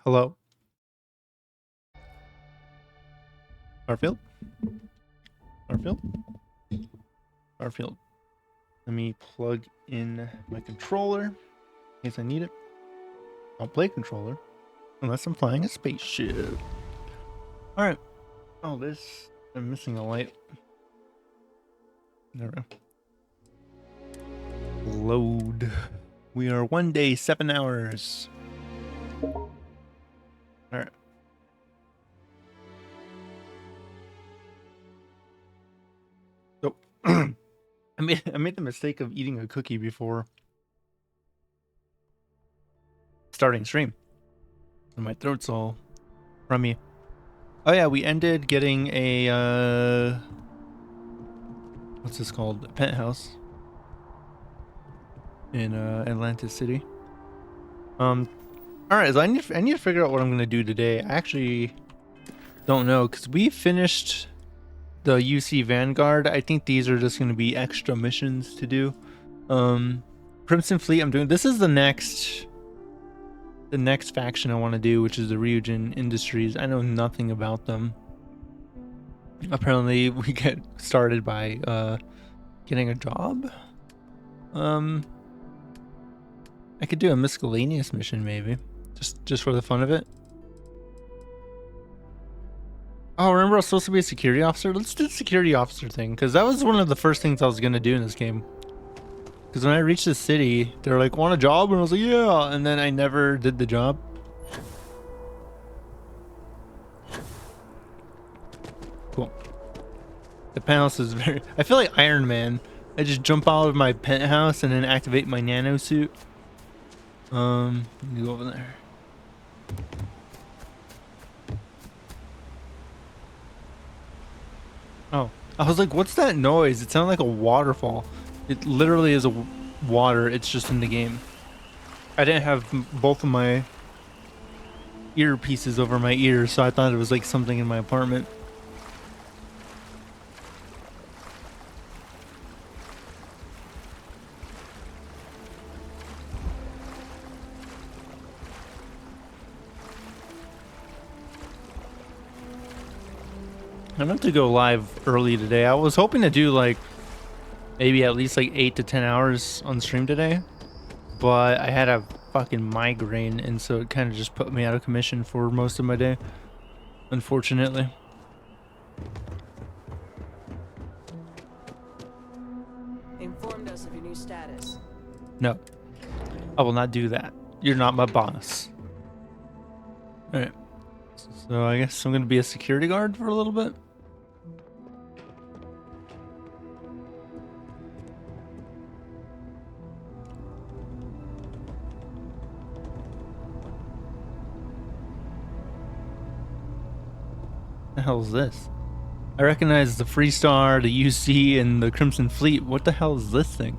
Hello, Starfield? Starfield? Starfield. Let me plug in my controller in case I need it. I'll play controller unless I'm flying a spaceship. Alright. Oh, this. I'm missing a light. There we go. Load. We are 1 day, 7 hours. Alright. So I made the mistake of eating a cookie before starting stream. And my throat's all crummy. Oh yeah, we ended getting a what's this called? A penthouse in Atlantis City. All right, so I need to figure out what I'm gonna do today. I actually don't know because we finished the UC Vanguard. I think these are just gonna be extra missions to do. Crimson Fleet. I'm doing. This is the next faction I want to do, which is the Ryujin Industries. I know nothing about them. Apparently, we get started by getting a job. I could do a miscellaneous mission maybe, just for the fun of it. Oh, remember I was supposed to be a security officer? Let's do the security officer thing, because that was one of the first things I was gonna do in this game. Because when I reached the city, they were like, "Want a job?" And I was like, "Yeah," and then I never did the job. Cool. The penthouse is very. I feel like Iron Man. I just jump out of my penthouse and then activate my nano suit. Let me go over there. Oh, I was like, what's that noise? It sounded like a waterfall. It literally is a water. It's just in the game. I didn't have both of my earpieces over my ears, so I thought it was like something in my apartment. I meant to go live early today. I was hoping to do like maybe at least like 8 to 10 hours on stream today, but I had a fucking migraine, and so it kind of just put me out of commission for most of my day, unfortunately. Informed us of your new status. No, I will not do that. You're not my boss. All right, so I guess I'm gonna be a security guard for a little bit. The hell is this? I recognize the Freestar, the UC, and the Crimson Fleet. What the hell is this thing?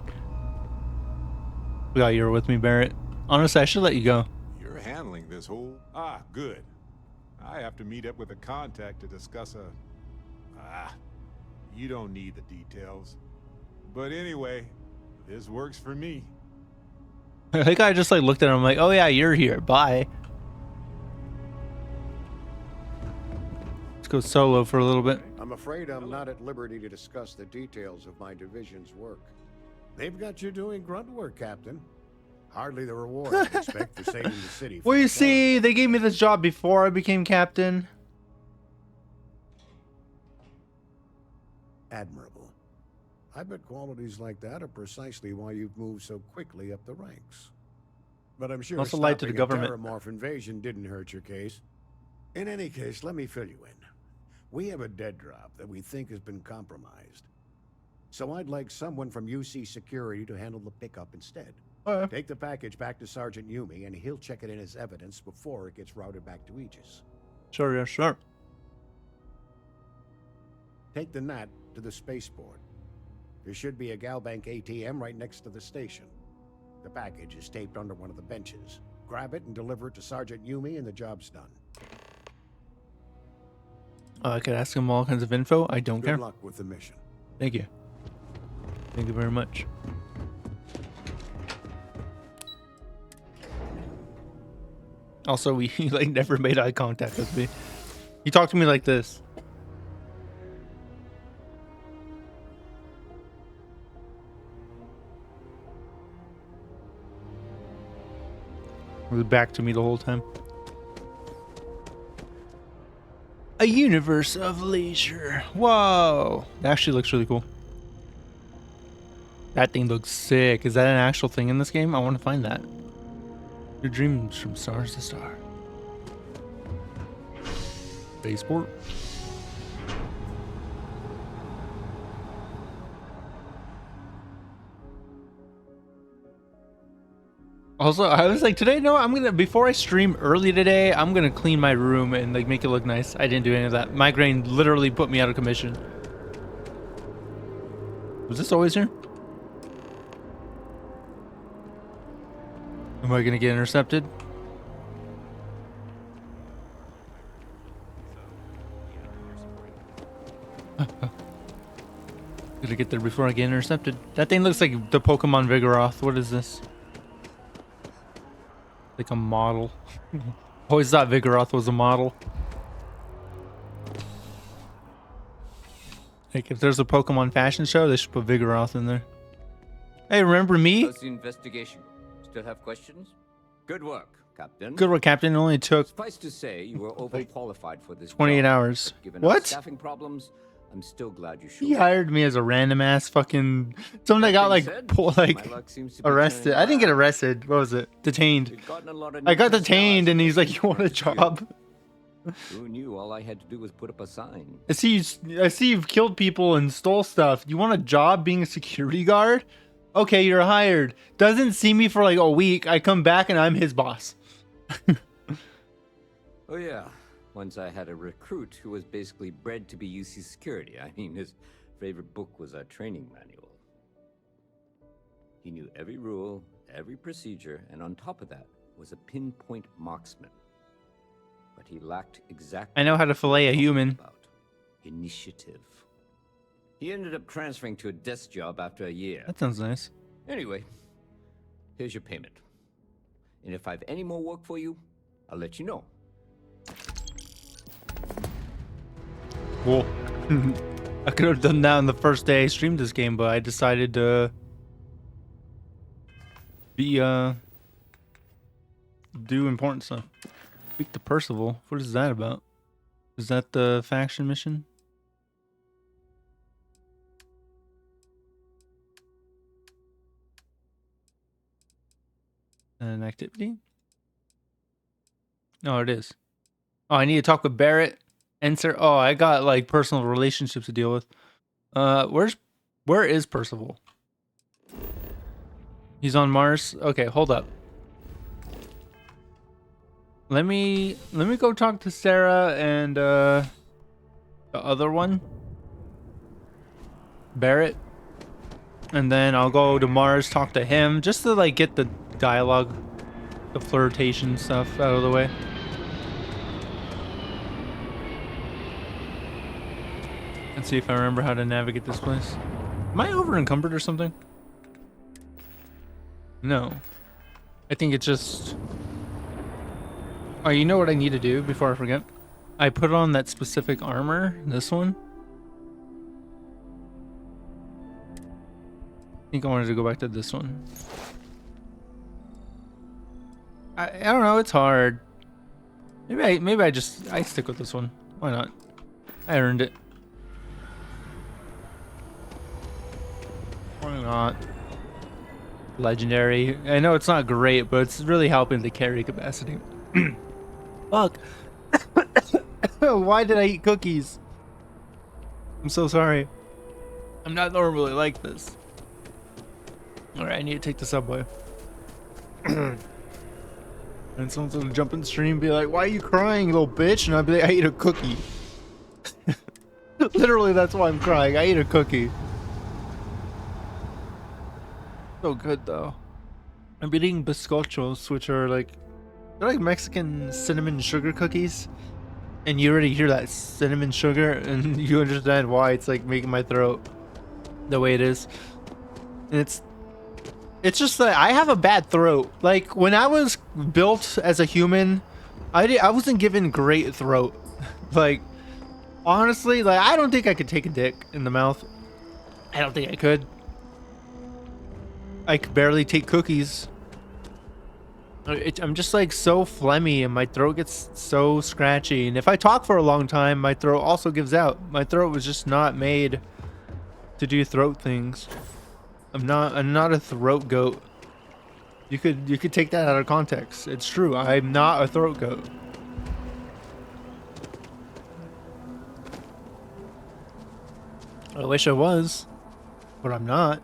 Forgot you were with me, Barrett. Honestly, I should let you go. You're handling this whole... good. I have to meet up with a contact to discuss a... you don't need the details. But anyway, this works for me. I think I just like looked at him like, oh yeah, you're here. Bye. Let's go solo for a little bit. I'm afraid I'm not at liberty to discuss the details of my division's work. They've got you doing grunt work, Captain. Hardly the reward I'd expect for saving the city. Well, you see, they gave me this job before I became captain. Admirable. I bet qualities like that are precisely why you've moved so quickly up the ranks. But I'm sure Also lied to the government. A terramorph invasion didn't hurt your case. In any case, let me fill you in. We have a dead drop that we think has been compromised. So I'd like someone from UC Security to handle the pickup instead. Take the package back to Sergeant Yumi, and he'll check it in as evidence before it gets routed back to Aegis. Sure, yeah, sure. Take the NAT to the spaceport. There should be a Galbank ATM right next to the station. The package is taped under one of the benches. Grab it and deliver it to Sergeant Yumi, and the job's done. I could ask him all kinds of info. I don't care. Good luck with the mission. Thank you. Thank you very much. Also, he like never made eye contact with me. He talked to me like this. He was back to me the whole time. A universe of leisure. Whoa. That actually looks really cool. That thing looks sick. Is that an actual thing in this game? I want to find that. Your dreams from stars to star. Spaceport. Also, I was like, today, no, I'm gonna, before I stream early today, I'm gonna clean my room and like make it look nice. I didn't do any of that. Migraine literally put me out of commission. Was this always here? Am I gonna get intercepted? Gotta get there before I get intercepted. That thing looks like the Pokemon Vigoroth. What is this? Like a model. Always thought Vigoroth was a model. Like if there's a Pokemon fashion show, they should put Vigoroth in there. Hey, remember me? How's the investigation? Still have questions? Good work, Captain. Good work, Captain. It only took Suffice to say, you were overqualified for this 28 job. hours. Given our What? staffing problems, I'm still glad you showed He up. hired me as a random ass fucking someone that got That being like said, like my luck seems to be arrested. turning I didn't get around. arrested. What was it? Detained. We've gotten a lot of I new got personnel detained, as and he's like, the "You want a job?" Who knew all I had to do was put up a sign? I see you've killed people and stole stuff. You want a job being a security guard? Okay, you're hired. Doesn't see me for like a week. I come back and I'm his boss. Oh yeah. Once I had a recruit who was basically bred to be UC security. I mean, his favorite book was our training manual. He knew every rule, every procedure, and on top of that was a pinpoint marksman. But he lacked exact. I know how to fillet a human. About initiative. He ended up transferring to a desk job after a year. That sounds nice. Anyway, here's your payment. And if I have any more work for you, I'll let you know. Cool. I could have done that on the first day I streamed this game, but I decided to do important stuff. Speak to Percival. What is that about? Is that the faction mission? An activity? No, it is. Oh, I need to talk with Barrett. Enter. Oh, I got like personal relationships to deal with. Where is Percival? He's on Mars. Okay, hold up. Let me go talk to Sarah and the other one, Barrett, and then I'll go to Mars, talk to him, just to like get the dialogue, the flirtation stuff out of the way. Let's see if I remember how to navigate this place. Am I over encumbered or something? No. I think it's just... Oh, you know what I need to do before I forget? I put on that specific armor, this one. I think I wanted to go back to this one. I don't know, it's hard. Maybe I stick with this one. Why not? I earned it. Why not? Legendary. I know it's not great, but it's really helping the carry capacity. Fuck. Why did I eat cookies? I'm so sorry. I'm not normally like this. Alright, I need to take the subway. And someone's gonna jump in the stream and be like, "Why are you crying, little bitch?" And I'll be like, "I ate a cookie." Literally, that's why I'm crying. I ate a cookie. So good though. I'm eating bizcochos, which are like, they're like Mexican cinnamon sugar cookies. And you already hear that cinnamon sugar and you understand why it's like making my throat the way it is. And it's just that I have a bad throat. Like when I was built as a human, I wasn't given great throat. Like, honestly, like I don't think I could take a dick in the mouth. I don't think I could. I could barely take cookies. I'm just like so phlegmy and my throat gets so scratchy. And if I talk for a long time, my throat also gives out. My throat was just not made to do throat things. I'm not a throat goat. You could take that out of context. It's true. I'm not a throat goat. I wish I was, but I'm not.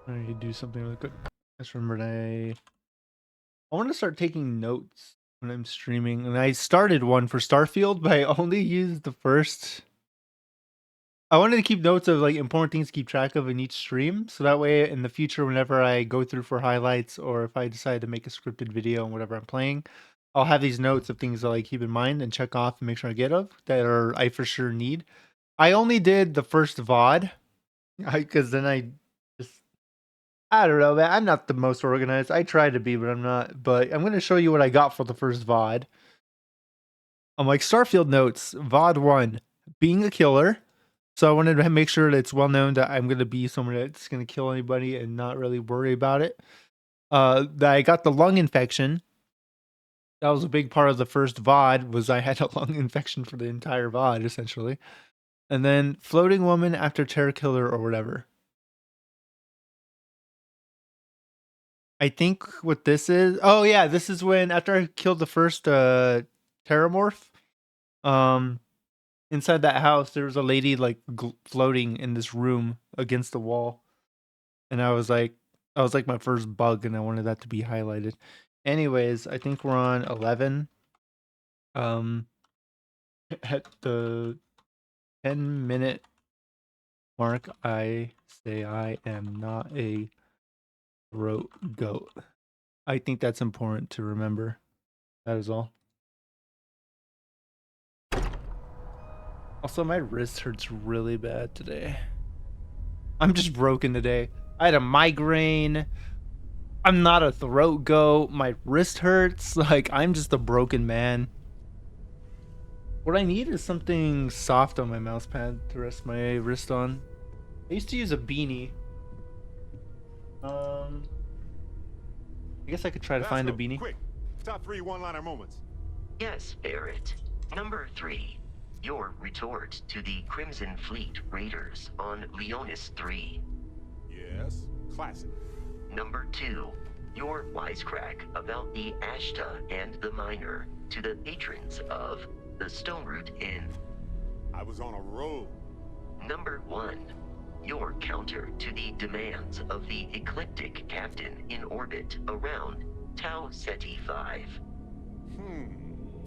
I need to do something really quick. I just remembered I want to start taking notes when I'm streaming, and I started one for Starfield, but I only used the first. I wanted to keep notes of like important things to keep track of in each stream, so that way in the future, whenever I go through for highlights or if I decide to make a scripted video on whatever I'm playing, I'll have these notes of things that I keep in mind and check off and make sure I get of that are I for sure need. I only did the first VOD, because then I don't know, man. I'm not the most organized. I try to be, but I'm not. But I'm going to show you what I got for the first VOD. I'm like, Starfield notes, VOD 1, being a killer. So I wanted to make sure that it's well known that I'm going to be someone that's going to kill anybody and not really worry about it. That I got the lung infection. That was a big part of the first VOD, was I had a lung infection for the entire VOD, essentially. And then floating woman after terror killer or whatever. I think what this is, oh yeah, this is when after I killed the first terramorph, inside that house there was a lady like floating in this room against the wall, and I was like my first bug, and I wanted that to be highlighted. Anyways, I think we're on 11. At the 10-minute mark, I say I am not a throat goat. I think that's important to remember. That is all. Also, my wrist hurts really bad today. I'm just broken today. I had a migraine. I'm not a throat goat. My wrist hurts. Like, I'm just a broken man. What I need is something soft on my mouse pad to rest my wrist on. I used to use a beanie. I guess I could try to find a beanie. Quick, top 3 one-liner moments. Yes, Barrett. Number 3. Your retort to the Crimson Fleet raiders on Leonis 3. Yes, classic. Number 2. Your wisecrack about the Ashta and the Miner to the patrons of the Stone Root Inn. I was on a roll. Number 1. Your counter to the demands of the eclectic captain in orbit around Tau Ceti 5.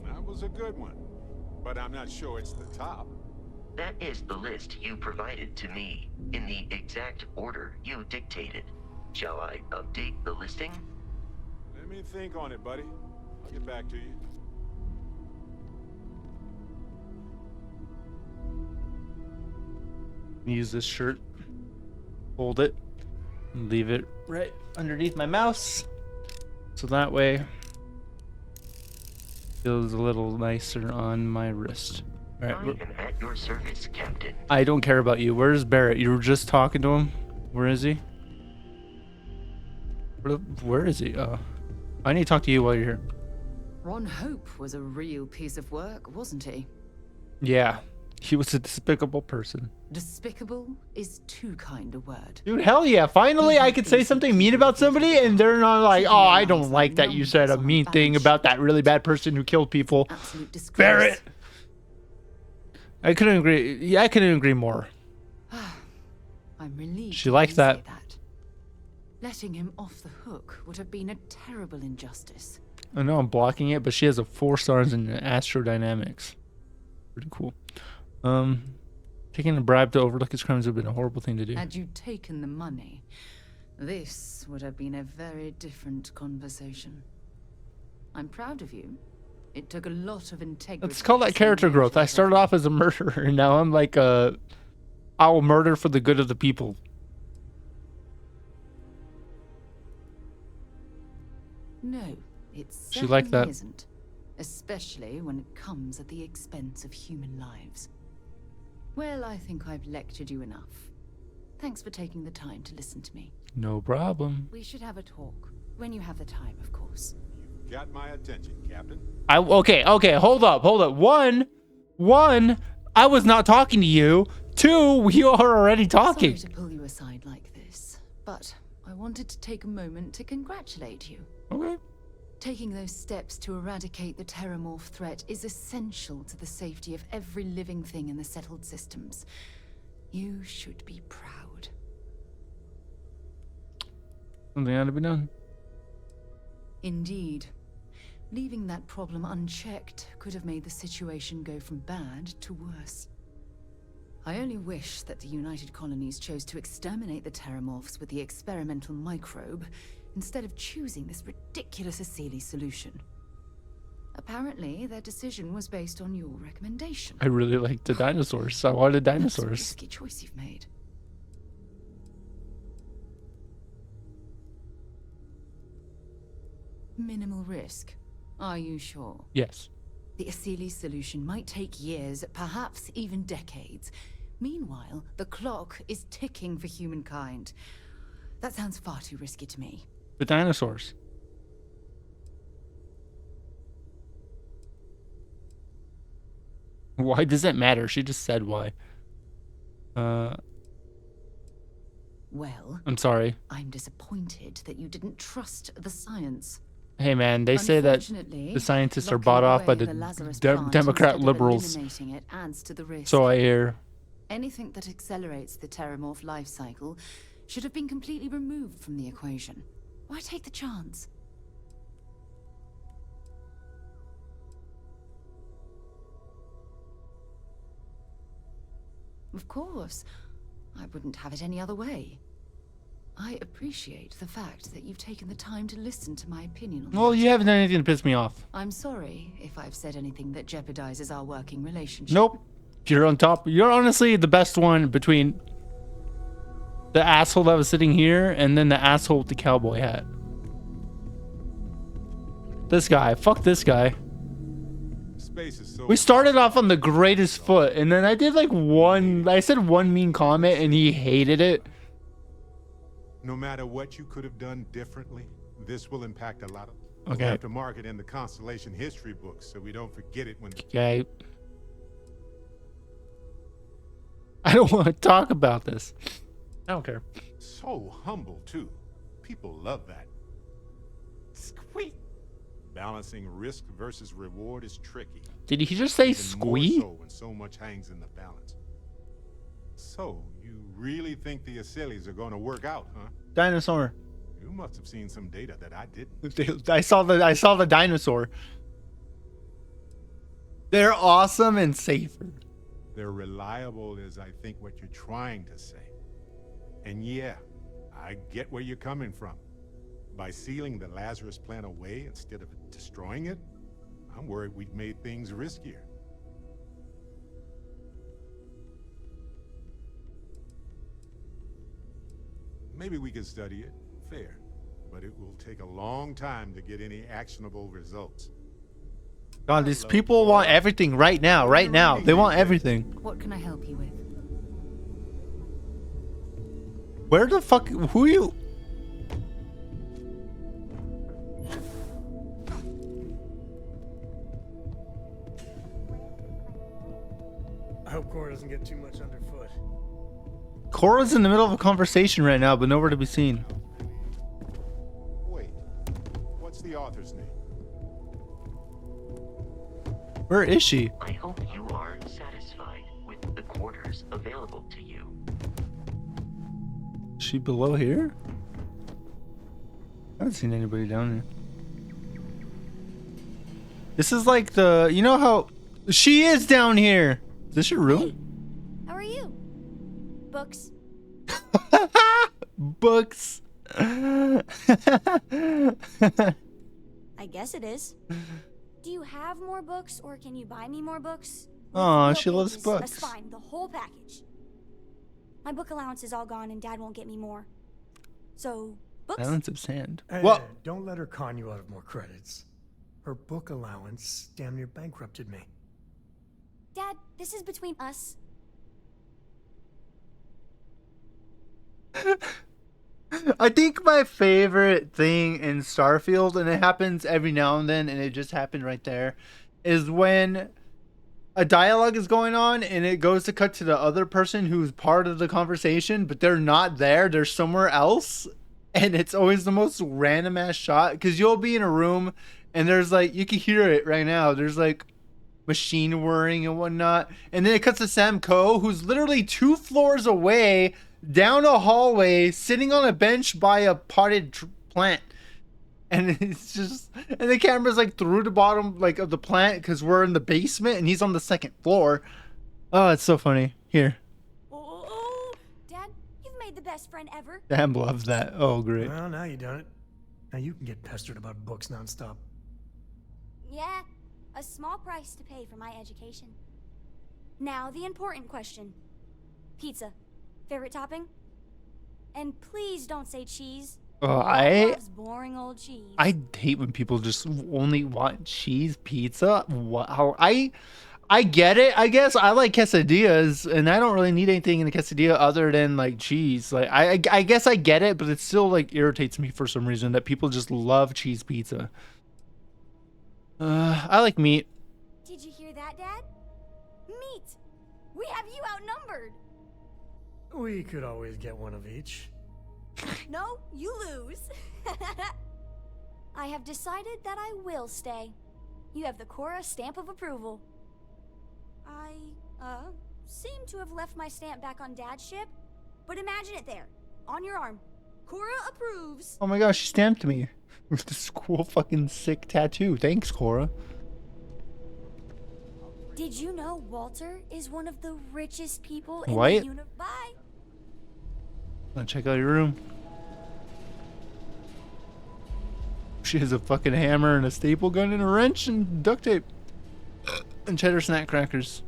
That was a good one. But I'm not sure it's the top. That is the list you provided to me, in the exact order you dictated. Shall I update the listing? Let me think on it, buddy. I'll get back to you. Use this shirt, hold it, and leave it right underneath my mouse, so that way it feels a little nicer on my wrist. All I right, am at your service, Captain. I don't care about you. Where's Barrett? You were just talking to him. Where is he? Where is he? I need to talk to you while you're here. Ron Hope was a real piece of work, wasn't he? Yeah, he was a despicable person. Despicable is too kind a word. Dude, hell yeah. Finally, I could say something mean about somebody and they're not like, oh, I don't like that you said a mean thing about that really bad person who killed people. Absolute disgrace. Barrett! I couldn't agree. Yeah, I couldn't agree more. I'm relieved. She you liked say that. Letting him off the hook would have been a terrible injustice. I know I'm blocking it, but she has a 4 stars in astrodynamics. Pretty cool. Taking a bribe to overlook his crimes would have been a horrible thing to do. Had you taken the money, This would have been a very different conversation. I'm proud of you. It took a lot of integrity. Let's call that character growth. I started off as a murderer, and now I'm like I will murder for the good of the people. No, it She liked certainly that. isn't. Especially when it comes at the expense of human lives. Well, I think I've lectured you enough. Thanks for taking the time to listen to me. No problem. We should have a talk. When you have the time, of course. You've got my attention, Captain. Okay, hold up. One, I was not talking to you. Two, we are already talking. Sorry to pull you aside like this, but I wanted to take a moment to congratulate you. Okay. Taking those steps to eradicate the terramorph threat is essential to the safety of every living thing in the settled systems. You should be proud. Something had to be done. Indeed. Leaving that problem unchecked could have made the situation go from bad to worse. I only wish that the United Colonies chose to exterminate the terramorphs with the experimental microbe instead of choosing this ridiculous Asili solution. Apparently, their decision was based on your recommendation. I really liked the dinosaurs. I wanted That's a dinosaurs. risky choice you've made. Minimal risk. Are you sure? Yes. The Asili solution might take years, perhaps even decades. Meanwhile, the clock is ticking for humankind. That sounds far too risky to me. The dinosaurs. Why does it matter? She just said why. Well, I'm sorry. I'm disappointed that you didn't trust the science. Hey man, they say that Unfortunately, the scientists are locking bought off by away the Lazarus de- plant Democrat instead of liberals. eliminating it adds to the risk. So I hear. Anything that accelerates the terramorph life cycle should have been completely removed from the equation. Why take the chance? Of course. I wouldn't have it any other way. I appreciate the fact that you've taken the time to listen to my opinion on Well, that. you haven't done anything to piss me off. I'm sorry if I've said anything that jeopardizes our working relationship. Nope. You're on top. You're honestly the best one between the asshole that was sitting here and then the asshole with the cowboy hat. This guy. Fuck this guy. Space is so. We started off on the greatest foot, and then I did like I said one mean comment, and he hated it. No matter what you could have done differently, this will impact a lot of. Okay. We'll have to mark it in the Constellation history books so we don't forget it when. Okay. I don't want to talk about this. I don't care. So humble too. People love that. Squeak. Balancing risk versus reward is tricky. Did he just say Even more squee? so when so much hangs in the balance. So you really think the Asilis are going to work out, huh? Dinosaur. You must have seen some data that I didn't. I saw the dinosaur. They're awesome and safer. They're reliable is, I think, what you're trying to say. And yeah, I get where you're coming from. By sealing the Lazarus plant away instead of destroying it, I'm worried we've made things riskier. Maybe we could study it, fair, but it will take a long time to get any actionable results. God, these people want everything right now, right now. They want everything. What can I help you with? Where the fuck? Who are you? I hope Cora doesn't get too much underfoot. Cora's in the middle of a conversation right now, but nowhere to be seen. Wait, what's the author's name? Where is she? I hope you are satisfied with the quarters available to you. Is she below here? I haven't seen anybody down here. This is like the, you know how she is down here. Is this your room? How are you? Books. Books. I guess it is. Do you have more books, or can you buy me more books? With Aw, real she loves pages, books. That's fine, the whole package. My book allowance is all gone, and Dad won't get me more. So, books? Silence of Sand. Hey, What? don't let her con you out of more credits. Her book allowance damn near bankrupted me. Dad, this is between us. I think my favorite thing in Starfield, and it happens every now and then, and it just happened right there, is when a dialogue is going on and it goes to cut to the other person who's part of the conversation, but they're not there, they're somewhere else. And it's always the most random ass shot, because you'll be in a room and there's like, you can hear it right now, there's like machine whirring and whatnot, and then it cuts to Sam Coe, who's literally 2 floors away down a hallway sitting on a bench by a potted plant. And it's just, and the camera's like through the bottom like of the plant, because we're in the basement and he's on the 2nd floor. Oh, it's so funny. Here, Oh, Dad, you've made the best friend ever. Sam loves that. Oh, great. Well, now you done it. Now you can get pestered about books nonstop. Yeah, a small price to pay for my education. Now the important question. Pizza. Favorite topping? And please don't say cheese. Oh, Dad loves boring old cheese. I hate when people just only want cheese pizza. Wow. I get it. I guess I like quesadillas, and I don't really need anything in a quesadilla other than like cheese. Like I guess I get it, but it still like irritates me for some reason that people just love cheese pizza. I like meat. Did you hear that, Dad? Meat. We have you outnumbered. We could always get one of each. No, you lose. I have decided that I will stay. You have the Cora stamp of approval. I, seem to have left my stamp back on Dad's ship, but imagine it there, on your arm. Cora approves. Oh my gosh, she stamped me with this cool fucking sick tattoo. Thanks, Cora. Did you know Walter is one of the richest people in What? the universe? Bye. Let's check out your room. She has a fucking hammer and a staple gun and a wrench and duct tape. And cheddar snack crackers.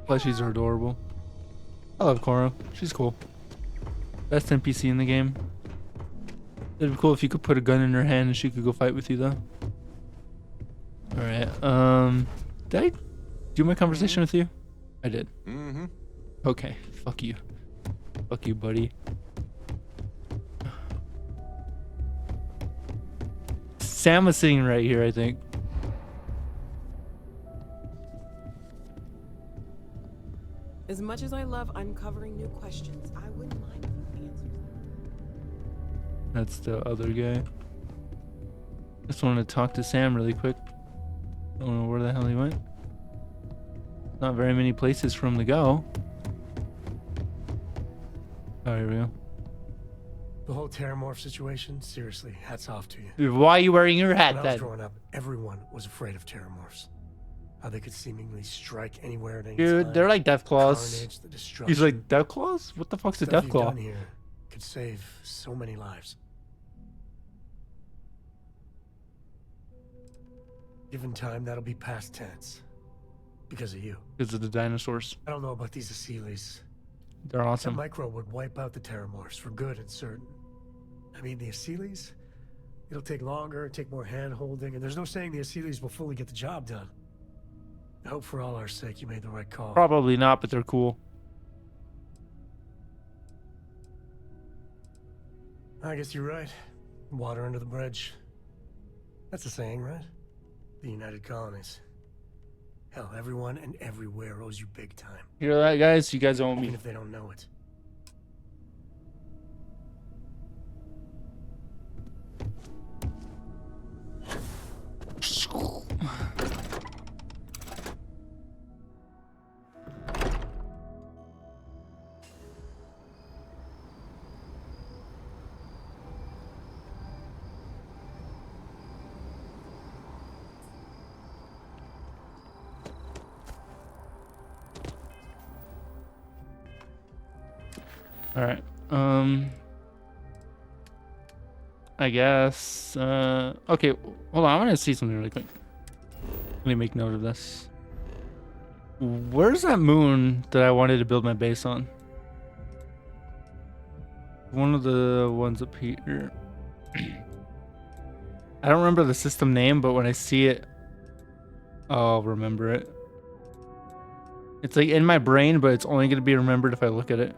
Plushies are adorable. I love Cora. She's cool. Best NPC in the game. It'd be cool if you could put a gun in her hand and she could go fight with you, though. Alright, did I do my conversation with you? I did. Mm-hmm. Okay, fuck you. Fuck you, buddy. Sam was sitting right here, I think. As much as I love uncovering new questions, I wouldn't mind if you answered them. That's the other guy. Just wanted to talk to Sam really quick. Don't know where the hell he went. Not very many places for him to go. Oh, here we go. The whole Terramorph situation, seriously, hats off to you. Dude, why are you wearing your hat When I was then? growing up, everyone was afraid of Terramorphs. How they could seemingly strike anywhere at any Dude, time. they're like Death Claws. Carnage, the destruction. He's like, Death Claws? What the fuck's a Stuff Death you've Claw? done here could save so many lives. Given time, that'll be past tense. Because of you. Because of the dinosaurs. I don't know about these Asylees. They're That awesome. micro would wipe out the Terramorphs for good and certain. I mean, the Asylees? It'll take longer, take more hand-holding, and there's no saying the Asylees will fully get the job done. I hope for all our sake you made the right call. Probably not, but they're cool. I guess you're right. Water under the bridge. That's the saying, right? The United Colonies. Hell, everyone and everywhere owes you big time. Hear that, guys? You guys owe Even me. if they don't know it. All right. I guess. Okay. Hold on. I want to see something really quick. Let me make note of this. Where's that moon that I wanted to build my base on? One of the ones up here. I don't remember the system name, but when I see it, I'll remember it. It's like in my brain, but it's only going to be remembered if I look at it.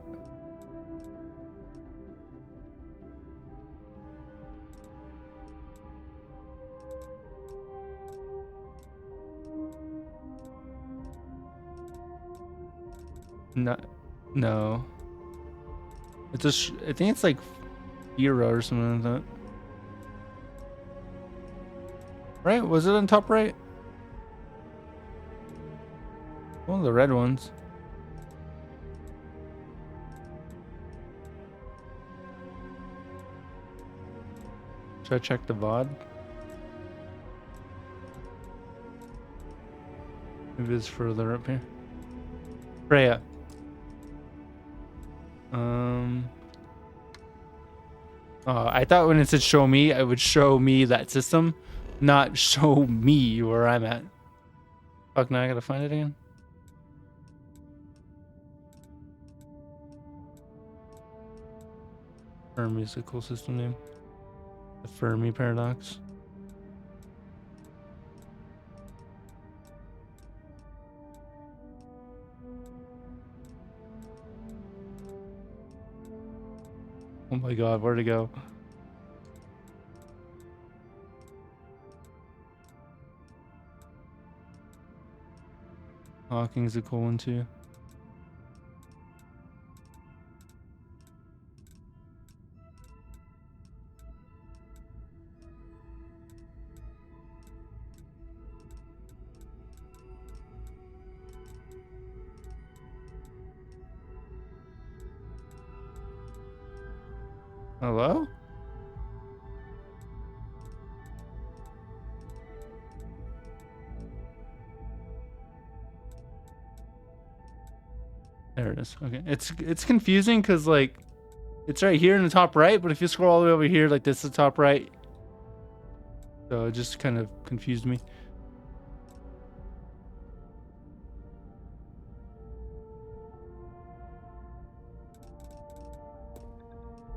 No. It's just, I think it's like Euro or something like that. Right? Was it on top right? One of the red ones. Should I check the VOD? Maybe it's further up here. Freya. I thought when it said show me, it would show me that system, not show me where I'm at. Fuck, now I gotta find it again. Fermi is a cool system name. The Fermi paradox. Oh my god, where'd it go? Hawking's a cool one too. Hello? There it is. Okay. It's confusing because like it's right here in the top right, but if you scroll all the way over here, like this is the top right. So it just kind of confused me.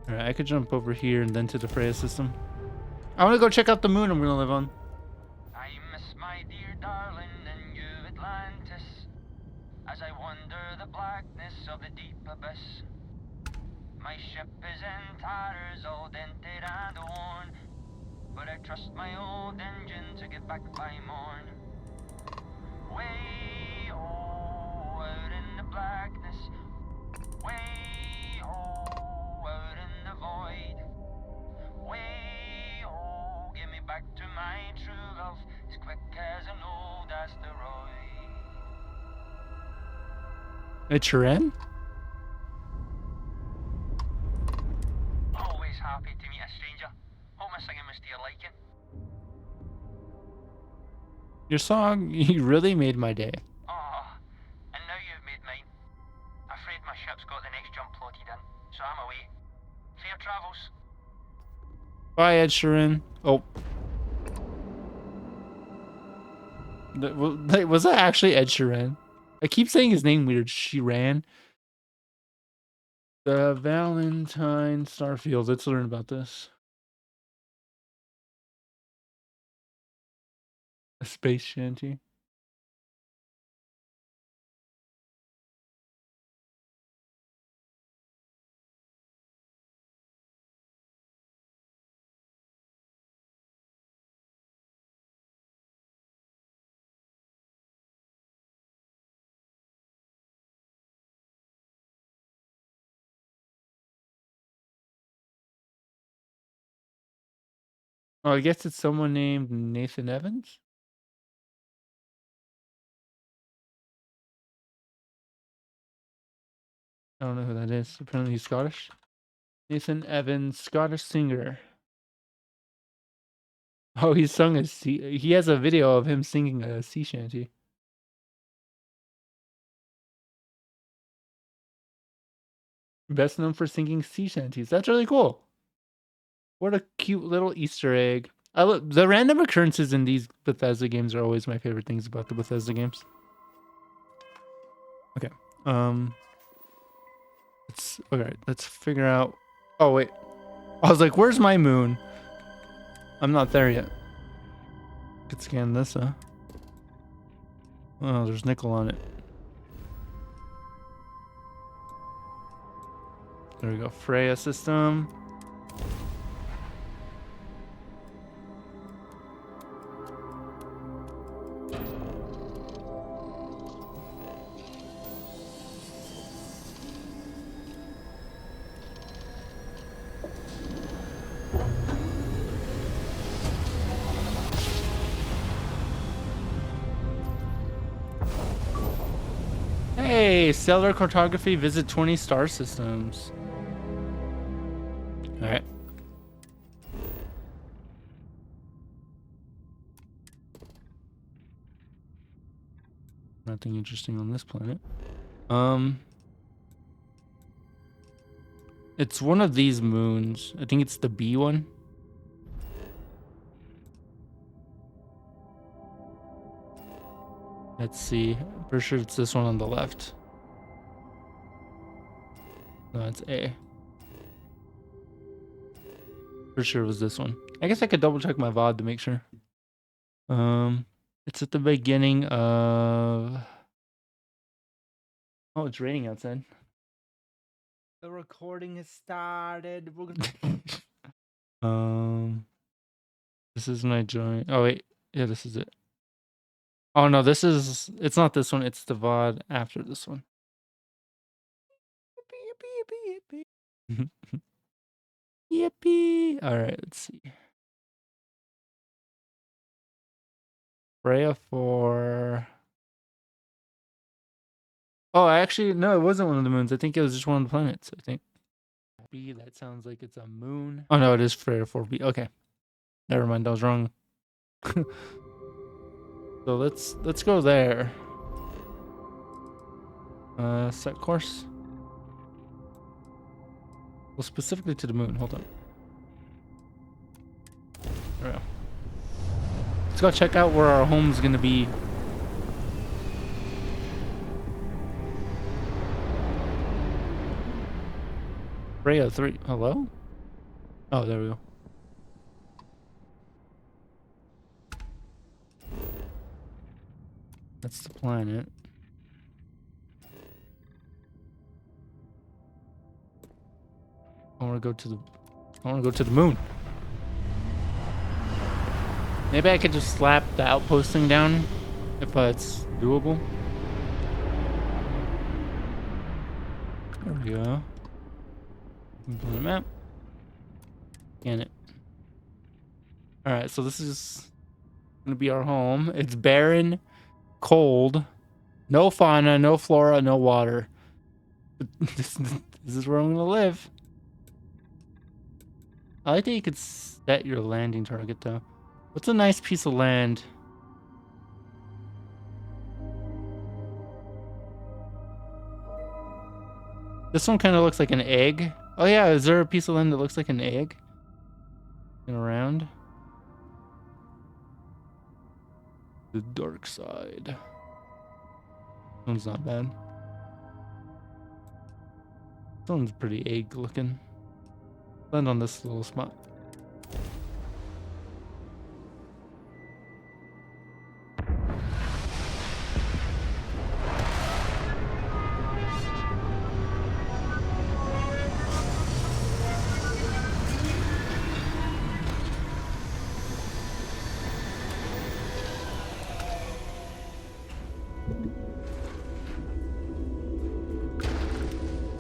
Alright, I could jump over here and then to the Freya system. I want to go check out the moon I'm gonna live on. I miss my dear darling and you Atlantis, as I wander the blackness of the deep abyss. My ship is in tatters, all dented and worn, but I trust my old engine to get back by morn. Way ho, out in the blackness, way ho, out in the void. Way ho, give me back to my true love, as quick as an old asteroid. Ed Sheeran? Always happy to meet a stranger. Hope my singing was to your liking. Your song, you really made my day. Oh, and now you've made mine. Afraid my ship's got the next jump plotted in, so I'm away. Fair travels. Bye, Ed Sheeran. Oh. Was that actually Ed Sheeran? I keep saying his name weird. Sheeran. The Valentine Starfield. Let's learn about this. A space shanty. Oh, I guess it's someone named Nathan Evans? I don't know who that is. Apparently he's Scottish. Nathan Evans, Scottish singer. Oh, he sung a sea. He has a video of him singing a sea shanty. Best known for singing sea shanties. That's really cool. What a cute little Easter egg. I love the random occurrences in these Bethesda games are always my favorite things about the Bethesda games. Okay. Let's figure out. Oh wait. I was like, where's my moon? I'm not there yet. Could scan this, huh? Oh, there's nickel on it. There we go. Freya system. Hey, stellar cartography, visit 20 star systems. All right. Nothing interesting on this planet. It's one of these moons. I think it's the B one. Let's see. I'm pretty sure it's this one on the left. No, it's A. Pretty sure it was this one. I guess I could double check my VOD to make sure. It's at the beginning of... Oh, it's raining outside. The recording has started. We're gonna... This is when I join. Oh wait, yeah, this is it. Oh no, this is. It's not this one. It's the VOD after this one. Yippee! All right, let's see. Freya for. Oh, actually, no, it wasn't one of the moons. I think it was just one of the planets. I think. B. That sounds like it's a moon. Oh no, it is Freya 4B. Okay, never mind. I was wrong. So let's go there. Set course. Well, specifically to the moon. Hold on. There we go. Let's go check out where our home's gonna be. Freya 3. Hello? Oh, there we go. That's the planet. I want to go to the moon. Maybe I could just slap the outpost thing down if it's doable. There we go. Open the map. Scan it. Alright, so this is gonna be our home. It's barren, cold, no fauna, no flora, no water. This is where I'm gonna live. I like that you could set your landing target though. What's a nice piece of land? This one kind of looks like an egg. Oh yeah, is there a piece of land that looks like an egg? And around? The dark side. This one's not bad. This one's pretty egg looking. Land on this little spot.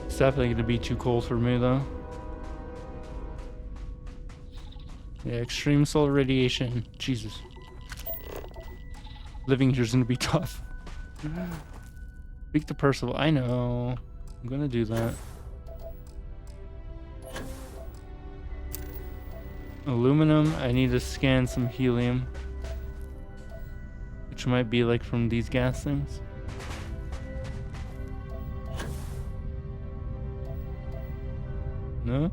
It's definitely gonna be too cold for me though. Yeah, extreme solar radiation. Jesus. Living here is gonna be tough. Speak to Percival. I know. I'm gonna do that. Aluminum. I need to scan some helium. Which might be like from these gas things. No?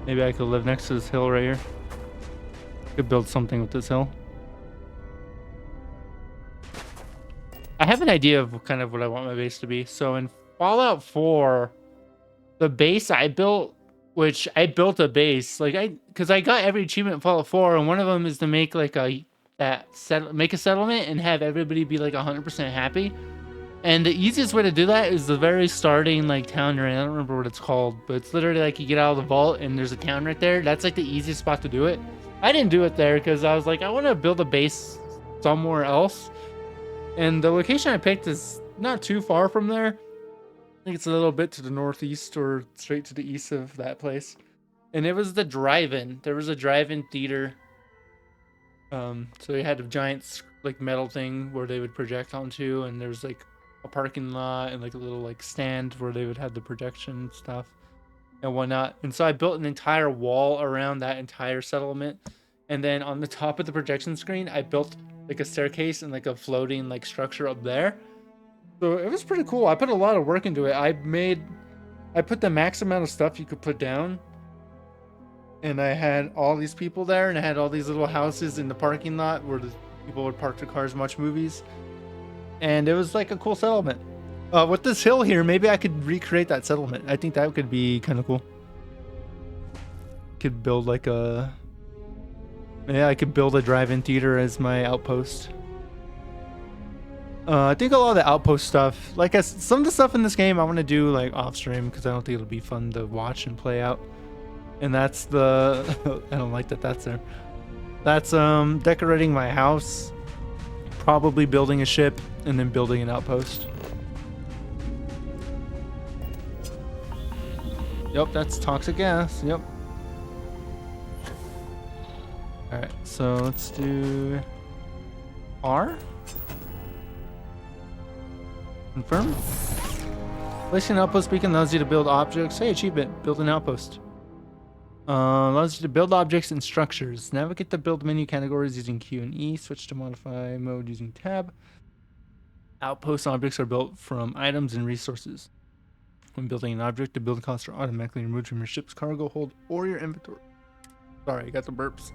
Maybe I could live next to this hill right here. Could build something with this hill. I have an idea of kind of what I want my base to be. So in Fallout 4, the base I built, which I built a base, like because I got every achievement in Fallout 4, and one of them is to make like make a settlement and have everybody be like 100% happy. And the easiest way to do that is the very starting like town you're in. I don't remember what it's called, but it's literally like you get out of the vault and there's a town right there. That's like the easiest spot to do it. I didn't do it there because I was like, I want to build a base somewhere else. And the location I picked is not too far from there. I think it's a little bit to the northeast or straight to the east of that place. And it was the drive-in. There was a drive-in theater. So they had a giant like metal thing where they would project onto, and there's like a parking lot and like a little like stand where they would have the projection stuff and whatnot. And so I built an entire wall around that entire settlement, and then on the top of the projection screen I built like a staircase and like a floating like structure up there. So it was pretty cool. I put a lot of work into it. I put the max amount of stuff you could put down, and I had all these people there, and I had all these little houses in the parking lot where the people would park their cars and watch movies. And it was like a cool settlement. With this hill here, maybe I could recreate that settlement. I think that could be kind of cool. Could build like a... Yeah, I could build a drive-in theater as my outpost. I think a lot of the outpost stuff, like some of the stuff in this game I want to do like off stream because I don't think it'll be fun to watch and play out. And that's the... I don't like that that's there. That's decorating my house. Probably building a ship and then building an outpost. Yep, that's toxic gas. Yep. Alright, so let's do R. Confirm. Placing an outpost beacon allows you to build objects. Hey, achievement, build an outpost. Allows you to build objects and structures. Navigate the build menu categories using Q and E. Switch to modify mode using tab. Outpost objects are built from items and resources. When building an object, the build costs are automatically removed from your ship's cargo hold or your inventory. Sorry, I got the burps.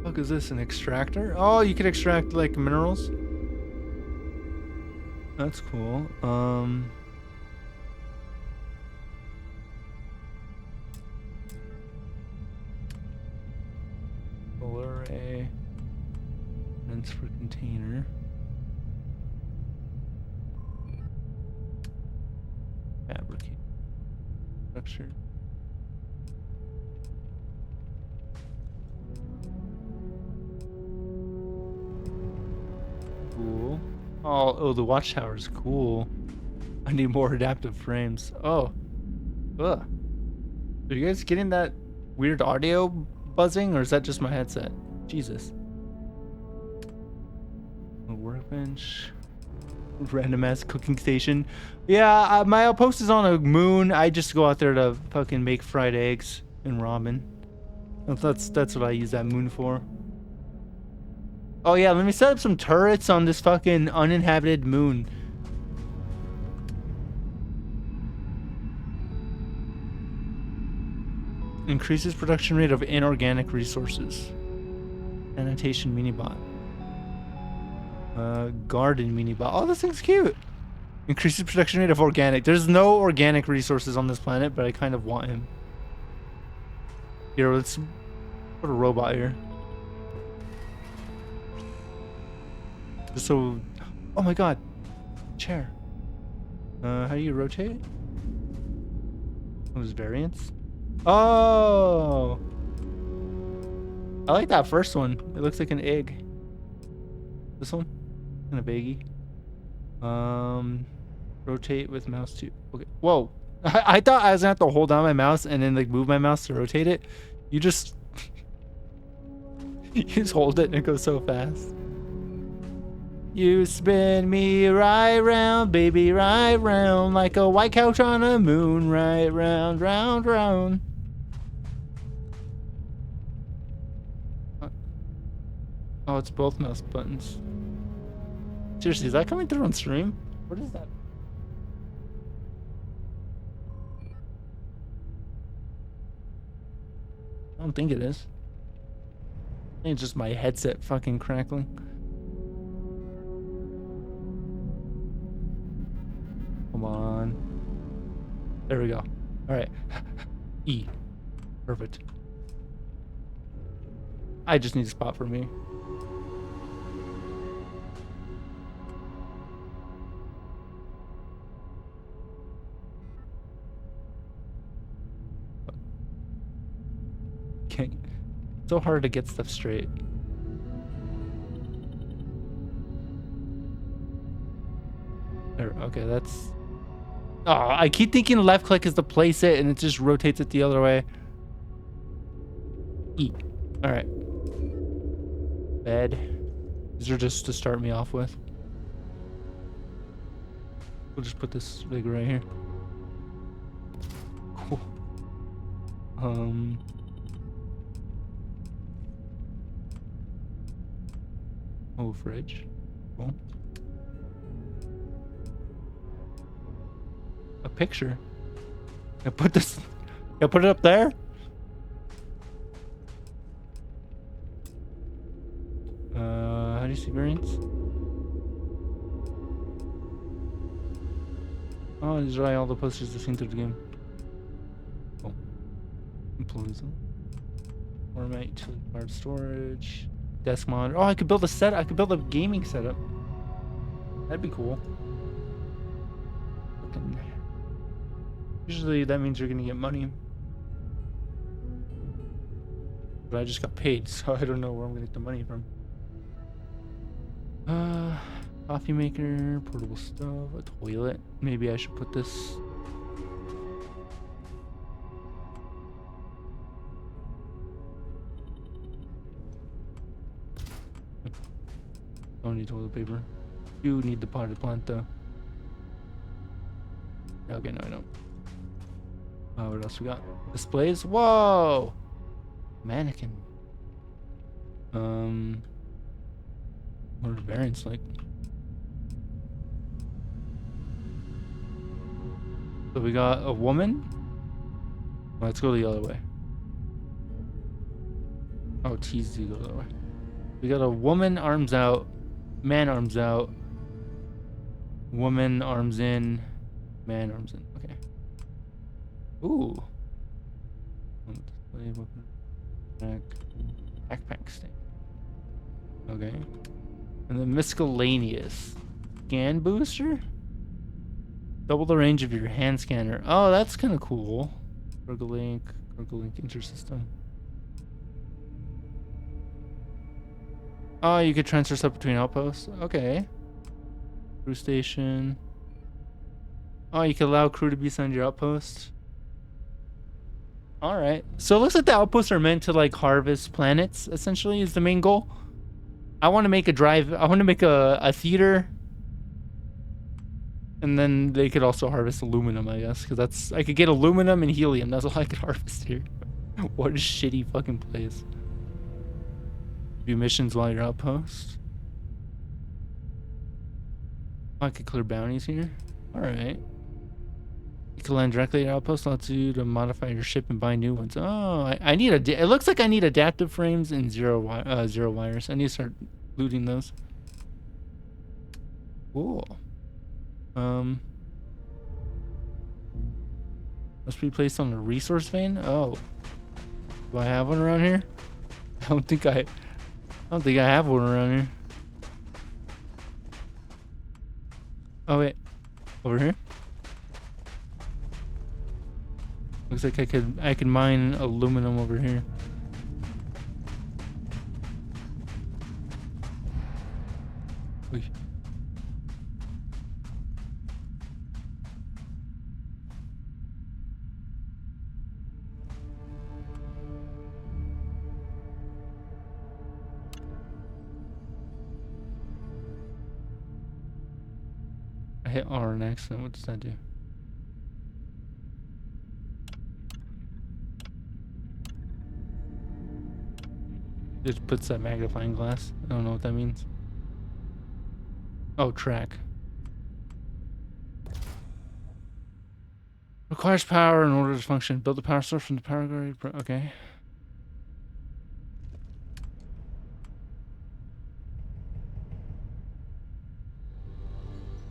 What is this, an extractor? Oh, you can extract like minerals. That's cool. Solar array. Vents for container. Fabricate. Structure. Cool. Oh, the watchtower is cool. I need more adaptive frames. Oh. Ugh. Are you guys getting that weird audio buzzing, or is that just my headset? Jesus. A workbench. Random ass cooking station. Yeah, my outpost is on a moon. I just go out there to fucking make fried eggs and ramen. That's what I use that moon for. Oh yeah, let me set up some turrets on this fucking uninhabited moon. Increases production rate of inorganic resources. Annotation minibot. Garden minibot. Oh, this thing's cute. Increases production rate of organic. There's no organic resources on this planet, but I kind of want him. Here, let's put a robot here. Just so... Oh my god. Chair. How do you rotate it? Those variants? Oh! I like that first one. It looks like an egg. This one? Kind of baggy. Rotate with mouse too. Okay. Whoa. I thought I was gonna have to hold down my mouse and then like move my mouse to rotate it. You just... you just hold it and it goes so fast. You spin me right round, baby, right round, like a white couch on a moon, right round, round, round. Oh, it's both mouse buttons. Seriously, is that coming through on stream? What is that? I don't think it is. I think it's just my headset fucking crackling. Come on. There we go. All right. E. Perfect. I just need a spot for me. Okay. So hard to get stuff straight. There, okay, that's... Oh, I keep thinking left click is to place it and it just rotates it the other way. E. All right. Bed. These are just to start me off with. We'll just put this like right here. Cool. Oh, fridge. Cool. A picture. I put this. I put it up there. How do you see variants? Oh, these are all the posters I've seen through the game. Oh. Employees. Format, utility card storage. Desk monitor. Oh, I could build a set. I could build a gaming setup. That'd be cool. Usually that means you're gonna get money. But I just got paid, so I don't know where I'm gonna get the money from. Coffee maker, portable stove, a toilet. Maybe I should put this. Don't need toilet paper. You need the potted plant though. Okay, no, I don't. What else we got? Displays. Whoa! Mannequin. What are variants like? So we got a woman. Let's go the other way. Oh, TZ go the other way. We got a woman, arms out. Man, arms out. Woman, arms in. Man, arms in. Okay. Ooh. Backpack stain. Okay. And then miscellaneous. Scan booster? Double the range of your hand scanner. Oh, that's kind of cool. Cargo link intersystem. Oh, you could transfer stuff between outposts. Okay. Crew station. Oh, you can allow crew to be assigned your outpost. All right. So it looks like the outposts are meant to like harvest planets. Essentially, is the main goal. I want to make a drive. I want to make a theater. And then they could also harvest aluminum, I guess, because I could get aluminum and helium. That's all I could harvest here. What a shitty fucking place. Do missions while you're outpost. Oh, I could clear bounties here. All right. You can land directly at your outpost. Allows you to modify your ship and buy new ones. Oh, I need it looks like I need adaptive frames and zero wires. I need to start looting those. Cool. Must be placed on a resource vein. Oh, do I have one around here? I don't think I have one around here. Oh wait, over here. Looks like I could mine aluminum over here. Oy. I hit R on accident. What does that do? It puts that magnifying glass. I don't know what that means. Oh, track. Requires power in order to function. Build the power source from the power grid. Okay.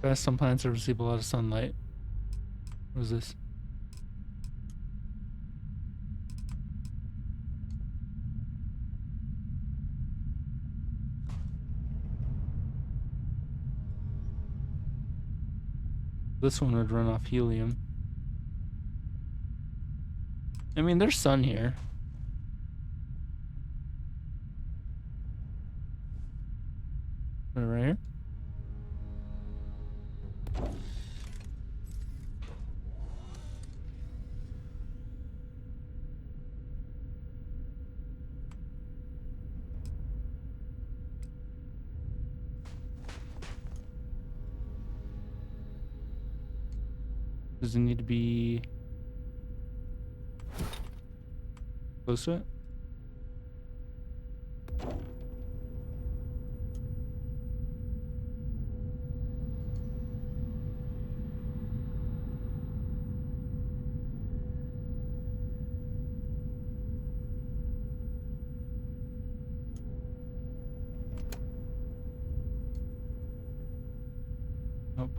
Best some plants that receive a lot of sunlight. What is this? This one would run off helium. I mean, there's sun here. Right here. Does it need to be close to it? Nope.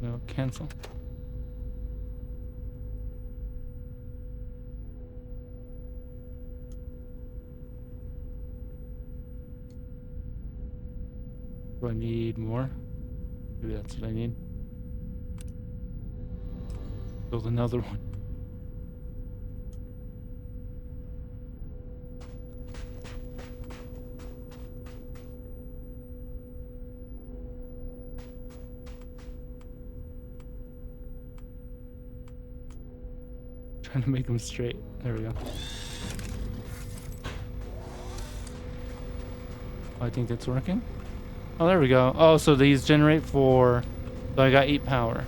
No, cancel. Do I need more? Maybe that's what I need. Build another one. Trying to make them straight. There we go. I think that's working. Oh, there we go. Oh, so these generate for... So I got 8 power.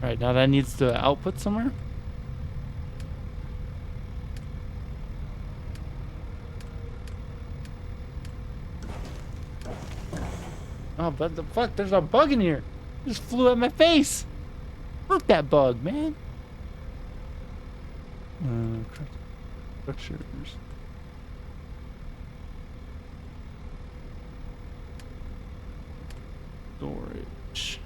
Alright, now that needs to output somewhere. Oh, but the fuck? There's a bug in here. It just flew at my face. Fuck that bug, man. Structures. Storage.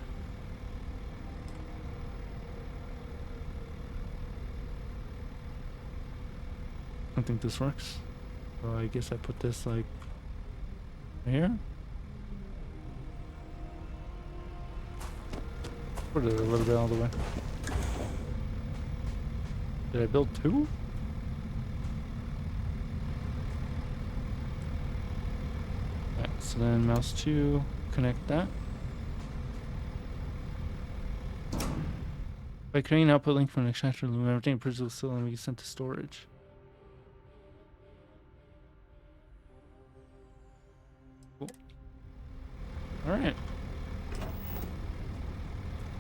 I don't think this works. So I guess I put this like right here. Put it a little bit all the way. Did I build 2? Alright, so then mouse 2, connect that. By creating an output link from an extractor loom, everything prison will still and be sent to storage. Cool. Alright.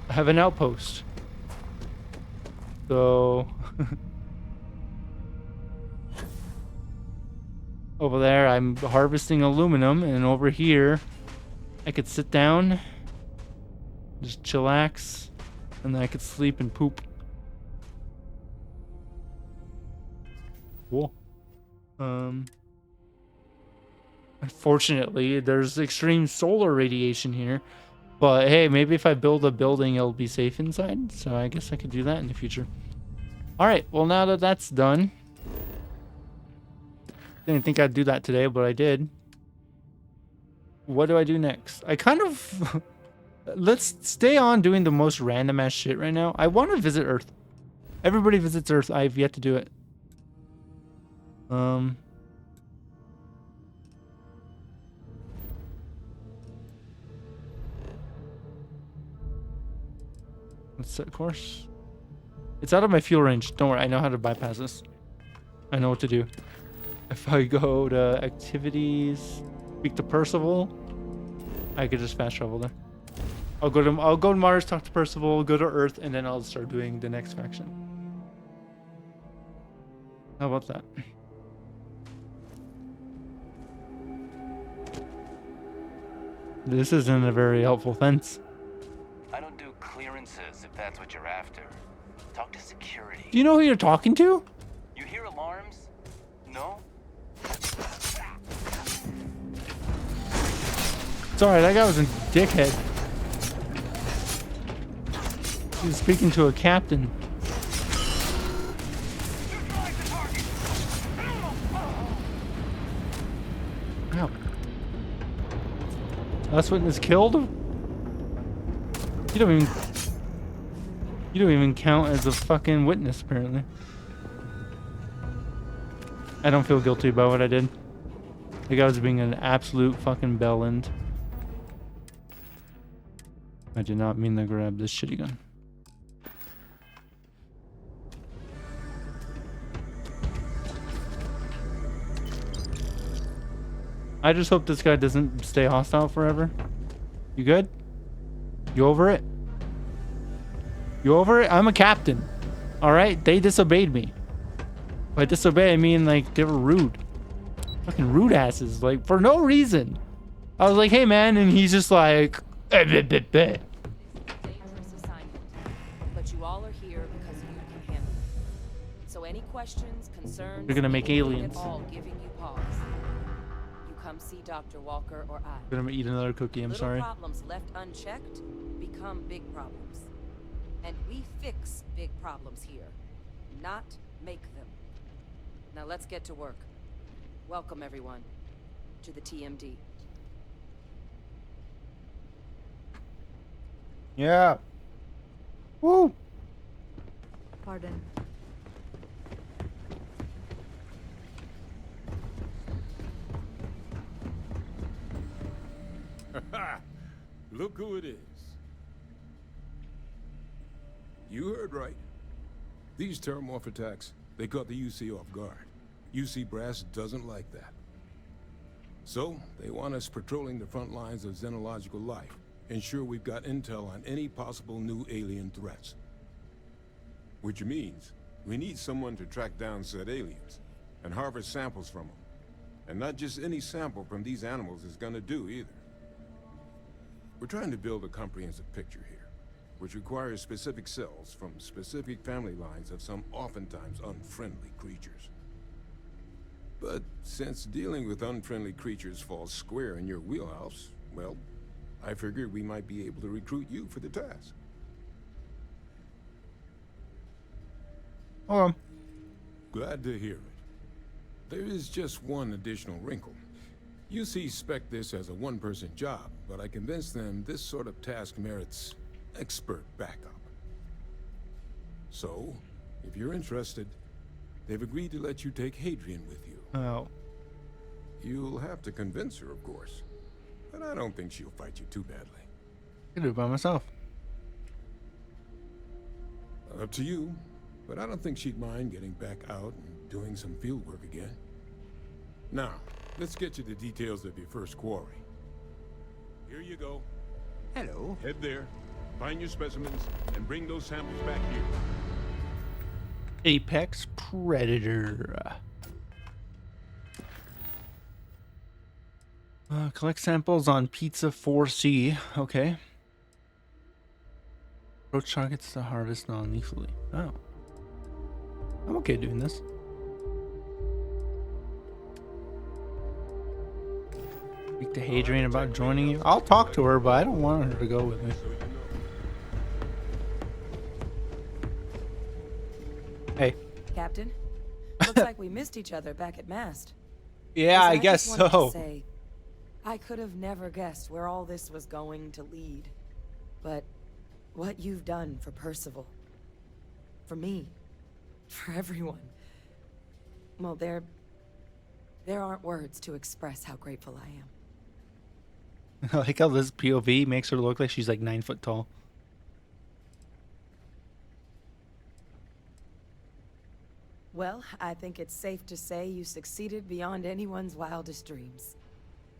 I have an outpost. So over there I'm harvesting aluminum, and over here I could sit down, just chillax, and then I could sleep and poop. Cool. Unfortunately, there's extreme solar radiation here. But hey, maybe if I build a building, it'll be safe inside. So I guess I could do that in the future. Alright, well now that that's done. Didn't think I'd do that today, but I did. What do I do next? I kind of... Let's stay on doing the most random ass shit right now. I want to visit Earth. Everybody visits Earth. I've yet to do it. Let's set course. It's out of my fuel range. Don't worry, I know how to bypass this. I know what to do. If I go to activities, speak to Percival, I could just fast travel there. I'll go to Mars, talk to Percival, go to Earth, and then I'll start doing the next faction. How about that? This isn't a very helpful fence. I don't do clearances if that's what you're after. Talk to security. Do you know who you're talking to? You hear alarms? No? Sorry, that guy was a dickhead. He was speaking to a captain. Ow. Last witness killed? You don't even count as a fucking witness, apparently. I don't feel guilty about what I did. The guy was being an absolute fucking bellend. I did not mean to grab this shitty gun. I just hope this guy doesn't stay hostile forever. You good? You over it? You over it? I'm a captain. Alright? They disobeyed me. By disobey, I mean, like, they were rude. Fucking rude asses. Like, for no reason. I was like, hey, man. And he's just like... Dangerous assignment. But you all are here because you can handle it. So any questions, concerns... You're gonna make anything aliens. at all giving you pause. You come see Dr. Walker or I. I'm gonna eat another cookie, I'm Little sorry. problems left unchecked become big problems. And we fix big problems here, not make them. Now let's get to work. Welcome everyone to the TMD. Yeah. Woo! Pardon. Look who it is. You heard right. These terramorph attacks, they caught the UC off guard. UC brass doesn't like that. So, they want us patrolling the front lines of xenological life. Ensure we've got intel on any possible new alien threats. Which means, we need someone to track down said aliens, and harvest samples from them. And not just any sample from these animals is gonna do either. We're trying to build a comprehensive picture here, which requires specific cells from specific family lines of some oftentimes unfriendly creatures. But since dealing with unfriendly creatures falls square in your wheelhouse, well, I figured we might be able to recruit you for the task. Glad to hear it. There is just one additional wrinkle. UC spec this as a one-person job, but I convinced them this sort of task merits expert backup. So, if you're interested, they've agreed to let you take Hadrian with you. Oh. You'll have to convince her, of course, but I don't think she'll fight you too badly. I can do it by myself. Up to you, but I don't think she'd mind getting back out and doing some field work again. Now, let's get you the details of your first quarry. Here you go. Hello. Head there, find your specimens, and bring those samples back here. Apex Predator. Collect samples on Pizza 4C. Okay. Approach targets to harvest non-lethally. Oh. I'm okay doing this. Speak to Hadrian about joining you. I'll talk to her, but I don't want her to go with me. Hey. Captain, looks like we missed each other back at Mast. Yeah, I just guess wanted to so. say, I could have never guessed where all this was going to lead. But what you've done for Percival, for me, for everyone, well, there aren't words to express how grateful I am. I like how this POV makes her look like she's like 9 foot tall. Well, I think it's safe to say you succeeded beyond anyone's wildest dreams.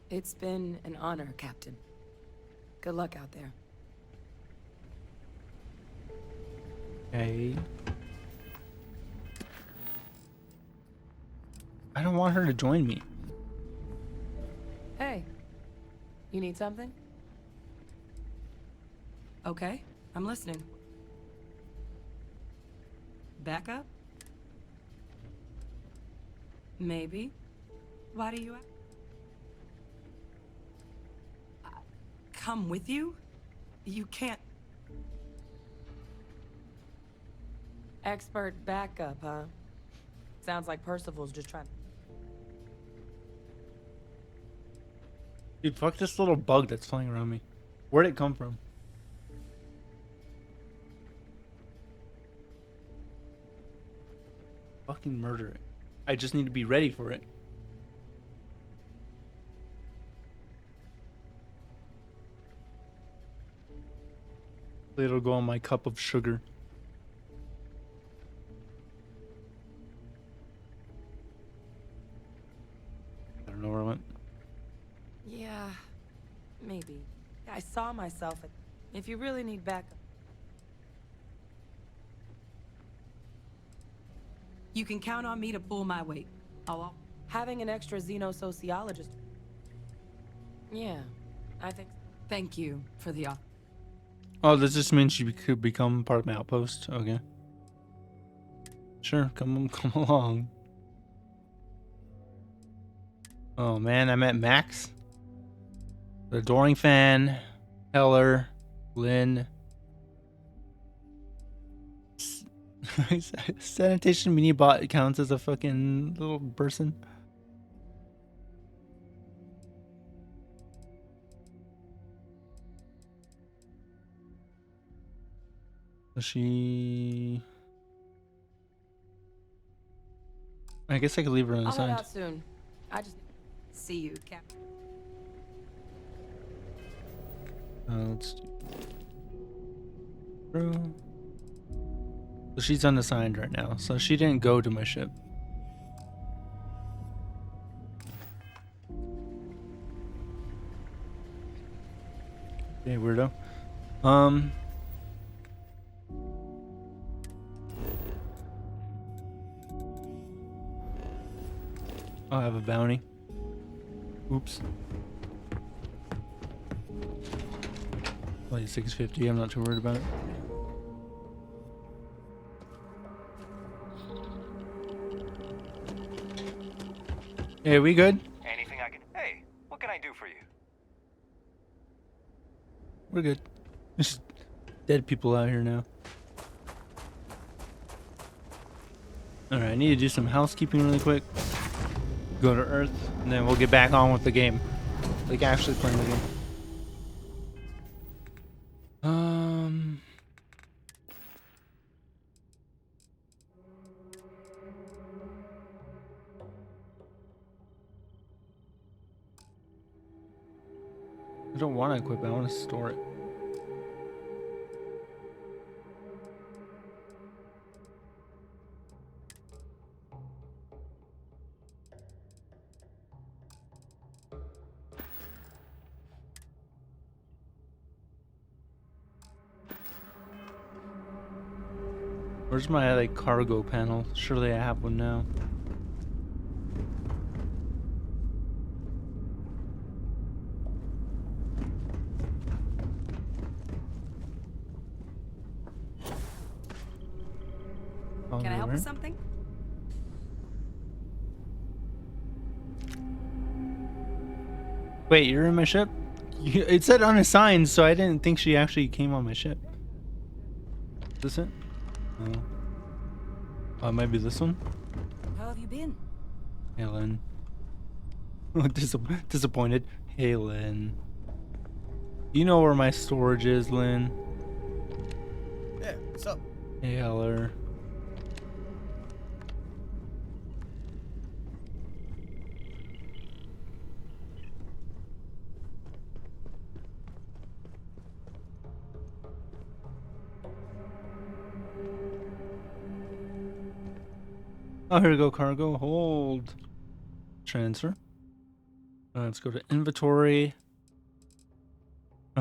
It's been an honor, Captain. Good luck out there. Okay. I don't want her to join me. Hey, you need something? Okay, I'm listening. Backup? Maybe. Why do you come with you? You can't. Expert backup, huh? Sounds like Percival's just trying. Dude, fuck this little bug that's flying around me. Where'd it come from? Fucking murder it. I just need to be ready for it. It'll go on my cup of sugar. I don't know where I went. Yeah, maybe. I saw myself at. If you really need backup. You can count on me to pull my weight. Oh, having an extra xenosociologist. Yeah, I think. Thank you for the offer. Oh, does this mean she could become part of my outpost? Okay. Sure, come along. Oh man, I met Max. The Adoring Fan, Heller, Lynn. Sanitation mini bot counts as a fucking little person. She. I guess I could leave her on the I'll head side. out soon. I just see you, Cap. Let's do. Bro. So she's unassigned right now, so she didn't go to my ship. Okay, weirdo. I'll have a bounty. Oops. Like 650, I'm not too worried about it. Hey, we good? Anything I can... Hey, what can I do for you? We're good. There's dead people out here now. Alright, I need to do some housekeeping really quick. Go to Earth, and then we'll get back on with the game. Like, actually playing the game. I don't want to equip it, I want to store it. Where's my like cargo panel? Surely I have one now. Can I help with something? Wait, you're in my ship? It said unassigned, so I didn't think she actually came on my ship. Is this it? Oh. It might be this one? How have you been? Hey, Lynn. Disappointed. Hey, Lynn. You know where my storage is, Lynn. Yeah, what's up? Hey, Heller. Oh, here we go, cargo. Hold. Transfer. Let's go to inventory.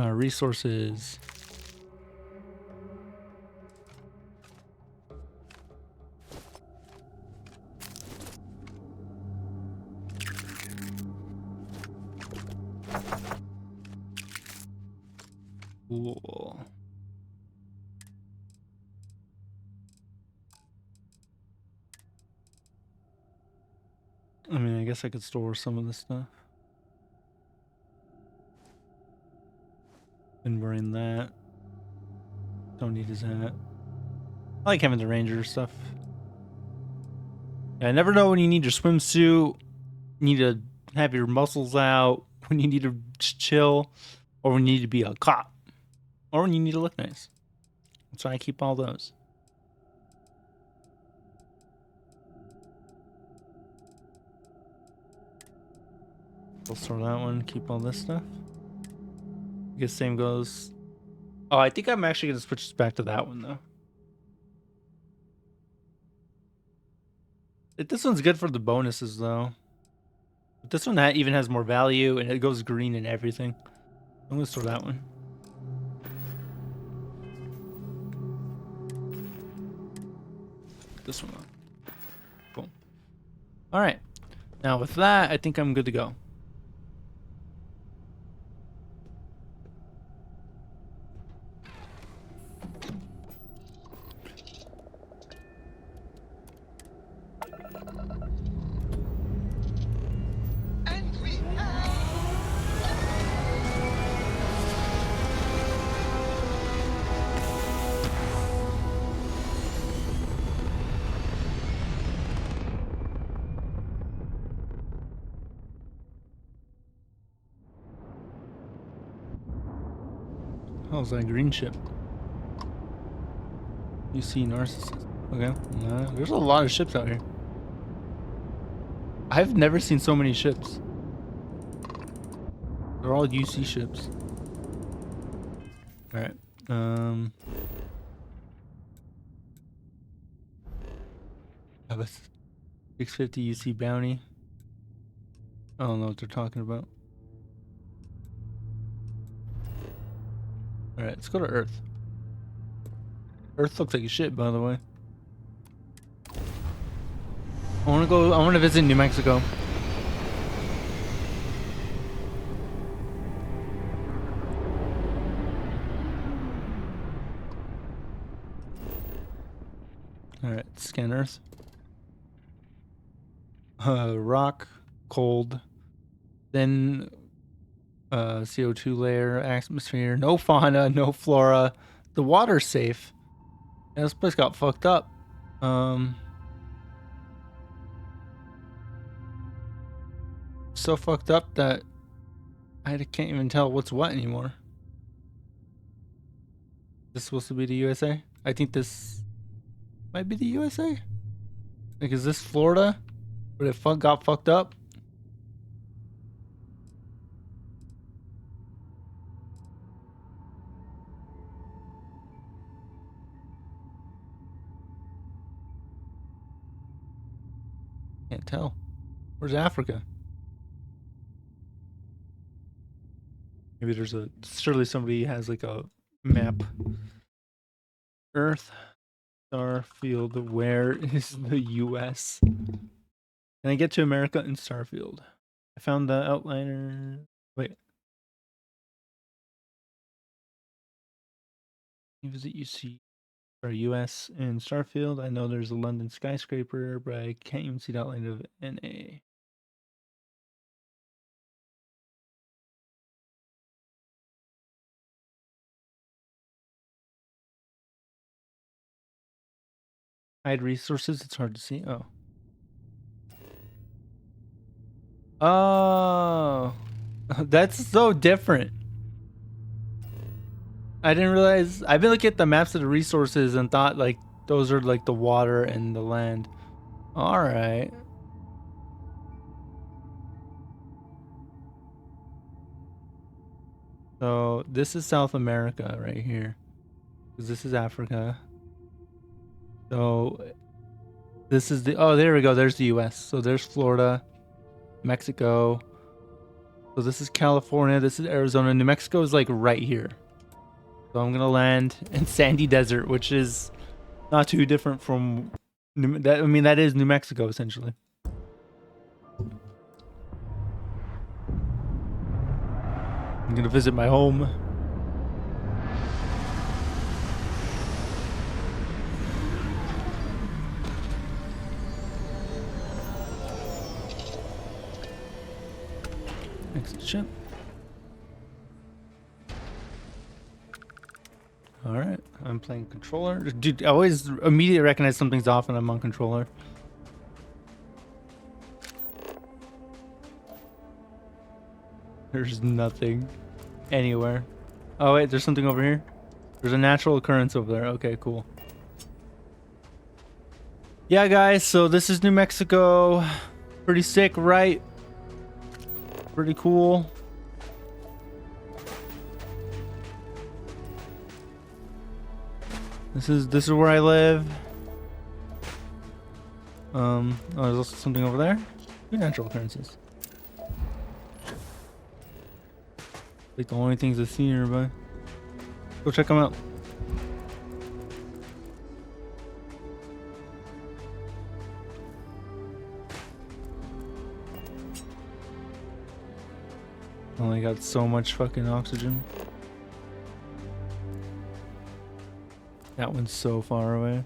Resources. Cool. I mean, I guess I could store some of this stuff. Been wearing that. Don't need his hat. I like having the ranger stuff. Yeah, I never know when you need your swimsuit, you need to have your muscles out, when you need to chill, or when you need to be a cop, or when you need to look nice. That's why I keep all those. We'll store that one, keep all this stuff. I guess same goes. Oh, I think I'm actually going to switch back to that one, though. This one's good for the bonuses, though. But this one even has more value, and it goes green and everything. I'm going to store that one. This one on. Cool. All right. Now with that, I think I'm good to go. How's that green ship? You see narcissist. Okay. There's a lot of ships out here. I've never seen so many ships. They're all UC ships. Alright. Have a 650 UC bounty. I don't know what they're talking about. Alright, let's go to Earth. Earth looks like a shit, by the way. I want to visit New Mexico. Alright, scan Earth. Rock, cold, then CO2 layer, atmosphere, no fauna, no flora. The water's safe. Yeah, this place got fucked up. So fucked up that I can't even tell what's what anymore. This supposed to be the USA? I think this might be the USA. Like, is this Florida? Where it got fucked up? Can't tell. Where's Africa? Maybe there's surely somebody has like a map. Earth, Starfield, where is the US? Can I get to America in Starfield? I found the outliner. Wait. You visit UC or US in Starfield. I know there's a London skyscraper, but I can't even see the outline of NA. Hide resources, it's hard to see. Oh. Oh. That's so different. I didn't realize. I've been looking at the maps of the resources and thought like those are like the water and the land. All right. So this is South America right here. Because this is Africa. So this is the, oh, there we go. There's the US. So there's Florida, Mexico, So this is California, this is Arizona. New Mexico is like right here. So I'm gonna land in Sandy Desert, which is not too different from that. I mean, that is New Mexico essentially. I'm gonna visit my home. Exit ship. Alright, I'm playing controller. Dude, I always immediately recognize something's off when I'm on controller. There's nothing anywhere. Oh wait, there's something over here. There's a natural occurrence over there. Okay, cool. Yeah, guys, so this is New Mexico. Pretty sick, right? Pretty cool. This is where I live. Oh, there's also something over there. Two natural occurrences. Like the only things I see nearby. Go check them out. Only got so much fucking oxygen. That one's so far away.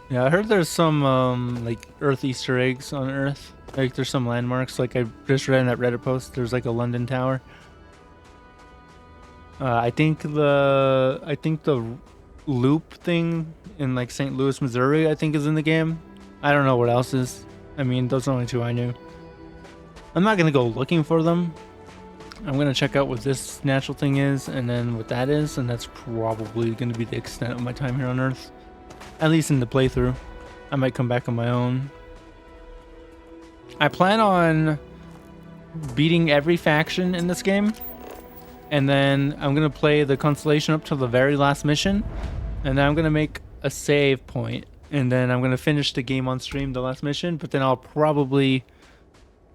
Yeah, I heard there's some like Earth Easter eggs on Earth. Like there's some landmarks. Like I just read in that Reddit post, there's like a London Tower. I think the loop thing in like St. Louis, Missouri, I think is in the game. I don't know what else is. I mean, those are the only two I knew. I'm not gonna go looking for them. I'm gonna check out what this natural thing is and then what that is, and that's probably gonna be the extent of my time here on Earth. At least in the playthrough. I might come back on my own. I plan on beating every faction in this game, and then I'm gonna play the Constellation up to the very last mission, and then I'm gonna make a save point, and then I'm gonna finish the game on stream, the last mission, but then I'll probably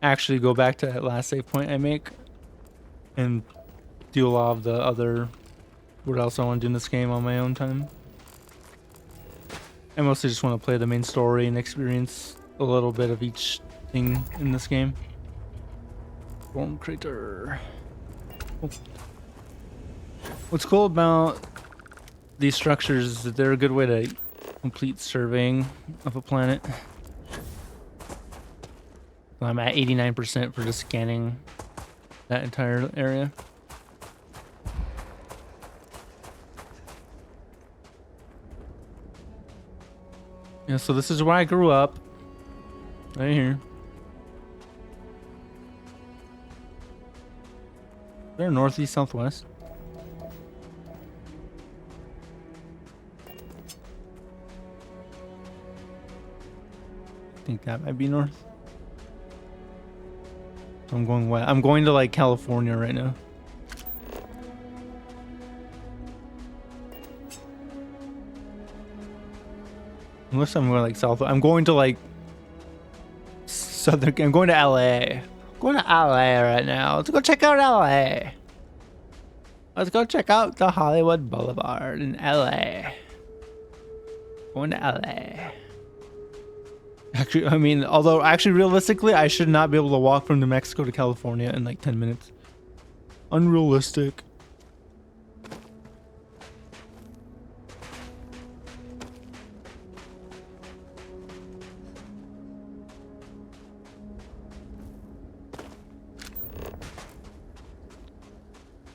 actually go back to that last save point I make and do a lot of the other what else I want to do in this game on my own time. I mostly just want to play the main story and experience a little bit of each thing in this game. Storm crater. Oh. What's cool about these structures is that they're a good way to complete surveying of a planet. I'm at 89% for just scanning that entire area. Yeah, so this is where I grew up. Right here. They're northeast, southwest. I think that might be north. So I'm going west. I'm going to like California right now. Unless I'm going like south. I'm going to like southern. I'm going to LA. I'm going to LA right now. Let's go check out LA. Let's go check out the Hollywood Boulevard in LA. Going to LA. Actually, I mean, although actually realistically, I should not be able to walk from New Mexico to California in like 10 minutes. Unrealistic.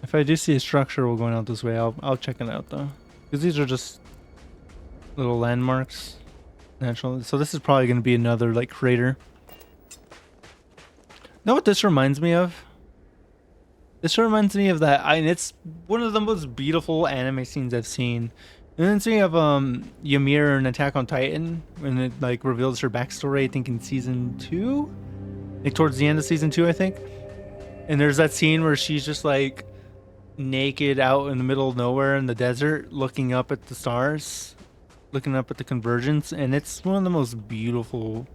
If I do see a structure while going out this way, I'll check it out though, because these are just little landmarks. Naturally, so this is probably going to be another like crater. Know what this reminds me of? This reminds me of that. And it's one of the most beautiful anime scenes I've seen. And then see of Ymir in Attack on Titan when it like reveals her backstory. I think in season 2, like towards the end of season 2, I think. And there's that scene where she's just like naked out in the middle of nowhere in the desert, looking up at the stars. looking up at the convergence, and it's one of the most beautiful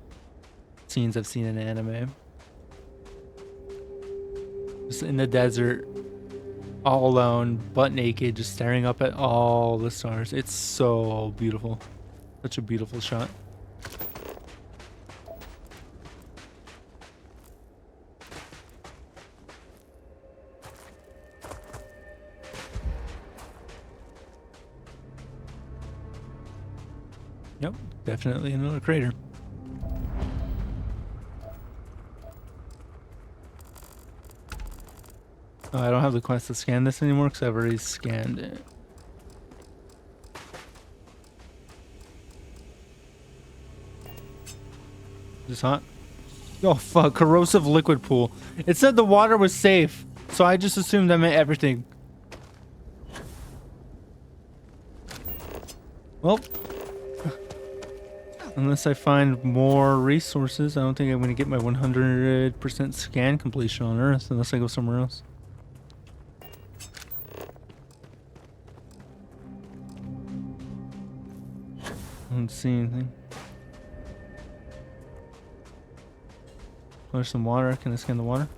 scenes I've seen in anime. Just in the desert, all alone, butt naked, just staring up at all the stars. It's so beautiful. Such a beautiful shot. Yep, definitely another crater. Oh, I don't have the quest to scan this anymore because I've already scanned it. Is this hot? Oh fuck, corrosive liquid pool. It said the water was safe, so I just assumed that meant everything. Well, unless I find more resources, I don't think I'm going to get my 100% scan completion on Earth unless I go somewhere else. I don't see anything. Oh, there's some water. Can I scan the water?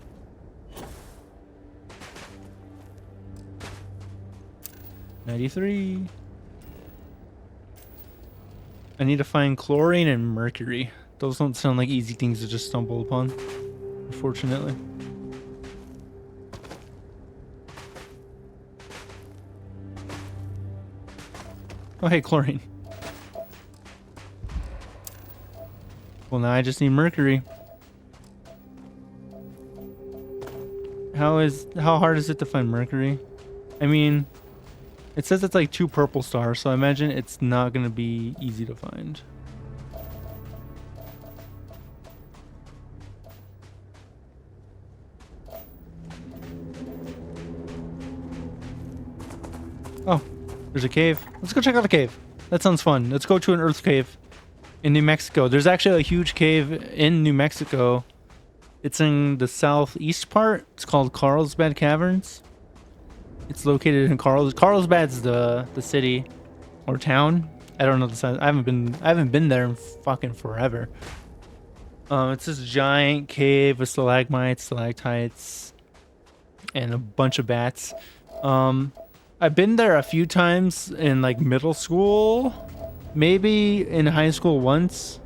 $93. I need to find chlorine and mercury. Those don't sound like easy things to just stumble upon, unfortunately. Oh, hey, chlorine. Well, now I just need mercury. How hard is it to find mercury? I mean, it says it's like 2 purple stars, so I imagine it's not going to be easy to find. Oh, there's a cave. Let's go check out the cave. That sounds fun. Let's go to an Earth cave in New Mexico. There's actually a huge cave in New Mexico. It's in the southeast part. It's called Carlsbad Caverns. It's located in Carlsbad's the city or town. I don't know the size. I haven't been there in fucking forever. It's this giant cave with stalagmites, stalactites, and a bunch of bats. I've been there a few times in like middle school, maybe in high school once.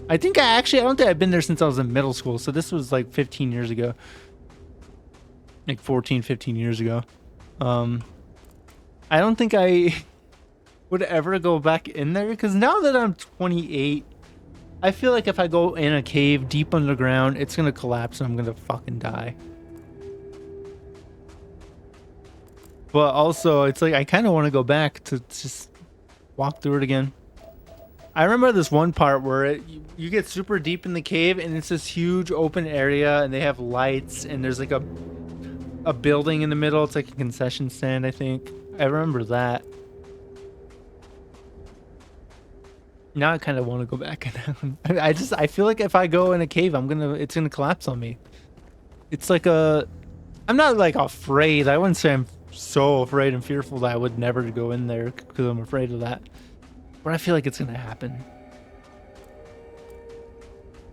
I don't think I've been there since I was in middle school. So this was like 15 years ago, like 14, 15 years ago. I don't think I would ever go back in there because now that I'm 28, I feel like if I go in a cave deep underground, it's gonna collapse and I'm gonna fucking die. But also, it's like I kind of want to go back to just walk through it again. I remember this one part where you get super deep in the cave and it's this huge open area and they have lights and there's like a building in the middle. It's like a concession stand, I think. I remember that. Now I kind of want to go back. I feel like if I go in a cave, it's gonna collapse on me. It's like I'm not like afraid. I wouldn't say I'm so afraid and fearful that I would never go in there because I'm afraid of that. But I feel like it's gonna happen.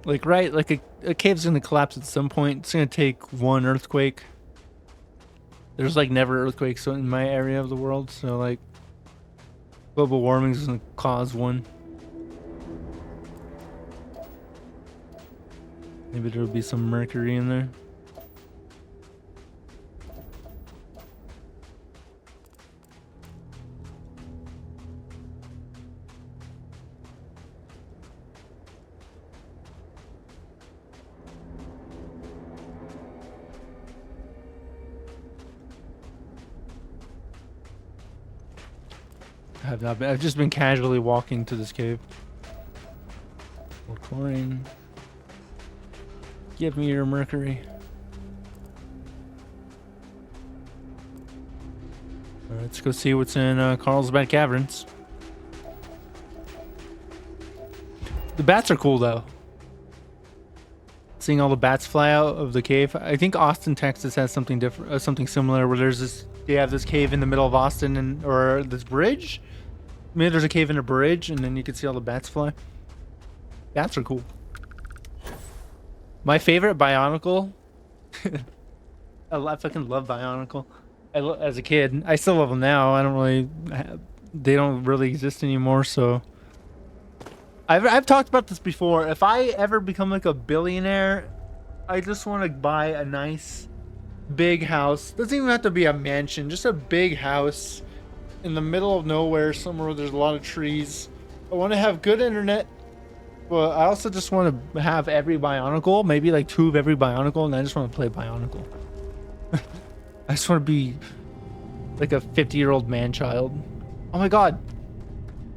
Like, right? Like a cave's gonna collapse at some point. It's gonna take one earthquake. There's like never earthquakes in my area of the world, so like global warming is gonna cause one. Maybe there'll be some mercury in there. I have not been. I've just been casually walking to this cave. More chlorine. Give me your mercury. All right, let's go see what's in Carlsbad Caverns. The bats are cool though. Seeing all the bats fly out of the cave. I think Austin, Texas has something different, something similar, where they have this cave in the middle of Austin or this bridge. Maybe there's a cave in a bridge, and then you can see all the bats fly. Bats are cool. My favorite Bionicle. I fucking love Bionicle. As a kid, I still love them now. I don't really. They don't really exist anymore. So. I've talked about this before. If I ever become like a billionaire, I just want to buy a nice, big house. Doesn't even have to be a mansion. Just a big house in the middle of nowhere, somewhere where there's a lot of trees. I want to have good internet. But I also just want to have every Bionicle, maybe like 2 of every Bionicle, and I just want to play Bionicle. I just want to be like a 50-year-old man-child. Oh my god.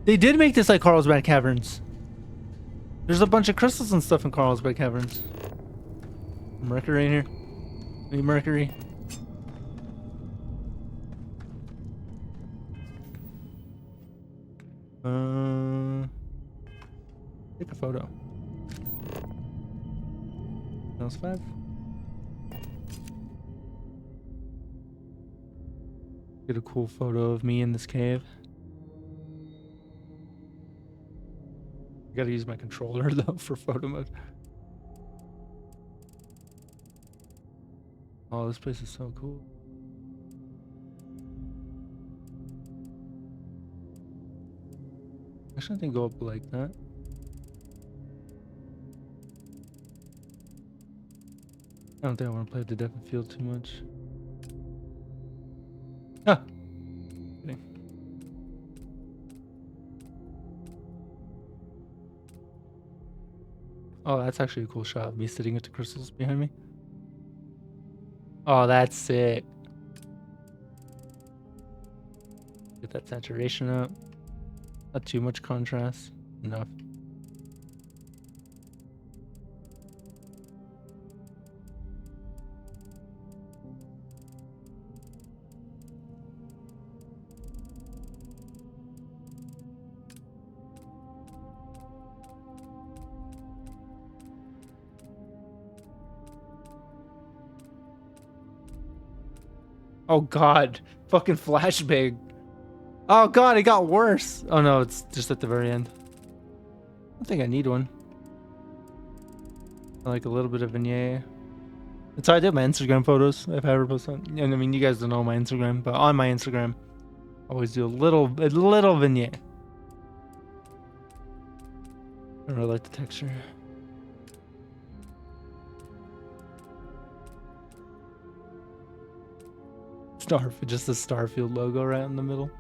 They did make this like Carlsbad Caverns. There's a bunch of crystals and stuff in Carlsbad Caverns. Mercury in here. Any Mercury? Take a photo. That was 5. Get a cool photo of me in this cave. I gotta use my controller though for photo mode. Oh, this place is so cool. Actually, I think go up like that. I don't think I want to play with the depth of field too much. Ah! Kidding. Oh, that's actually a cool shot of me sitting with the crystals behind me. Oh, that's sick. Get that saturation up. Not too much contrast. Enough. Oh god, fucking flashbang. Oh god, it got worse. Oh no, it's just at the very end. I don't think I need one. I like a little bit of vignette. That's how I did my Instagram photos, if I ever post on. And I mean, you guys don't know my Instagram, but on my Instagram, I always do a little vignette. I really like the texture. Just the Starfield logo right in the middle.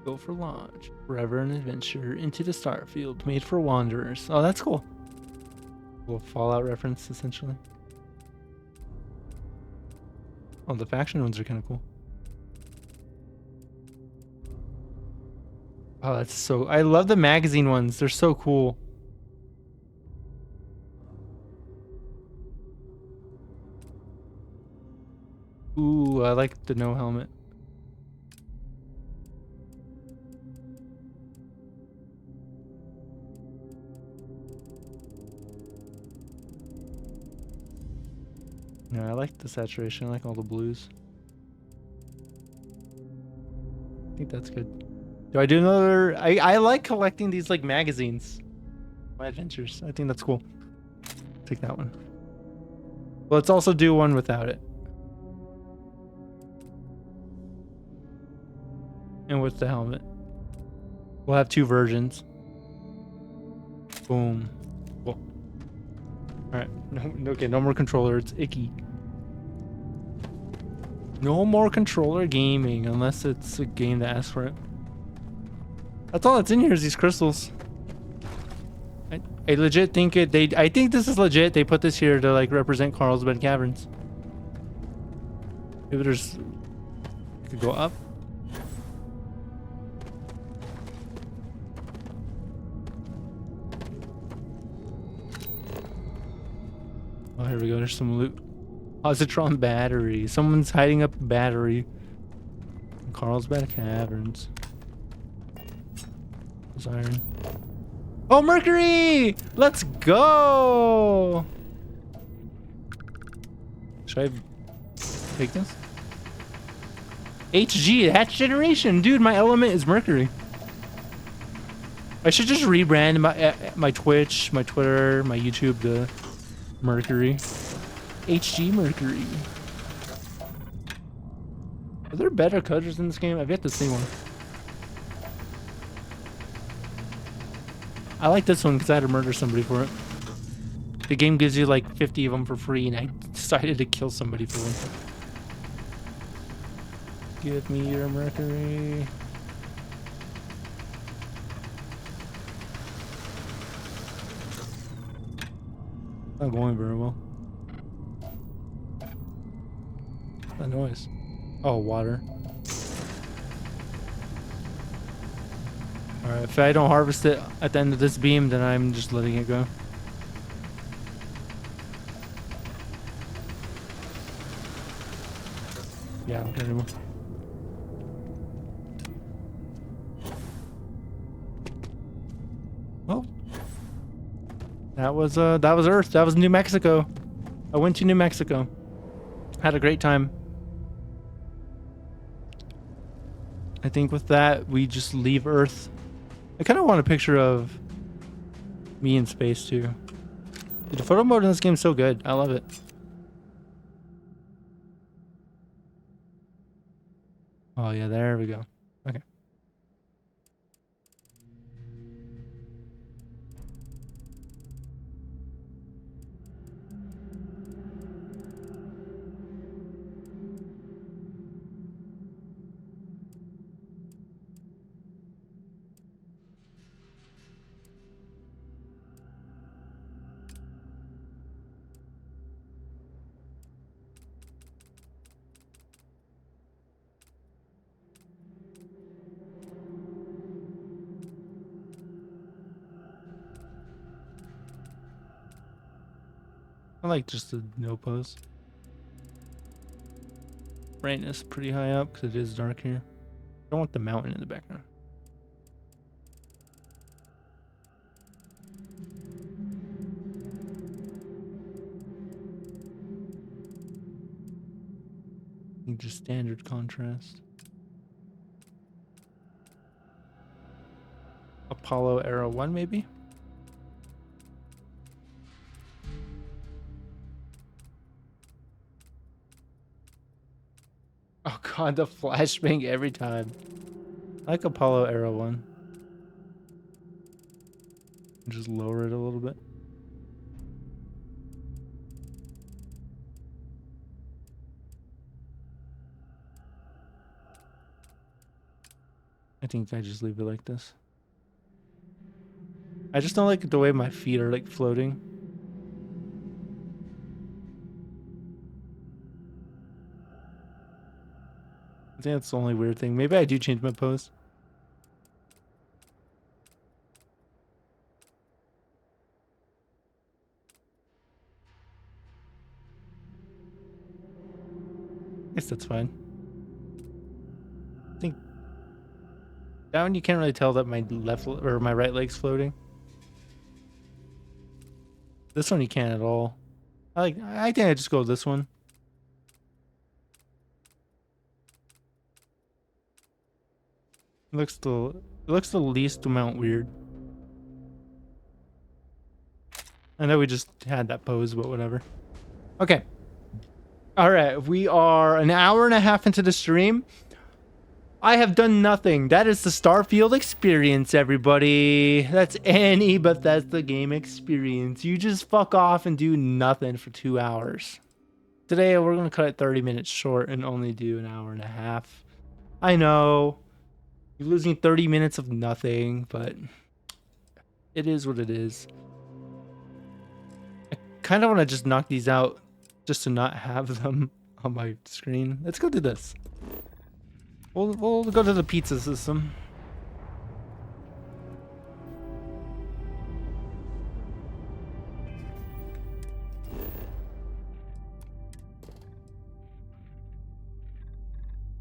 Go for launch. Forever an adventure into the Starfield, made for wanderers. Oh, that's cool. Cool Fallout reference, essentially. Oh, the faction ones are kind of cool. Oh, that's so... I love the magazine ones. They're so cool. Ooh, I like the no helmet. Yeah, I like the saturation. I like all the blues. I think that's good. Do I do another? I like collecting these like magazines. My adventures. I think that's cool. Take that one. Let's also do one without it. And with the helmet. We'll have 2 versions. Boom. Cool. Alright. No, okay, no more controller. It's icky. No more controller gaming unless it's a game that asks for it. That's all that's in here is these crystals. I legit think I think this is legit. They put this here to like represent Carlsbad Caverns. Maybe there's... I could go up. Oh, here we go. There's some loot. Positron battery. Someone's hiding up a battery. In Carlsbad Caverns. There's iron. Oh, Mercury! Let's go! Should I take this? HG, HatchedGeneration. Dude, my element is Mercury. I should just rebrand my Twitch, my Twitter, my YouTube to Mercury. HG Mercury. Are there better colors in this game? I've yet to see one. I like this one because I had to murder somebody for it. The game gives you like 50 of them for free, and I decided to kill somebody for one. Give me your Mercury. Not going very well. What's that noise? Oh, water. Alright, if I don't harvest it at the end of this beam, then I'm just letting it go. Yeah, I don't care anymore. Well, that was Earth. That was New Mexico. I went to New Mexico. Had a great time. I think with that, we just leave Earth. I kind of want a picture of me in space too. Dude, the photo mode in this game is so good. I love it. Oh yeah, there we go. Okay. I like just the no pose. Brightness pretty high up because it is dark here. I don't want the mountain in the background. Just standard contrast. Apollo Era 1 maybe? Oh god, the flashbang every time. I like Apollo Era 1. Just lower it a little bit. I think I just leave it like this. I just don't like the way my feet are like floating. I think that's the only weird thing. Maybe I do change my pose. I guess that's fine. I think that one you can't really tell that my left or my right leg's floating. This one you can't at all. I think I just go with this one. It looks the least amount weird. I know we just had that pose, but whatever. Okay. All right, we are an hour and a half into the stream. I have done nothing. That is the Starfield experience, everybody. That's any Bethesda game experience. You just fuck off and do nothing for 2 hours. Today, we're going to cut it 30 minutes short and only do an hour and a half. I know. You're losing 30 minutes of nothing, but it is what it is. I kind of want to just knock these out just to not have them on my screen. Let's go do this. We'll go to the pizza system.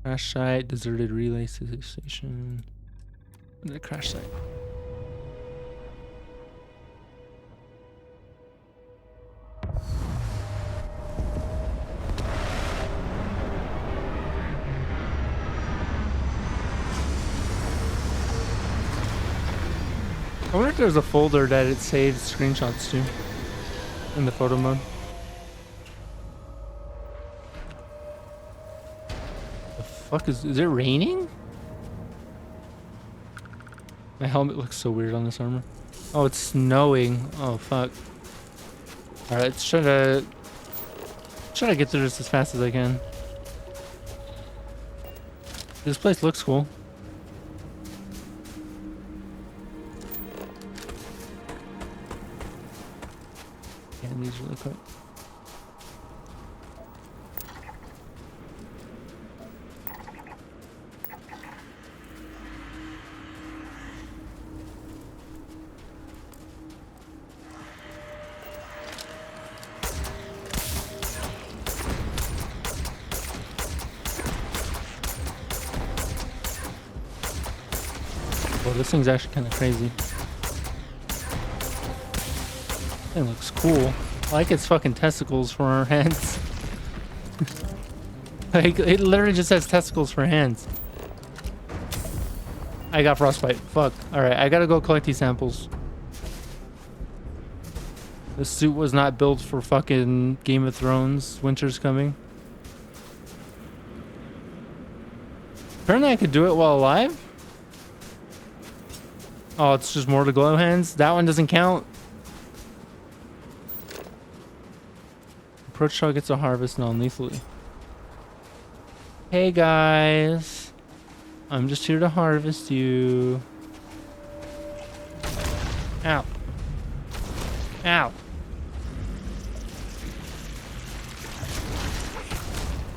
Crash site, deserted relay station. The crash site. wonder if there's a folder that it saves screenshots to in the photo mode. The fuck is it raining? My helmet looks so weird on this armor. Oh, it's snowing. Oh fuck. Alright, let's try to get through this as fast as I can. This place looks cool. Scan these really quick. Well, this thing's actually kind of crazy. It looks cool. I like its fucking testicles for our hands. Like, it literally just has testicles for hands. I got frostbite. Fuck. Alright, I gotta go collect these samples. This suit was not built for fucking Game of Thrones. Winter's coming. Apparently I could do it while alive? Oh, it's just more to glow hands? That one doesn't count. Approach targets a harvest non-lethally. Hey guys. I'm just here to harvest you. Ow. Ow.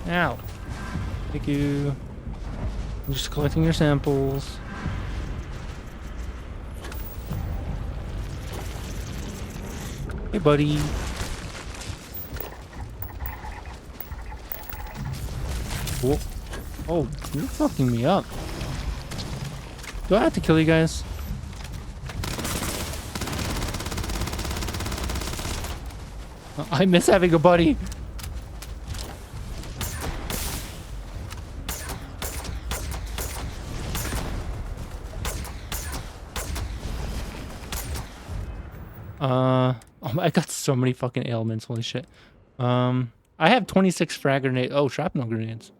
Ow. Thank you. I'm just collecting your samples. Hey, buddy. Whoa. Oh, you're fucking me up. Do I have to kill you guys? I miss having a buddy. Oh, I got so many fucking ailments. Holy shit. I have 26 frag grenades. Oh, shrapnel grenades.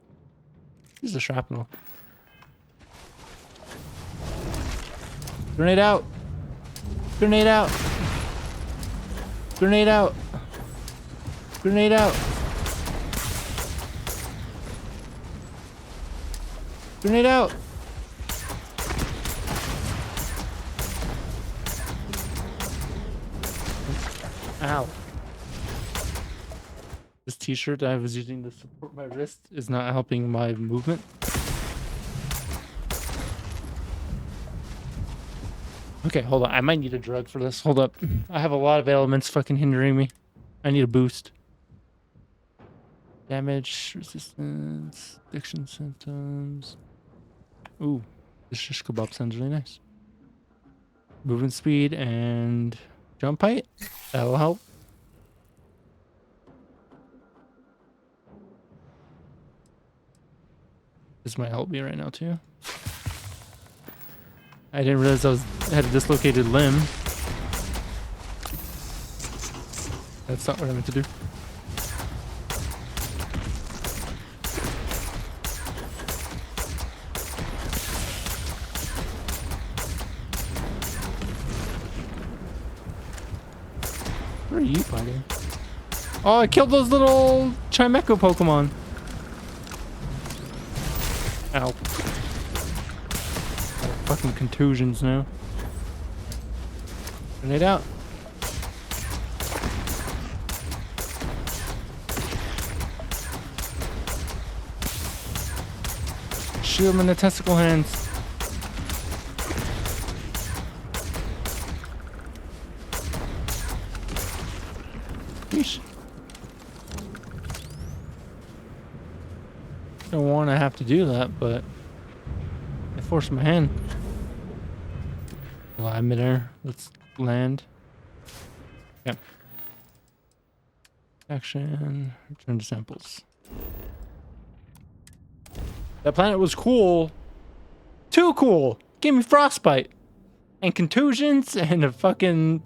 This is a shrapnel. Grenade out. Grenade out. Grenade out. Grenade out. Grenade out. Ow. This t-shirt I was using to support my wrist is not helping my movement. Okay, hold on. I might need a drug for this. Hold up. I have a lot of ailments fucking hindering me. I need a boost. Damage, resistance, addiction symptoms. Ooh, this shish kebab sounds really nice. Movement speed and jump height. That'll help. This might help me right now too. I didn't realize I had a dislocated limb. That's not what I meant to do. Where are you fighting? Oh, I killed those little Chimecho Pokemon. Ow. Fucking contusions now. Grenade out. Shoot him in the testicle hands. Yeesh. Don't want to have to do that, but I forced my hand. Well, I'm midair. Let's land. Yeah. Action. Return to samples. That planet was cool. Too cool. Gave me frostbite. and contusions and a fucking.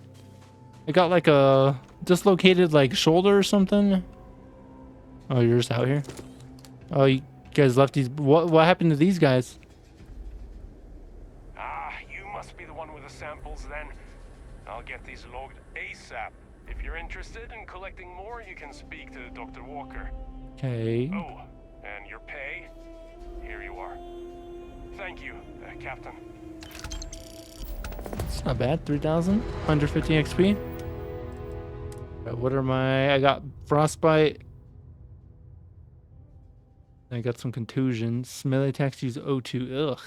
I got like a dislocated like shoulder or something. Oh, you're just out here. Oh, you guys left these. What happened to these guys? Ah, you must be the one with the samples then. I'll get these logged ASAP. If you're interested in collecting more, you can speak to Dr. Walker. Okay. Oh, and your pay? Here you are. Thank you, Captain. It's not bad. 3,000, 150 XP. What are my? I got frostbite. I got some contusions. Melee attacks use O2. Ugh.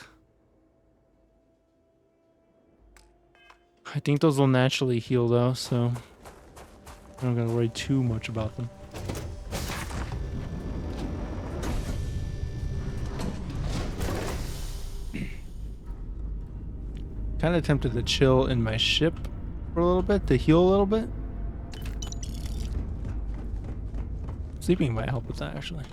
I think those will naturally heal though, so I'm not gonna worry too much about them. Kind of tempted to chill in my ship for a little bit, to heal a little bit. Sleeping might help with that, actually.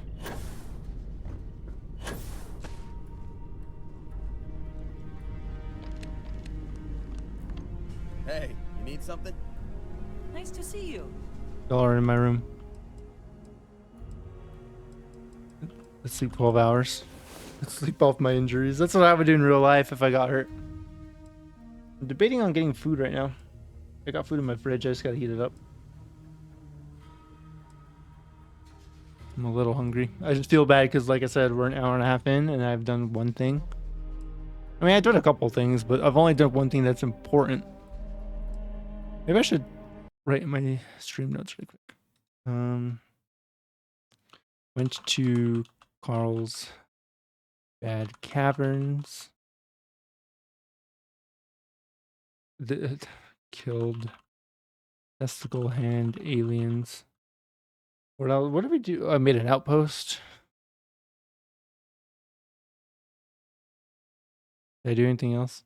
Hey, you need something? Nice to see you. Y'all are in my room. Let's sleep 12 hours. Let's sleep off my injuries. That's what I would do in real life if I got hurt. I'm debating on getting food right now. I got food in my fridge. I just gotta heat it up. I'm a little hungry. I just feel bad because, like I said, we're an hour and a half in and I've done one thing. I mean, I did a couple things, but I've only done one thing that's important. Maybe I should write in my stream notes really quick. Went to Carlsbad Caverns. Killed testicle hand aliens. What else? What did we do? I made an outpost. Did I do anything else?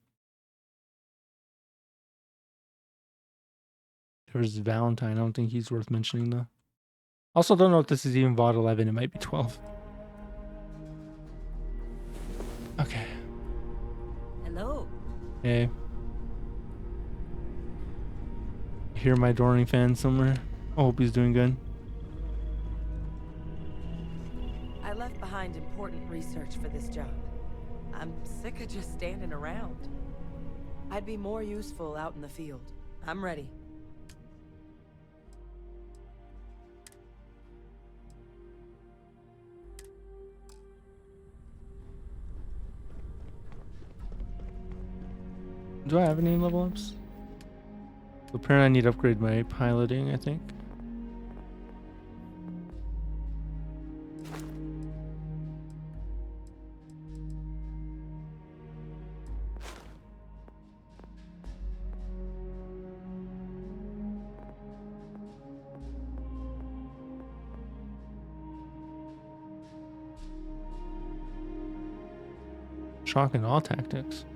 There was Valentine. I don't think he's worth mentioning though. Also, don't know if this is even VOD 11. It might be 12. Okay. Hello. Hey. Hear my adoring fan somewhere. I hope he's doing good. I left behind important research for this job. I'm sick of just standing around. I'd be more useful out in the field. I'm ready. Do I have any level ups? Apparently I need to upgrade my piloting, I think. Shock and awe tactics.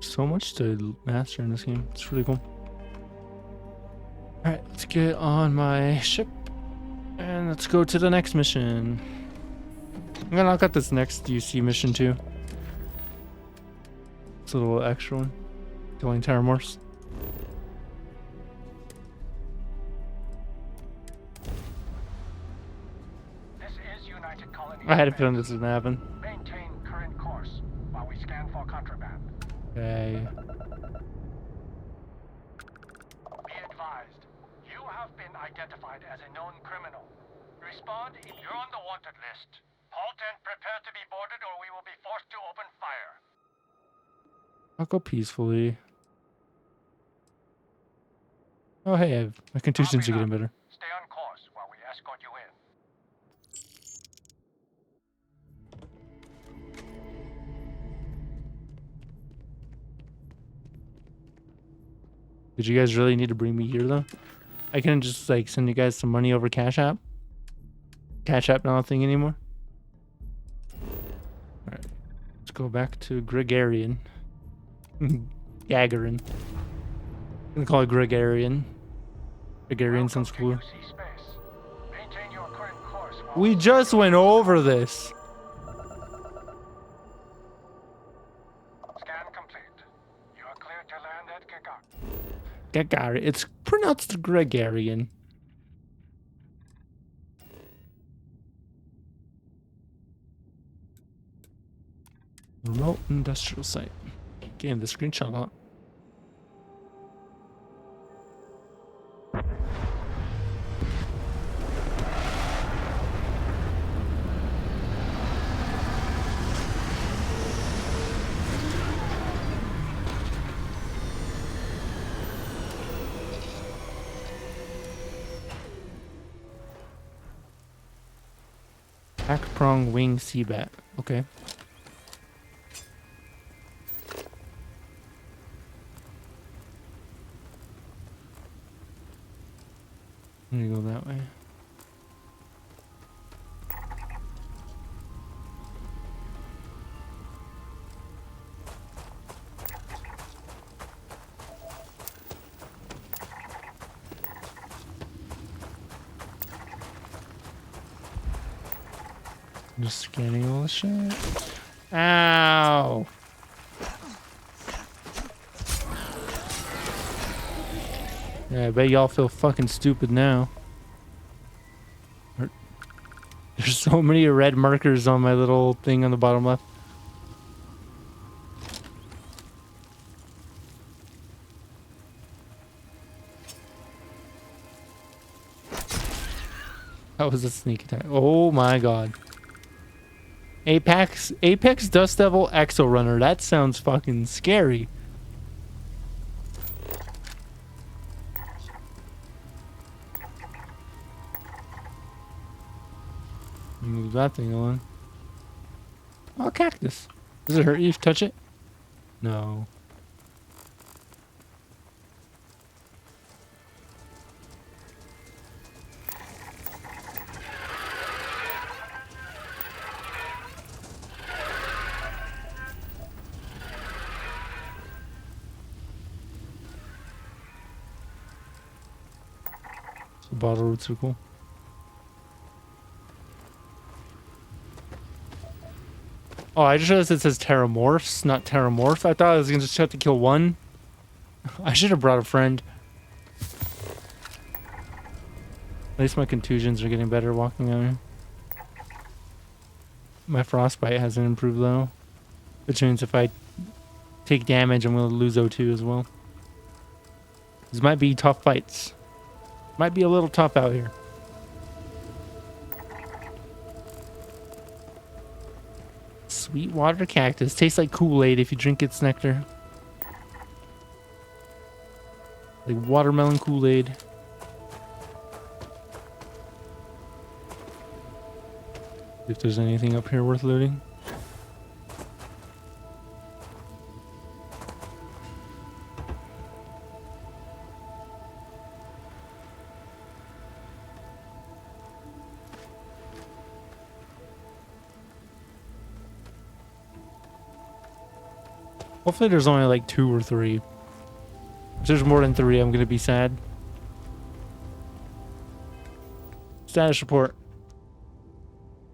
So much to master in this game. It's really cool. Alright, let's get on my ship and let's go to the next mission. I'm gonna knock out this next UC mission too. It's a little extra one. Killing terramorphs. This is United Colony. I had a feeling this was gonna happen. Maintain current course while we scan for contraband. Okay. Be advised, you have been identified as a known criminal. Respond if you're on the wanted list. Halt and prepare to be boarded or we will be forced to open fire. I'll go peacefully. Oh hey, my contusions are getting better. Stay on course while we escort you in. Did you guys really need to bring me here though? I couldn't just like send you guys some money over Cash App? Cash App not a thing anymore? Alright. Let's go back to Gregarian. Gagarin. I'm gonna call it Gregarian. Gregarian sounds cooler. We just went over this. Scan complete. You are clear to land at Gagar. Gagarin. It's pronounced Gregarian. Remote industrial site. Getting the screenshot up. Pack prong wing seabat. Okay. I'm gonna go that way. Just scanning all the shit. Ow! Yeah, I bet y'all feel fucking stupid now. There's so many red markers on my little thing on the bottom left. That was a sneak attack. Oh my god. Apex Dust Devil Exo Runner. That sounds fucking scary. Move that thing on. Oh, cactus. Does it hurt you if you touch it? No. So bottle roots are cool. Oh, I just realized it says Terramorphs, not Terramorph. I thought I was gonna just have to kill one. I should have brought a friend. At least my contusions are getting better walking out here. My frostbite hasn't improved though, which means if I take damage, I'm gonna lose O2 as well. These might be tough fights. Might be a little tough out here. Sweet water cactus. Tastes like Kool-Aid if you drink its nectar. Like watermelon Kool-Aid. If there's anything up here worth looting. Hopefully there's only like 2 or 3. If there's more than 3, I'm gonna be sad. Status report.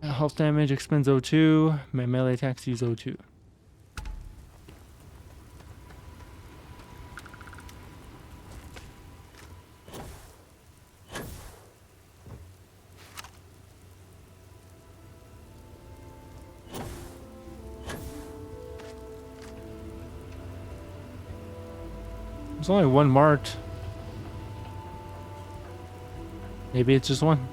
Health damage expends O2. My melee attacks use O2. There's only one marked. Maybe it's just one.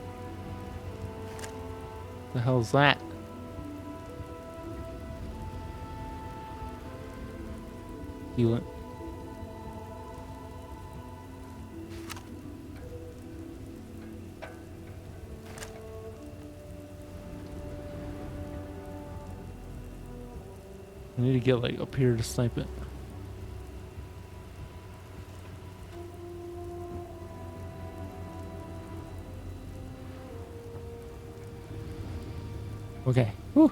The hell's that? Heal it. I need to get like up here to snipe it. Okay. Whew.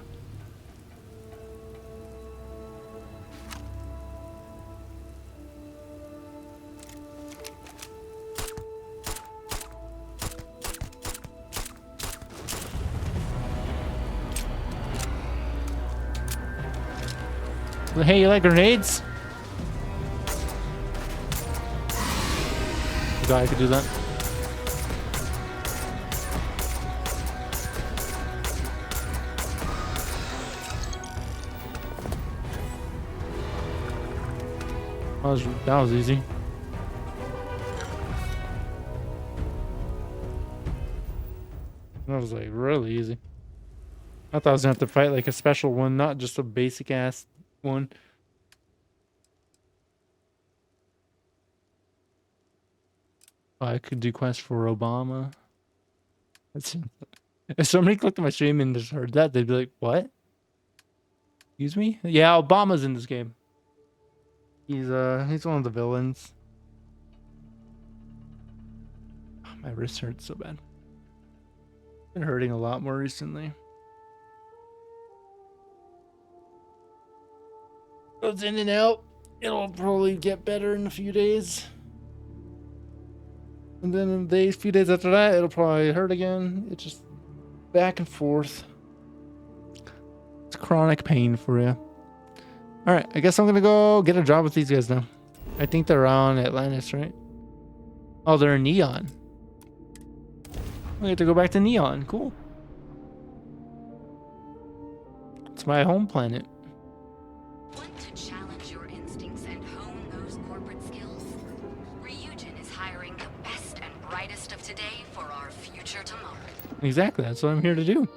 Hey, you like grenades? God, I could do that. That was easy. That was like really easy. I thought I was gonna have to fight like a special one, not just a basic ass one. Oh, I could do quests for Obama. That's, if somebody clicked on my stream and just heard that, they'd be like, "What? Excuse me?" Yeah, Obama's in this game. He's one of the villains. Oh, my wrist hurts so bad. Been hurting a lot more recently. Goes in and out. It'll probably get better in a few days. And then in the few days after that, it'll probably hurt again. It's just back and forth. It's chronic pain for you. Alright, I guess I'm gonna go get a job with these guys now. I think they're on Atlantis, right? Oh, they're in Neon. We have to go back to Neon. Cool. It's my home planet. Want to challenge your instincts and hone those corporate skills? Ryujin is hiring the best and brightest of today for our future tomorrow. Exactly, that's what I'm here to do.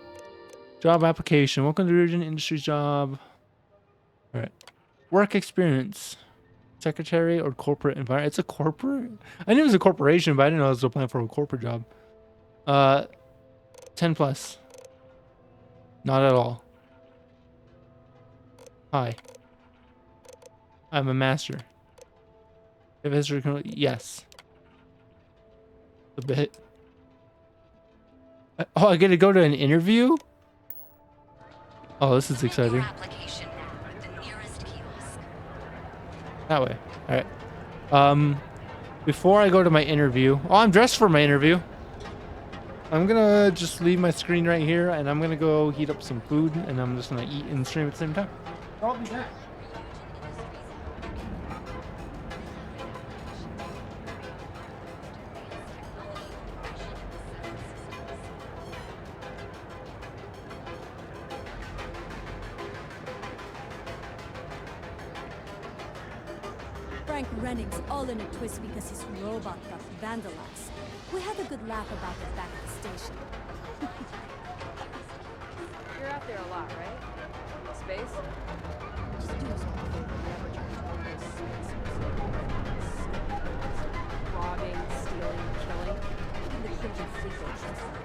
Job application. Welcome to Ryujin Industries job. Alright. Work experience. Secretary or corporate environment. It's a corporate? I knew it was a corporation, but I didn't know it was applying for a corporate job. 10 plus. Not at all. Hi. I'm a master. If history, yes. A bit. Oh, I get to go to an interview? Oh, this is exciting. That way. Alright. Before I go to my interview. Oh, I'm dressed for my interview. I'm gonna just leave my screen right here and I'm gonna go heat up some food and I'm just gonna eat and stream at the same time. I'll be back. Frank Renning's all in a twist because his robot got vandalized. We had a good laugh about it back at the station. You're out there a lot, right? Space? Just do us all a favor, never try to hold those robbing, stealing, killing. Even the Kindred fleet don't trust them.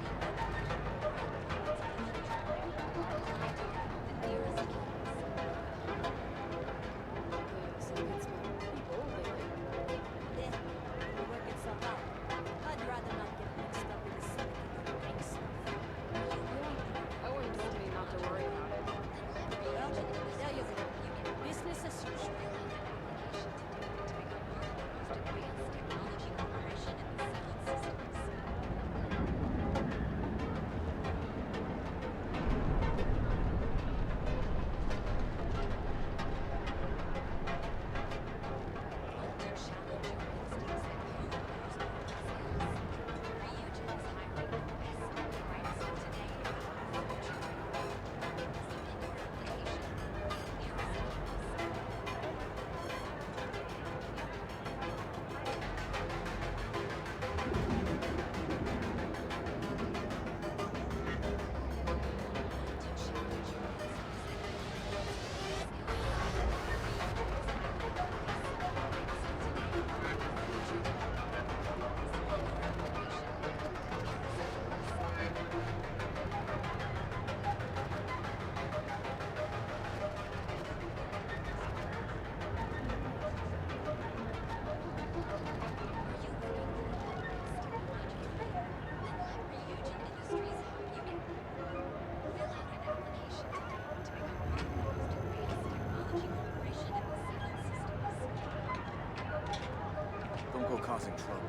causing trouble.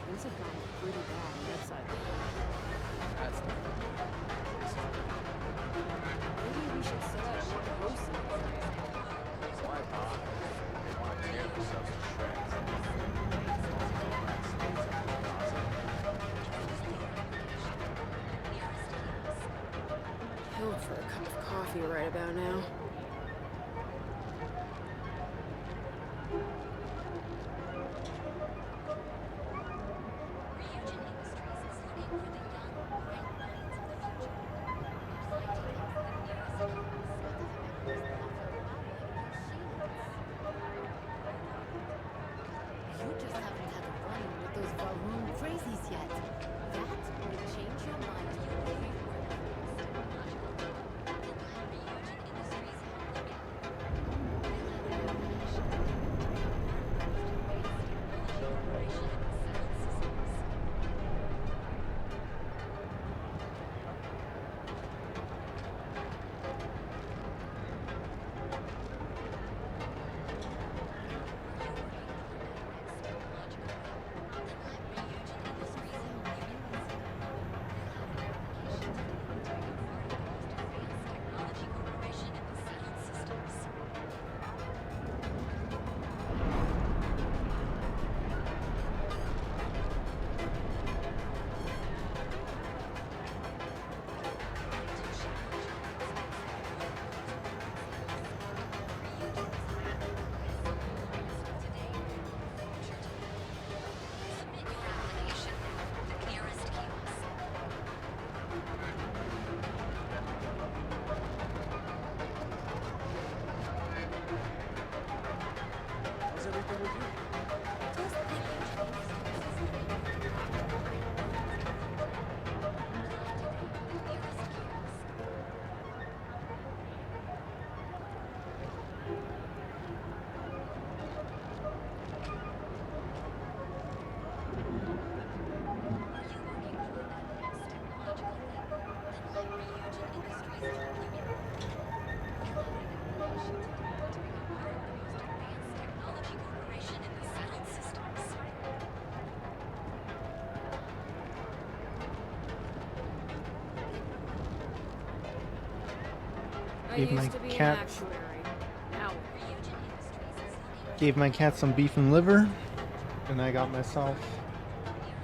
Things have gone pretty bad on that side. That's not Maybe we should set up more posts. why bother? They want to tear themselves to shreds. Killed for a cup of coffee right about now. You just haven't had a run-in with those Varun crazies yet. That will change your mind. How's everything with you? I Gave my used to be an cat- actuary. Now Gave my cat some beef and liver, and I got myself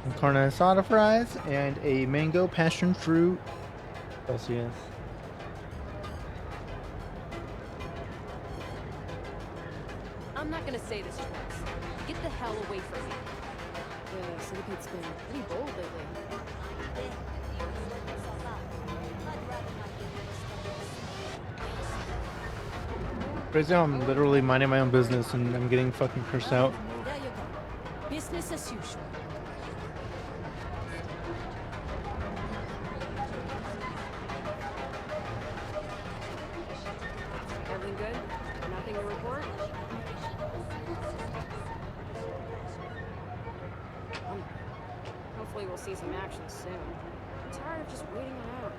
some carne asada fries and a mango passion fruit Celsius. I'm not gonna say this twice. Get the hell away from me. The syndicate's been pretty bold lately. Crazy how I'm literally minding my own business and I'm getting fucking cursed out. There you go. Business as usual. Everything good? Nothing to report? Hopefully we'll see some action soon. I'm tired of just waiting around.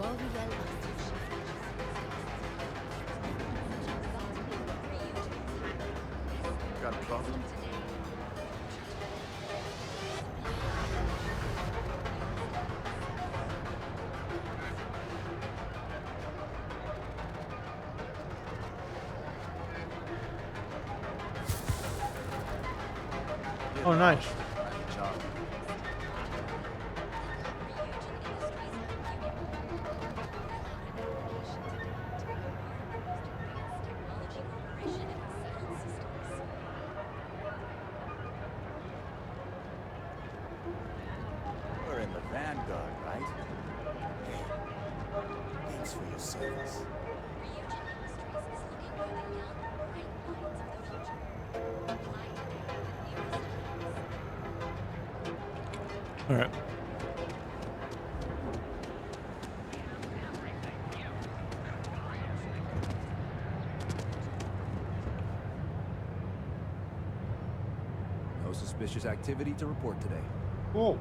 Got a problem? Oh, nice. Good job. We're in the Vanguard, right? Hey, thanks for your service. All right. No suspicious activity to report today. Cool.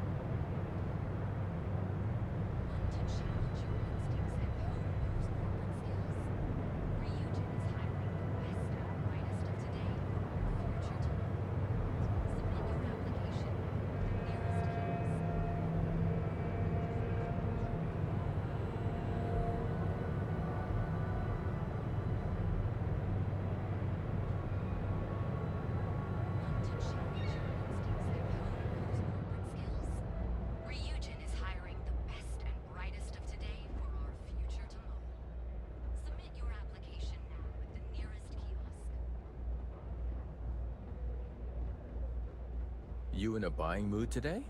You in a buying mood today?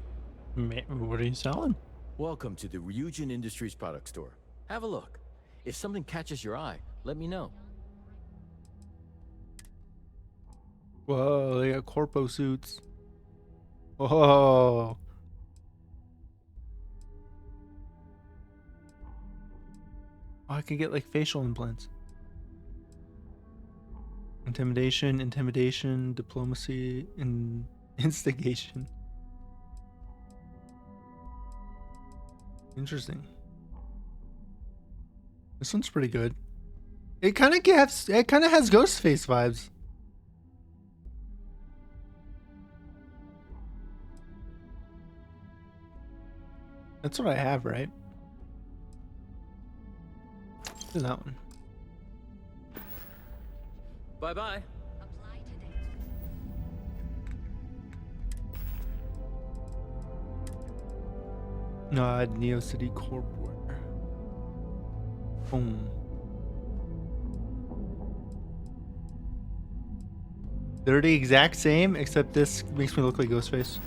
What are you selling? Welcome to the Ryujin Industries product store. Have a look. If something catches your eye, let me know. Whoa, they got corpo suits. Whoa. Oh, I could get like facial implants. Intimidation, diplomacy, and instigation. Interesting. This one's pretty good. It kind of has Ghostface vibes. That's what I have, right? Do that one. Bye-bye. Nod Neo City Corpware. Boom. They're the exact same, except this makes me look like Ghostface.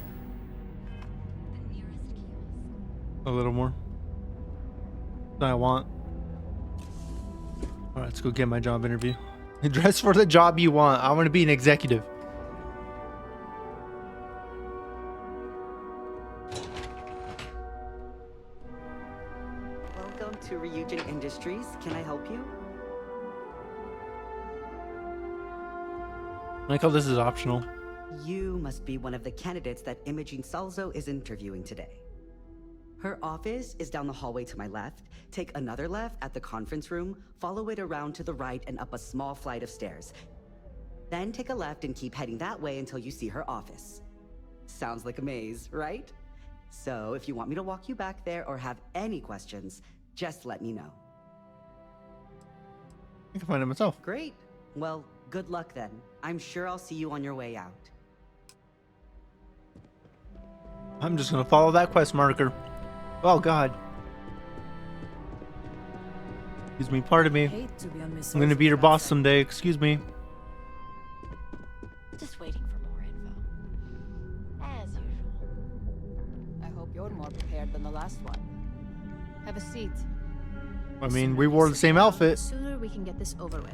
A little more. That's what I want. Alright, let's go get my job interview. Dress for the job you want. I want to be an executive. Welcome to Ryujin Industries. Can I help you? I like how this is optional. You must be one of the candidates that Imogene Salzo is interviewing today. Her office is down the hallway to my left. Take another left at the conference room, follow it around to the right and up a small flight of stairs. Then take a left and keep heading that way until you see her office. Sounds like a maze, right? So if you want me to walk you back there or have any questions, just let me know. I can find it myself. Great. Well, good luck then. I'm sure I'll see you on your way out. I'm just gonna follow that quest marker. Oh God. Excuse me, pardon me. I'm gonna be your boss someday, excuse me. Just waiting for more info. As usual. I hope you're more prepared than the last one. Have a seat. I mean, we wore the same outfit. The sooner we can get this over with.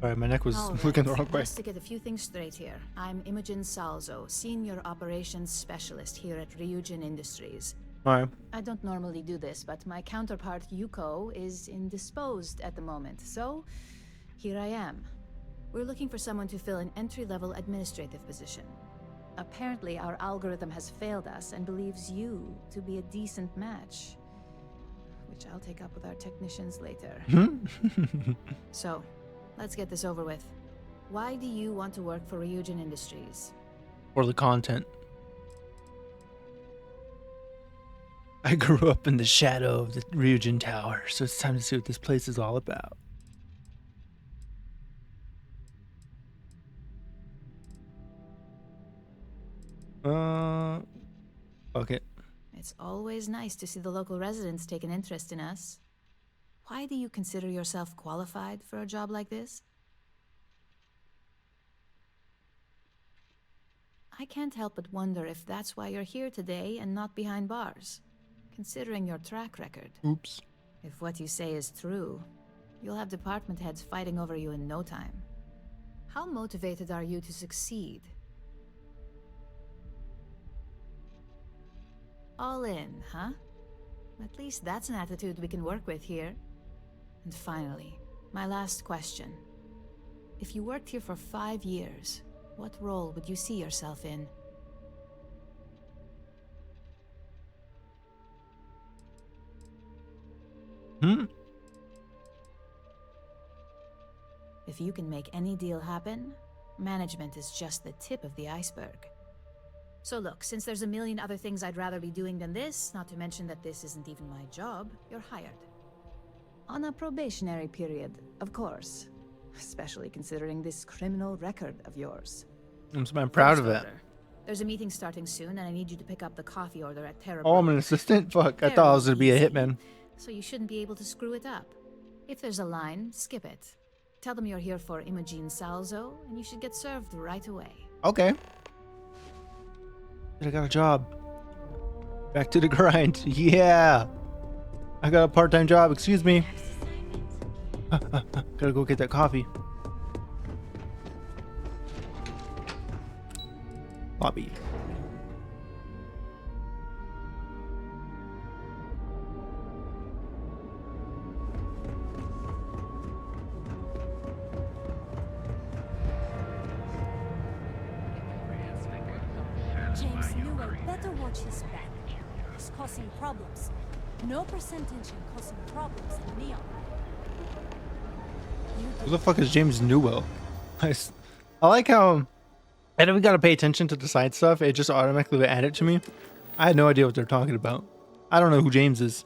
Alright, my neck was All right, looking the wrong way. just to get a few things straight here. I'm Imogen Salzo, Senior Operations Specialist here at Ryujin Industries. Alright. I don't normally do this, but my counterpart Yuko is indisposed at the moment, so here I am. We're looking for someone to fill an entry-level administrative position. Apparently, our algorithm has failed us and believes you to be a decent match. Which I'll take up with our technicians later. So, let's get this over with. Why do you want to work for Ryujin Industries? For the content. I grew up in the shadow of the Ryujin Tower, so it's time to see what this place is all about. Okay. It's always nice to see the local residents take an interest in us. Why do you consider yourself qualified for a job like this? I can't help but wonder if that's why you're here today and not behind bars, considering your track record. Oops. If what you say is true, you'll have department heads fighting over you in no time. How motivated are you to succeed? All in, huh? At least that's an attitude we can work with here. And finally, my last question. If you worked here for 5 years, what role would you see yourself in? If you can make any deal happen, management is just the tip of the iceberg. So look, since there's a million other things I'd rather be doing than this, not to mention that this isn't even my job, you're hired. On a probationary period, of course. Especially considering this criminal record of yours. I'm proud of it. There's a meeting starting soon, and I need you to pick up the coffee order at Terra. Oh, I'm an assistant? Fuck, I thought I was going to be a hitman. So you shouldn't be able to screw it up. If there's a line, skip it. Tell them you're here for Imogene Salzo, and you should get served right away. Okay. I got a job. Back to the grind. Yeah. I got a part-time job. Excuse me. Gotta go get that coffee. Lobby. James Newell better watch his back. He's causing problems. No percentage in causing problems in Neon. Who the fuck is James Newell? I like how I know we gotta pay attention to the side stuff. It just automatically add it to me. I had no idea what they're talking about. I don't know who James is.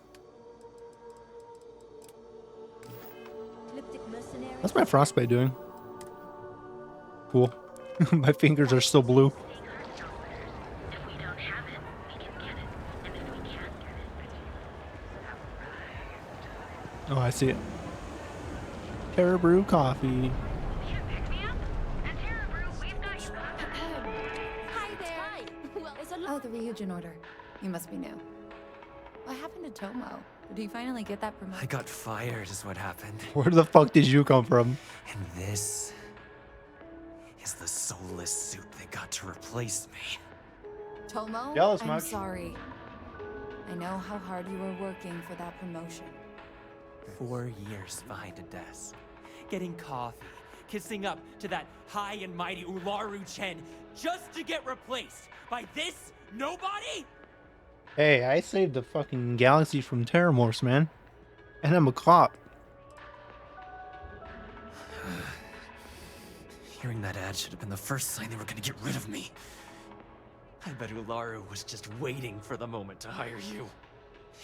What's my frostbite doing? Cool. My fingers are still blue. Oh, I see it. Terra Brew coffee. Oh, the Ryujin order. You must be new. What happened to Tomo? Did he finally get that promotion? I got fired is what happened. Where the fuck did you come from? And this is the soulless suit that got to replace me. Tomo, Jealous I'm much? sorry. I know how hard you were working for that promotion. 4 years behind a desk, getting coffee, kissing up to that high and mighty Ularu Chen, just to get replaced by this nobody? Hey, I saved the fucking galaxy from Terramorphs, man. And I'm a cop. Hearing that ad should have been the first sign they were gonna get rid of me. I bet Ularu was just waiting for the moment to hire you.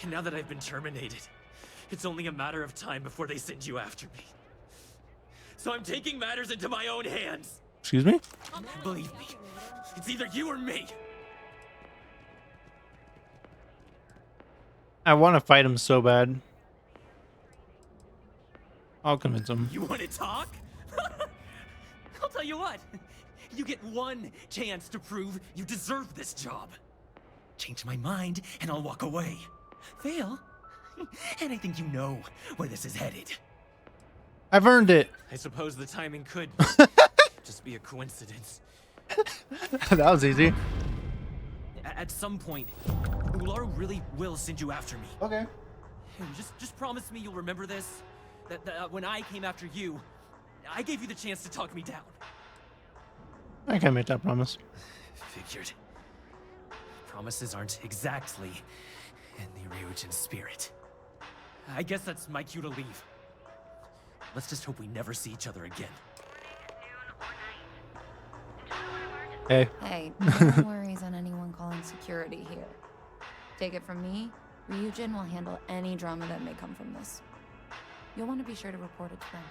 And now that I've been terminated, it's only a matter of time before they send you after me. So I'm taking matters into my own hands. Excuse me? Believe me, it's either you or me. I want to fight him so bad. I'll convince him. You want to talk? I'll tell you what. You get one chance to prove you deserve this job. Change my mind and I'll walk away. Fail, and I think you know where this is headed. I've earned it. I suppose the timing could just be a coincidence. That was easy. At some point, Ularu really will send you after me. Okay. Just promise me you'll remember this. That when I came after you, I gave you the chance to talk me down. I can't make that promise. Figured. Promises aren't exactly in the Ryujin spirit. I guess that's my cue to leave. Let's just hope we never see each other again. Hey. Hey, no worries on anyone calling security here. Take it from me, Ryujin will handle any drama that may come from this. You'll want to be sure to report it to them.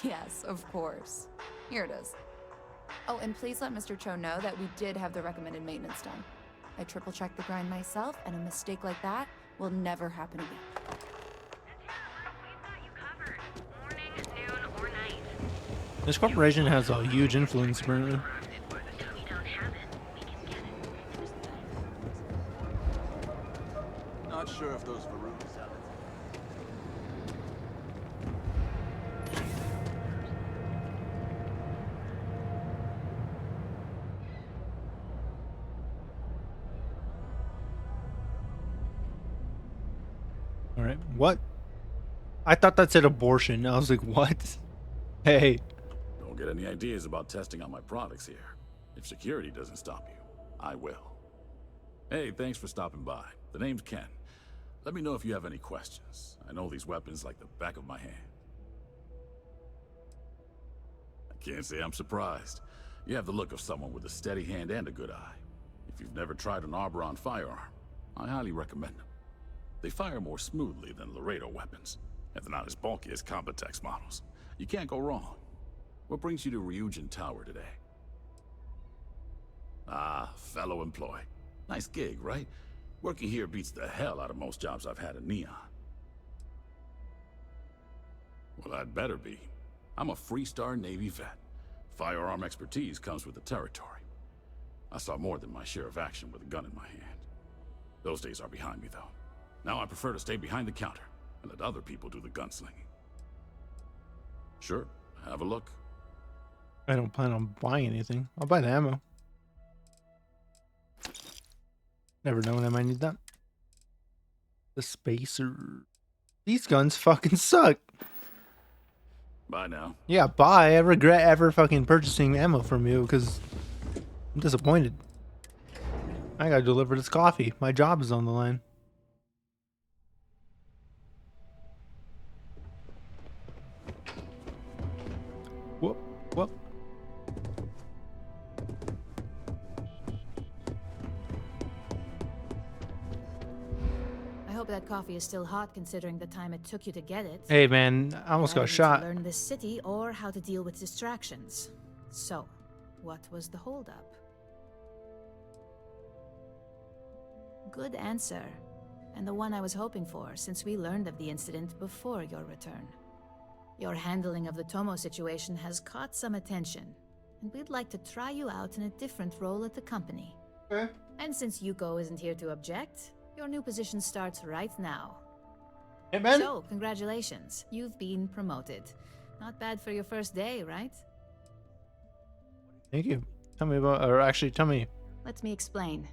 Yes, of course. Here it is. Oh, and please let Mr. Cho know that we did have the recommended maintenance done. I triple-checked the grind myself, and a mistake like that will never happen again. This corporation has a huge influence, apparently. Not sure if those Varoons All right, what? I thought that said abortion. I was like, what? Hey. Don't get any ideas about testing out my products here. If security doesn't stop you, I will. Hey, thanks for stopping by. The name's Ken. Let me know if you have any questions. I know these weapons like the back of my hand. I can't say I'm surprised. You have the look of someone with a steady hand and a good eye. If you've never tried an Arboron firearm, I highly recommend them. They fire more smoothly than Laredo weapons, and they're not as bulky as Combatex models. You can't go wrong. What brings you to Ryujin Tower today? Ah, fellow employee. Nice gig, right? Working here beats the hell out of most jobs I've had in Neon. Well, I'd better be. I'm a Freestar Navy vet. Firearm expertise comes with the territory. I saw more than my share of action with a gun in my hand. Those days are behind me, though. Now I prefer to stay behind the counter and let other people do the gunslinging. Sure, have a look. I don't plan on buying anything. I'll buy the ammo. Never know when I might need that. The spacer. These guns fucking suck. Bye now. Yeah, bye. I regret ever fucking purchasing ammo from you because I'm disappointed. I gotta deliver this coffee. My job is on the line. Whoop, whoop. I hope that coffee is still hot considering the time it took you to get it. Hey man, I almost got shot. To learn this city or how to deal with distractions. So, what was the holdup? Good answer, and the one I was hoping for since we learned of the incident before your return. Your handling of the Tomo situation has caught some attention, and we'd like to try you out in a different role at the company. Okay. And since Yuko isn't here to object, your new position starts right now. Hey, man. So, congratulations. You've been promoted. Not bad for your first day, right? Thank you. Tell me about, or actually tell me. Let me explain.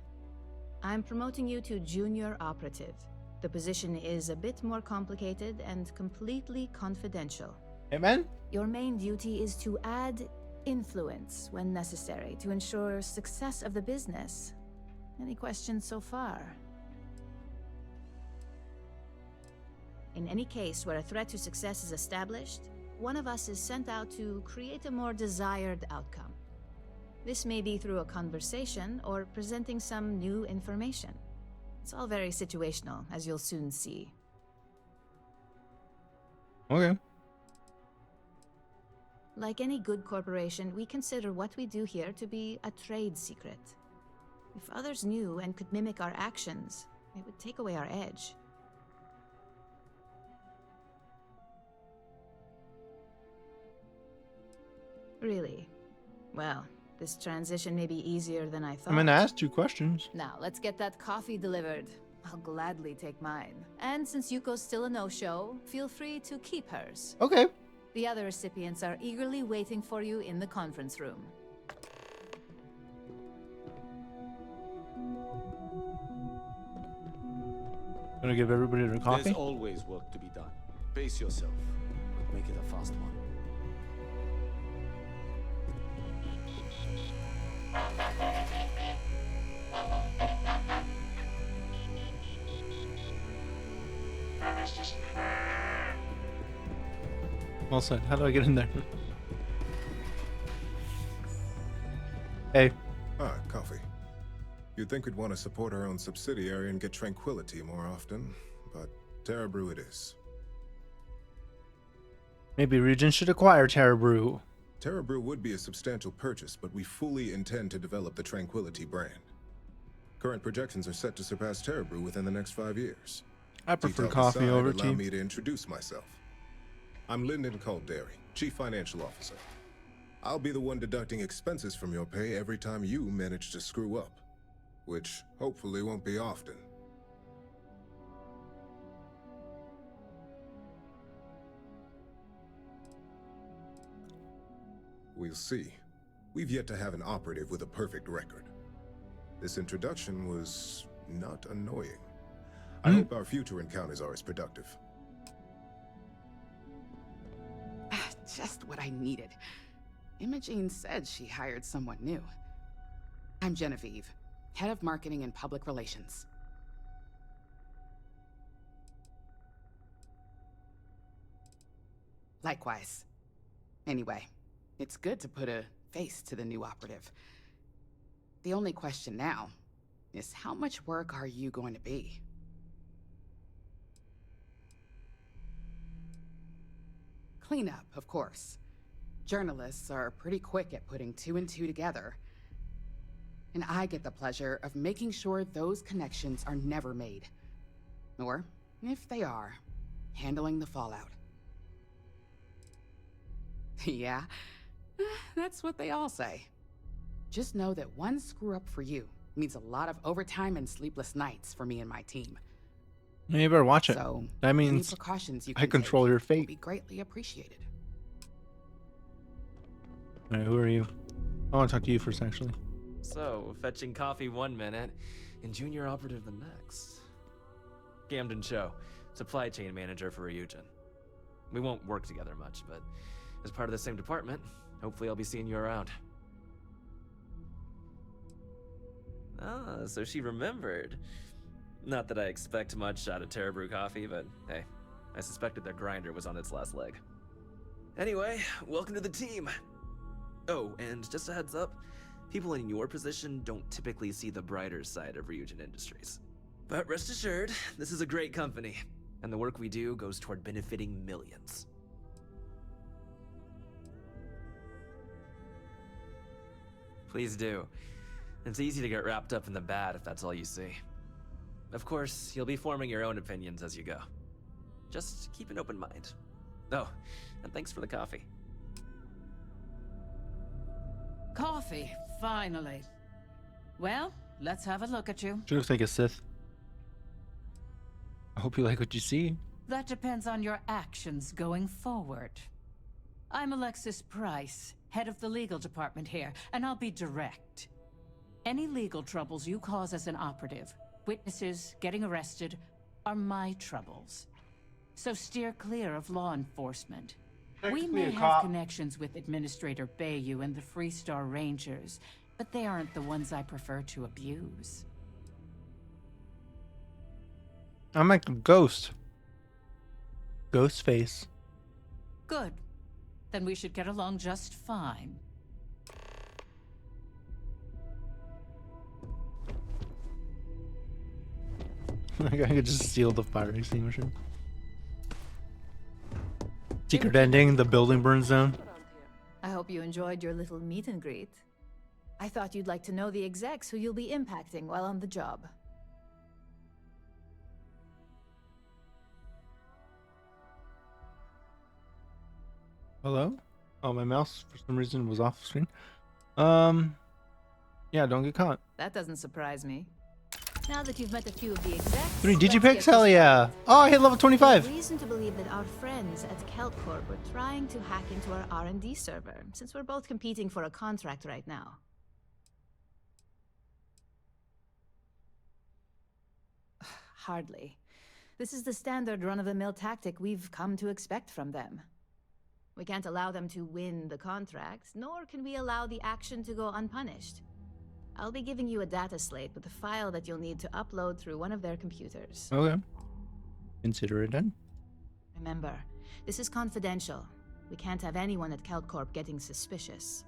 I'm promoting you to junior operative. The position is a bit more complicated and completely confidential. Hey, man. Your main duty is to add influence when necessary to ensure success of the business. Any questions so far? In any case where a threat to success is established, one of us is sent out to create a more desired outcome. This may be through a conversation or presenting some new information. It's all very situational, as you'll soon see. Okay. Like any good corporation, we consider what we do here to be a trade secret. If others knew and could mimic our actions, it would take away our edge. Really? Well, this transition may be easier than I thought. I'm gonna ask 2 questions. Now, let's get that coffee delivered. I'll gladly take mine. And since Yuko's still a no-show, feel free to keep hers. Okay. The other recipients are eagerly waiting for you in the conference room. Gonna give everybody their coffee? There's always work to be done. Pace yourself, but make it a fast one. Well said. How do I get in there? Hey. Ah, coffee. You'd think we'd want to support our own subsidiary and get tranquility more often, but Terra Brew it is. Maybe Regent should acquire Terra Brew. Terra Brew would be a substantial purchase, but we fully intend to develop the Tranquility brand. Current projections are set to surpass Terra Brew within the next 5 years. I prefer Talk coffee aside, over allow tea. me to introduce myself. I'm Lyndon Calderi, Chief Financial Officer. I'll be the one deducting expenses from your pay every time you manage to screw up, which hopefully won't be often. We'll see. We've yet to have an operative with a perfect record. This introduction was not annoying. I hope our future encounters are as productive. Just what I needed. Imogene said she hired someone new. I'm Genevieve, Head of Marketing and Public Relations. Likewise. Anyway, it's good to put a face to the new operative. The only question now is how much work are you going to be? Cleanup, of course. Journalists are pretty quick at putting 2 and 2 together. And I get the pleasure of making sure those connections are never made. Or, if they are, handling the fallout. Yeah, that's what they all say. Just know that one screw-up for you means a lot of overtime and sleepless nights for me and my team. You better watch it. So, that any means precautions you I can control take your will fate. be greatly appreciated. Alright, who are you? I want to talk to you first, actually. So, fetching coffee 1 minute and junior operative the next. Camden Cho, supply chain manager for Ryujin. We won't work together much, but as part of the same department, hopefully I'll be seeing you around. Ah, so she remembered. Not that I expect much out of Terra Brew coffee, but hey, I suspected their grinder was on its last leg. Anyway, welcome to the team. Oh, and just a heads up, people in your position don't typically see the brighter side of Ryujin Industries. But rest assured, this is a great company, and the work we do goes toward benefiting millions. Please do. It's easy to get wrapped up in the bad if that's all you see. Of course, you'll be forming your own opinions as you go. Just keep an open mind. Oh, and thanks for the coffee. Coffee, finally. Well, let's have a look at you. She looks like a Sith. I hope you like what you see. That depends on your actions going forward. I'm Alexis Price, head of the legal department here, and I'll be direct. Any legal troubles you cause as an operative, witnesses, getting arrested, are my troubles. So steer clear of law enforcement. We may have connections with Administrator Bayou and the Freestar Rangers, but they aren't the ones I prefer to abuse. I'm like a ghost. Ghost face. Good. Then we should get along just fine. Like I could just steal the fire extinguisher. Secret ending, the building burns down. I hope you enjoyed your little meet and greet. I thought you'd like to know the execs who you'll be impacting while on the job. Hello? Oh, my mouse for some reason was off screen. Yeah, don't get caught. That doesn't surprise me. Now that you've met a few of the execs, 3 let's digipix? get Hell this yeah. started. Oh, I hit level 25. There's reason to believe that our friends at KelpCorp were trying to hack into our R&D server, since we're both competing for a contract right now. Hardly. This is the standard run-of-the-mill tactic we've come to expect from them. We can't allow them to win the contract, nor can we allow the action to go unpunished. I'll be giving you a data slate with a file that you'll need to upload through one of their computers. Okay. Consider it done. Remember, this is confidential. We can't have anyone at CalCorp getting suspicious.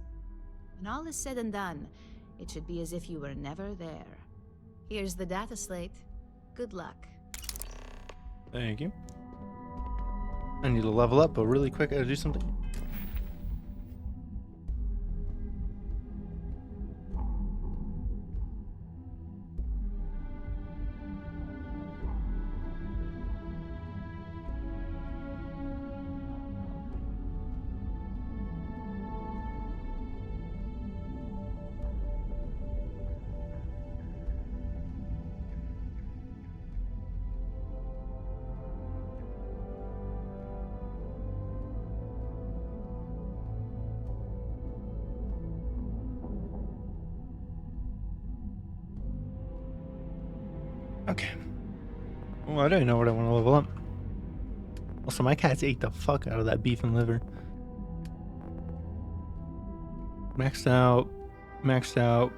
When all is said and done, it should be as if you were never there. Here's the data slate. Good luck. Thank you. I need to level up, but really quick, I gotta do something. Okay. Well, I don't know what I want to level up. Also, my cats ate the fuck out of that beef and liver. Maxed out. Maxed out.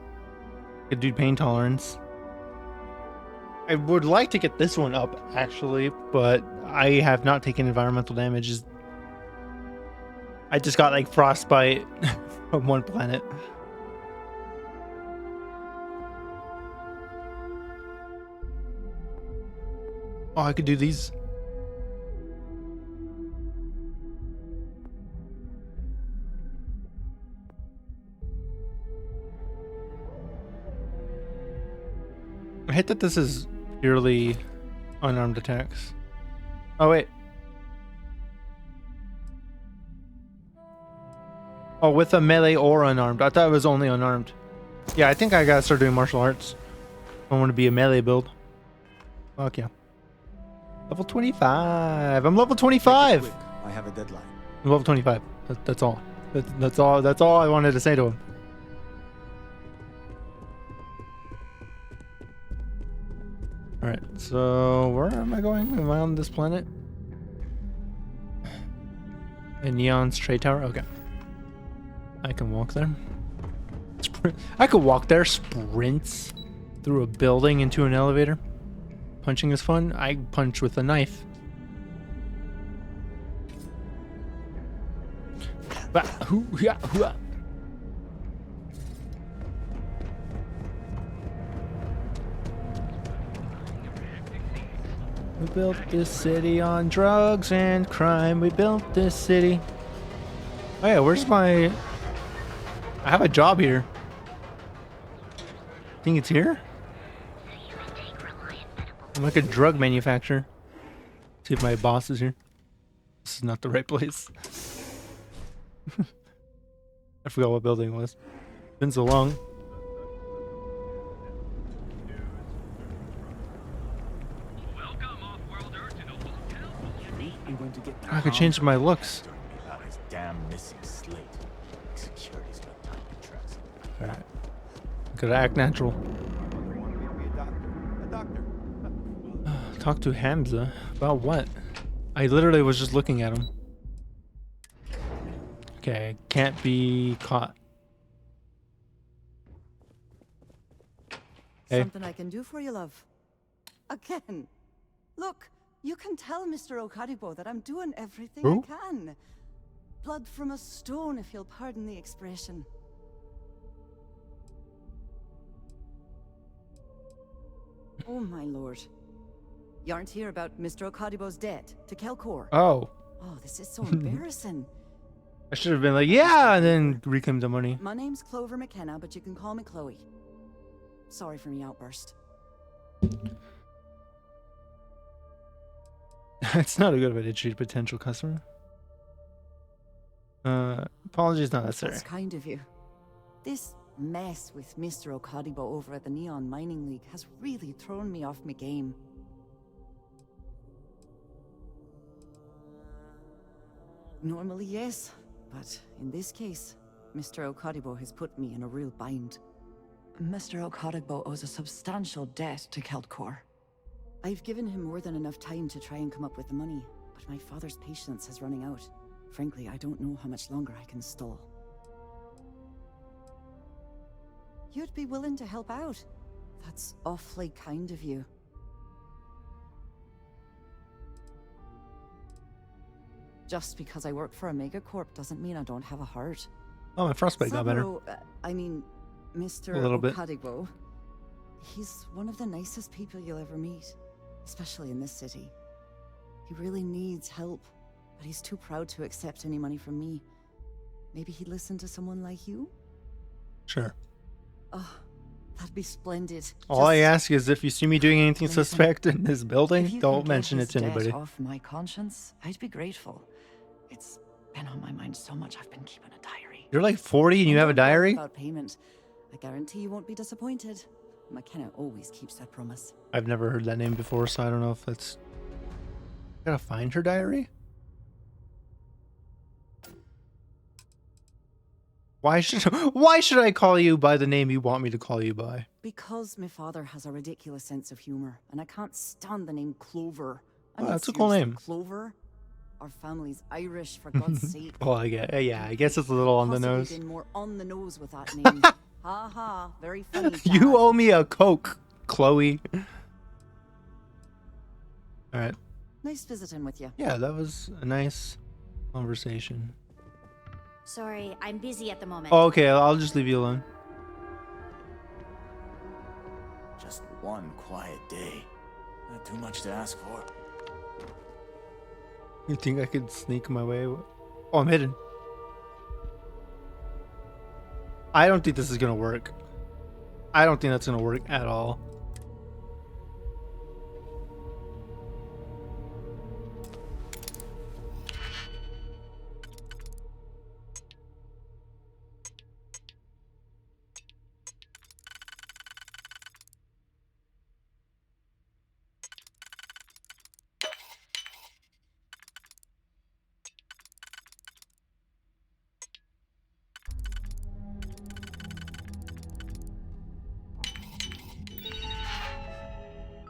Could do pain tolerance. I would like to get this one up, actually, but I have not taken environmental damages. I just got like frostbite from one planet. Oh, I could do these. I hate that this is purely unarmed attacks. Oh, wait. Oh, with a melee or unarmed. I thought it was only unarmed. Yeah, I think I gotta start doing martial arts. I want to be a melee build. Fuck yeah. Level 25. I'm level 25. I have a deadline. I'm level 25. That's all. That's all. That's all I wanted to say to him. All right. So where am I going? Am I on this planet? In Neon's trade tower. Okay. I can walk there. I could walk there. Sprints through a building into an elevator. Punching is fun. I punch with a knife. We built this city on drugs and crime. We built this city. Oh yeah, where's my... I have a job here. Think it's here? I'm like a drug manufacturer. See if my boss is here. This is not the right place. I forgot what building it was. Been so long. I could change my looks. About his damn missing slate. Security's got time to trust. Alright. Gotta act natural. Talk to Hamza. About what? I literally was just looking at him. Okay, can't be caught. Hey. Something I can do for you, love. Again. Look, you can tell Mr. Okadibo that I'm doing everything Who? I can. Blood from a stone, if you'll pardon the expression. Oh, my lord. You aren't here about Mr. Okadibo's debt to Kelcor. Oh. Oh, this is so embarrassing. I should have been like, yeah, and then reclaim the money. My name's Clover McKenna, but you can call me Chloe. Sorry for me outburst. It's not a good way to treat a potential customer. Apologies not necessary. That's kind of you. This mess with Mr. Okadibo over at the Neon Mining League has really thrown me off my game. Normally, yes, but in this case, Mr. Okadibo has put me in a real bind. Mr. Okadibo owes a substantial debt to Keldcor. I've given him more than enough time to try and come up with the money, but my father's patience is running out. Frankly, I don't know how much longer I can stall. You'd be willing to help out. That's awfully kind of you. just because I work for a megacorp doesn't mean I don't have a heart. Oh, my frostbite got better. I mean, Mr. A little bit. Okadigbo. He's one of the nicest people you'll ever meet, especially in this city. He really needs help, but he's too proud to accept any money from me. Maybe he'd listen to someone like you? Sure. Oh, that'd be splendid. All I ask is if you see me doing anything suspect in this building, If you don't can mention get it to his debt anybody. off my conscience, I'd be grateful. It's been on my mind so much I've been keeping a diary. You're like 40 and you have a Don't worry diary? About payment. I guarantee you won't be disappointed. McKenna always keeps that promise. I've never heard that name before, so I don't know if that's... Gotta find her diary? Why should I call you by the name you want me to call you by? Because my father has a ridiculous sense of humor, and I can't stand the name Clover. Oh, that's a cool name. Clover? Our family's Irish, for God's sake. Well, I guess it's a little on the Possibly nose. been more on the nose with that name. Ha ha, very funny. You owe me a Coke, Chloe. All right. Nice visiting with you. Yeah, that was a nice conversation. Sorry, I'm busy at the moment. Oh, okay, I'll just leave you alone. Just one quiet day. Not too much to ask for. You think I could sneak my way? Oh, I'm hidden. I don't think this is gonna work. I don't think that's gonna work at all.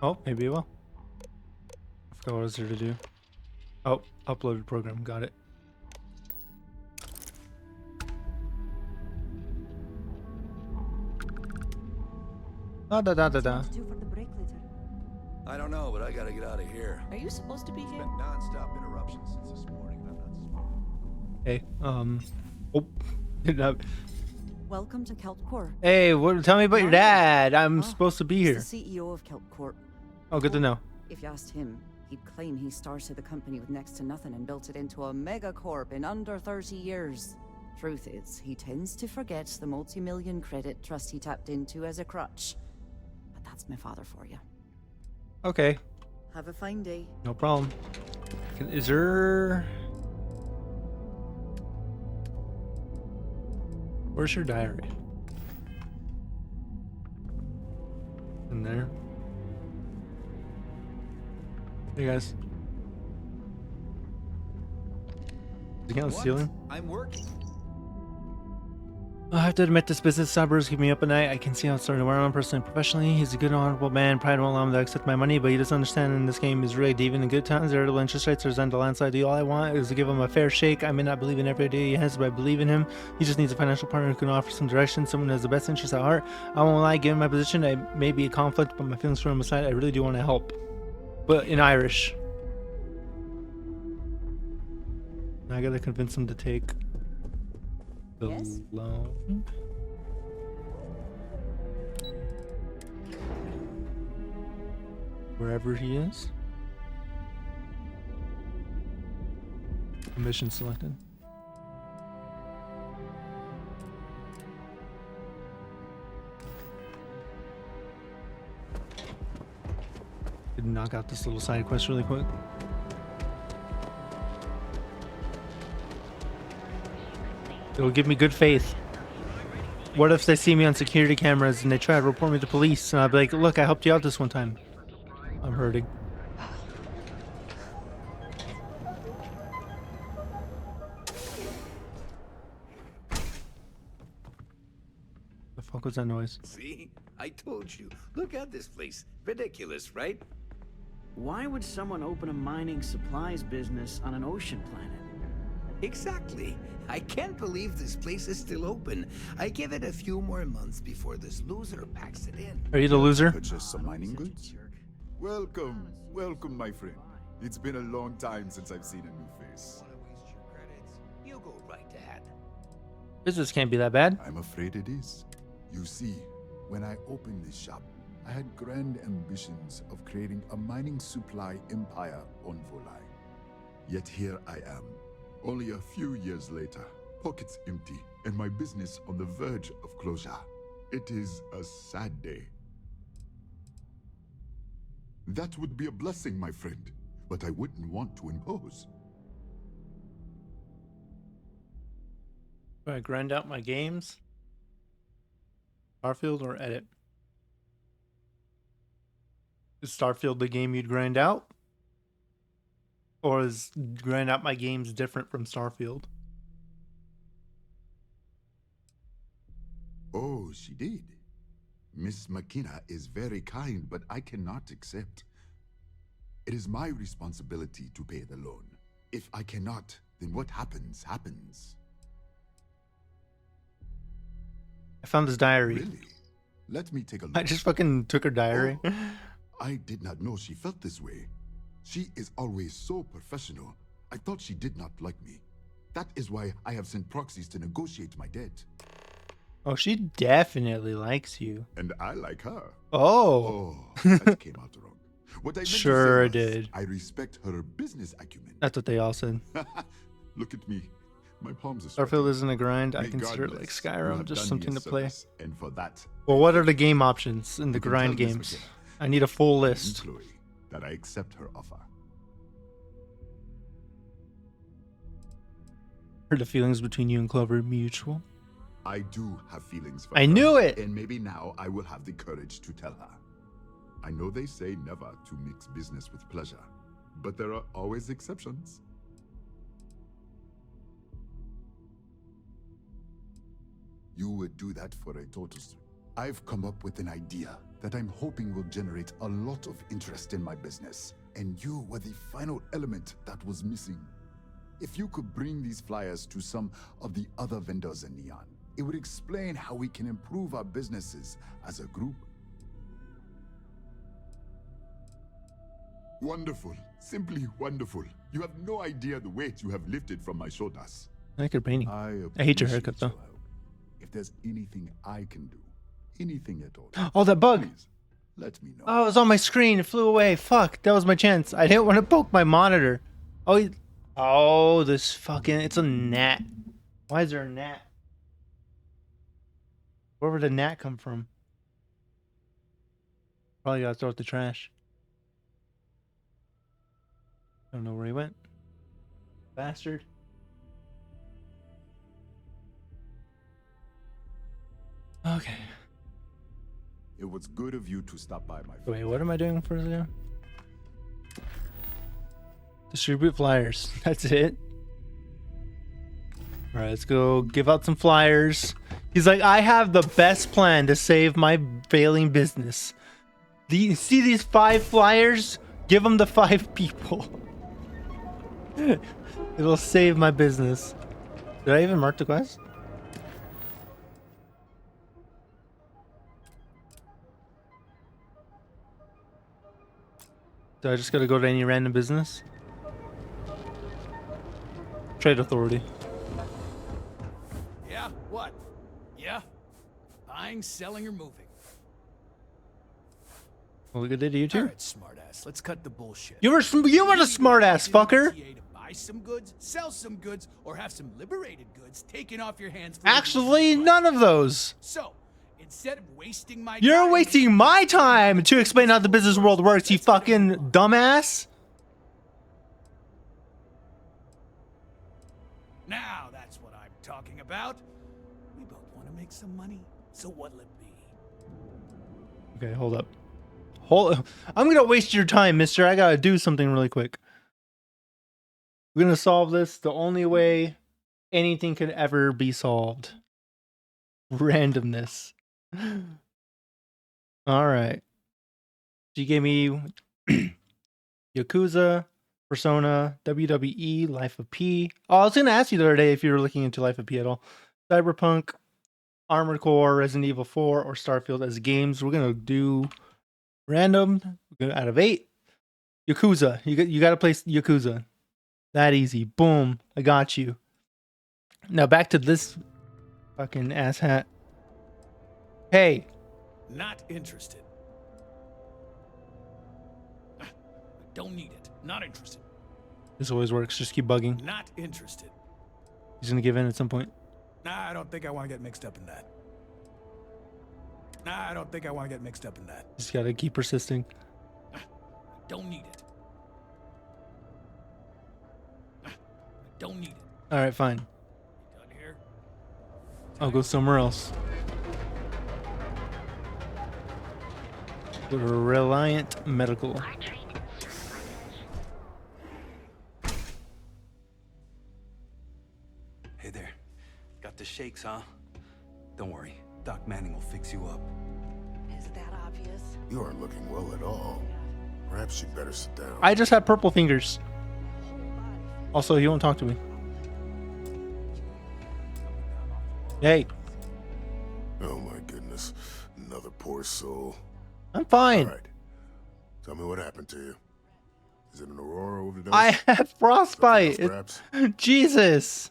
Oh, maybe it will. I forgot what I was there to do. Oh, uploaded program. Got it. Da da da da da. I don't know, but I gotta get out of here. Are you supposed to be here? Been non-stop interruptions since this morning. I'm not. Hey, oh, didn't have. Welcome to Kelpcorp. Hey, tell me about your dad. I'm supposed to be here. He's the CEO of Kelpcorp. Oh, good to know. If you asked him, he'd claim he started the company with next to nothing and built it into a megacorp in under 30 years. Truth is, he tends to forget the multi-million credit trust he tapped into as a crutch. But that's my father for you. Okay. Have a fine day. No problem. Is there... Where's your diary? In there. Hey guys. Is it on the ceiling? I'm working. I have to admit, this business suburbs keep me up at night. I can see how it's starting to wear on him personally and professionally. He's a good, honorable man. Pride won't allow him to accept my money, but he doesn't understand in this game is really deviant in good times. Variable interest rates are on the landslide. All I want is to give him a fair shake. I may not believe in every day he has, but I believe in him. He just needs a financial partner who can offer some direction, someone who has the best interest at heart. I won't lie, given my position, I may be a conflict, but my feelings for him aside, I really do want to help. But in Irish. I gotta convince him to take the loan. Wherever he is. Mission selected. Could knock out this little side quest really quick. It'll give me good faith. What if they see me on security cameras and they try to report me to police and I'll be like, look, I helped you out this one time. I'm hurting. The fuck was that noise? See? I told you. Look at this place. Ridiculous, right? Why would someone open a mining supplies business on an ocean planet? Exactly. I can't believe this place is still open. I give it a few more months before this loser packs it in. Are you the loser? Purchase some mining goods? Welcome, welcome, my friend. It's been a long time since I've seen a new face. Business can't be that bad. I'm afraid it is. You see, when I opened this shop, I had grand ambitions of creating a mining supply empire on Volai. Yet here I am, only a few years later, pockets empty, and my business on the verge of closure. It is a sad day. That would be a blessing, my friend, but I wouldn't want to impose. Do I grind out my games? Starfield or edit? Is Starfield the game you'd grind out? Or is grind out my games different from Starfield? Oh, she did. Miss McKenna is very kind, but I cannot accept. It is my responsibility to pay the loan. If I cannot, then what happens, happens. I found this diary. Really? Let me take a look. I just fucking took her diary. Oh, I did not know she felt this way. She is always so professional. I thought she did not like me. That is why I have sent proxies to negotiate my debt. Oh, she definitely likes you. And I like her. Oh. That came out wrong. What I meant Sure to say was, did. I respect her business acumen. That's what they all said. Look at me. My palms are sweating. Starfield isn't a grind. I May consider God it like bless. You Skyrim, have just done something me a to play. service, and for that, Well, what are the game options in the you can grind tell Miss games? McKenna, I need a full list. Chloe, that I accept her offer. Are the feelings between you and Clover mutual? I do have feelings for I her, knew it! And maybe now I will have the courage to tell her. I know they say never to mix business with pleasure, but there are always exceptions. You would do that for a total. I've come up with an idea that I'm hoping will generate a lot of interest in my business, and you were the final element that was missing. If you could bring these flyers to some of the other vendors in Neon, it would explain how we can improve our businesses as a group. Wonderful. Simply wonderful. You have no idea the weight you have lifted from my shoulders. I like your painting. I hate your haircut though. If there's anything I can do, anything at all. Oh, that bug! Please, let me know. Oh, it was on my screen. It flew away. Fuck, that was my chance. I didn't want to poke my monitor. Oh, oh, this fucking... It's a gnat. Why is there a gnat? Where would the gnat come from? Probably gotta throw it in the trash. I don't know where he went. Bastard. Okay. It was good of you to stop by, my friend. Wait, what am I doing for the... Distribute flyers. That's it. Alright, let's go give out some flyers. He's like, I have the best plan to save my failing business. See these 5 flyers? Give them to 5 people. It'll save my business. Did I even mark the quest? Do I just gotta go to any random business? Trade authority. Yeah, what? Yeah? Buying, selling, or moving? Well, look at it, you too. Alright, smartass, let's cut the bullshit. You were the smartass, fucker! To buy some goods, sell some goods, or have some liberated goods taken off your hands for Actually, none of those. So, instead of wasting my You're time, wasting my time to explain how the business world works, you fucking dumbass. Now that's what I'm talking about. We both want to make some money, so what'll it be? Okay, hold up. I'm gonna waste your time, mister. I gotta do something really quick. We're gonna solve this the only way anything could ever be solved. Randomness. Alright. She gave me Yakuza, Persona, WWE, Life of P. Oh, I was gonna ask you the other day if you were looking into Life of P at all. Cyberpunk, Armored Core, Resident Evil 4, or Starfield as games. We're gonna do random. We're gonna out of 8. Yakuza. You gotta play Yakuza. That easy. Boom. I got you. Now back to this Fucking asshat. Hey. Not interested. I don't need it. Not interested. This always works. Just keep bugging. Not interested. He's gonna give in at some point. Nah, I don't think I want to get mixed up in that. Nah, I don't think I want to get mixed up in that. Just gotta keep persisting. I don't need it. I don't need it. Alright, fine. Done here? I'll go somewhere else. Go to Reliant Medical. Hey there. Got the shakes, huh? Don't worry. Doc Manning will fix you up. Is that obvious? You aren't looking well at all. Perhaps you'd better sit down. I just have purple fingers. Also, he won't talk to me. Hey. Oh my goodness. Another poor soul. I'm fine. All right. Tell me what happened to you. Is it an Aurora overdose? I have frostbite. Something else, Jesus.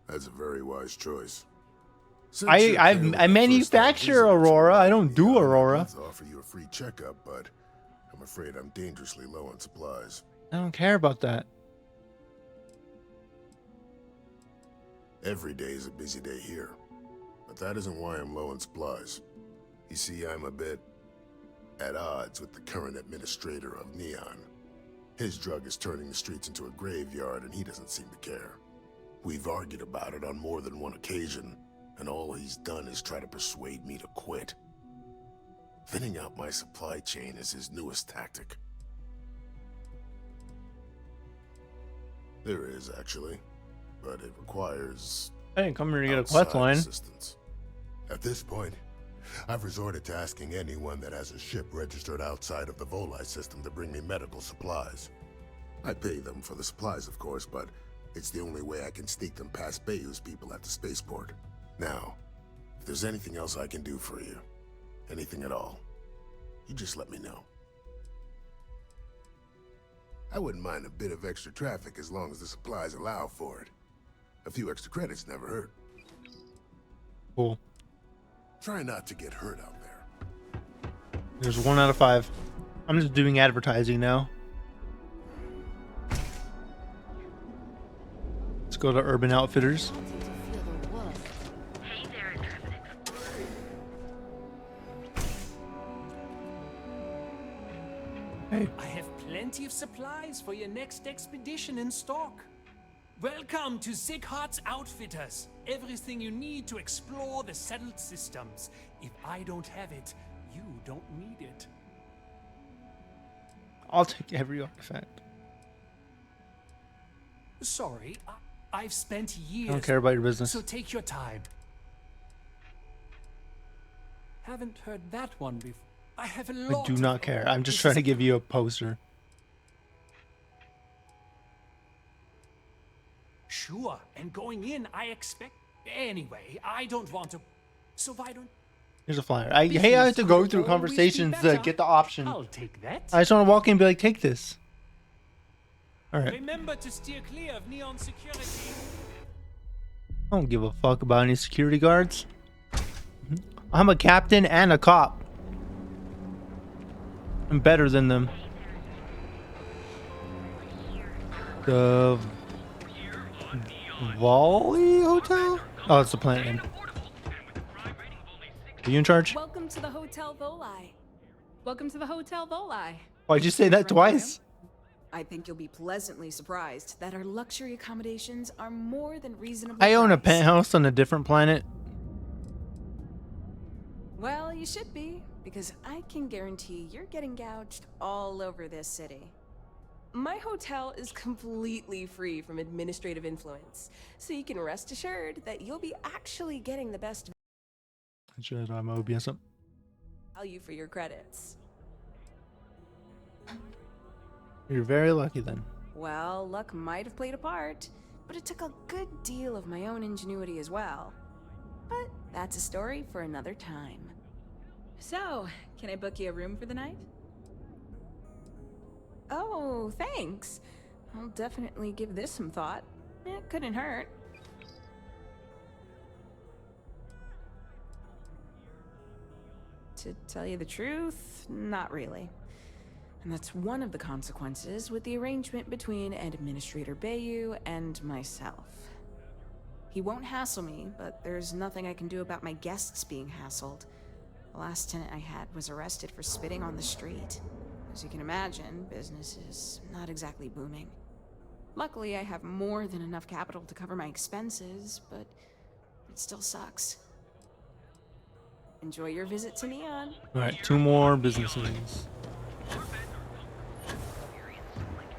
That's a very wise choice. I manufacture Aurora. I don't do Aurora. I'd offer you a free checkup, but I'm afraid I'm dangerously low on supplies. I don't care about that. Every day is a busy day here, but that isn't why I'm low on supplies. You see, I'm a bit at odds with the current administrator of Neon. His drug is turning the streets into a graveyard, and he doesn't seem to care. We've argued about it on more than one occasion, and all he's done is try to persuade me to quit. Thinning out my supply chain is his newest tactic. There is, actually, but it requires I didn't come here to get a outside quest line. assistance. At this point, I've resorted to asking anyone that has a ship registered outside of the Volai system to bring me medical supplies. I pay them for the supplies, of course, but it's the only way I can sneak them past Bayou's people at the spaceport. Now, if there's anything else I can do for you, anything at all, you just let me know. I wouldn't mind a bit of extra traffic as long as the supplies allow for it. A few extra credits never hurt. Cool. Try not to get hurt out there. There's 1 out of 5. I'm just doing advertising now. Let's go to Urban Outfitters. Hey. I have plenty of supplies for your next expedition in stock. Welcome to Zighart's Outfitters. Everything you need to explore the settled systems. If I don't have it, you don't need it. I'll take every artifact. Sorry, I've spent years. I don't care about your business. So take your time. Haven't heard that one before. I have a lot. I do not care. I'm just trying to give you a poster. Sure, and going in, I expect. Anyway, I don't want to. So why don't. Here's a flyer. I have to go through conversations to get the option. I'll take that. I just want to walk in and be like, take this. All right. Remember to steer clear of neon security. I don't give a fuck about any security guards. I'm a captain and a cop. I'm better than them. The Volley Hotel? Oh, it's the planet name. Are you in charge? Welcome to the Hotel Volai. Welcome to the Hotel Volai. Why'd you say that twice? I think you'll be pleasantly surprised that our luxury accommodations are more than reasonable. I own a priced. penthouse on a different planet. Well, you should be, because I can guarantee you're getting gouged all over this city. My hotel is completely free from administrative influence, so you can rest assured that you'll be actually getting the best Should I have my OBS up? value for your credits. You're very lucky then. Well, luck might have played a part, but it took a good deal of my own ingenuity as well. But that's a story for another time. So, can I book you a room for the night? Oh, thanks. I'll definitely give this some thought. It couldn't hurt. To tell you the truth, not really. And that's one of the consequences with the arrangement between Administrator Bayou and myself. He won't hassle me, but there's nothing I can do about my guests being hassled. The last tenant I had was arrested for spitting on the street. As you can imagine, business is not exactly booming. Luckily, I have more than enough capital to cover my expenses, but it still sucks. Enjoy your visit to Neon. All right, 2 more businesses.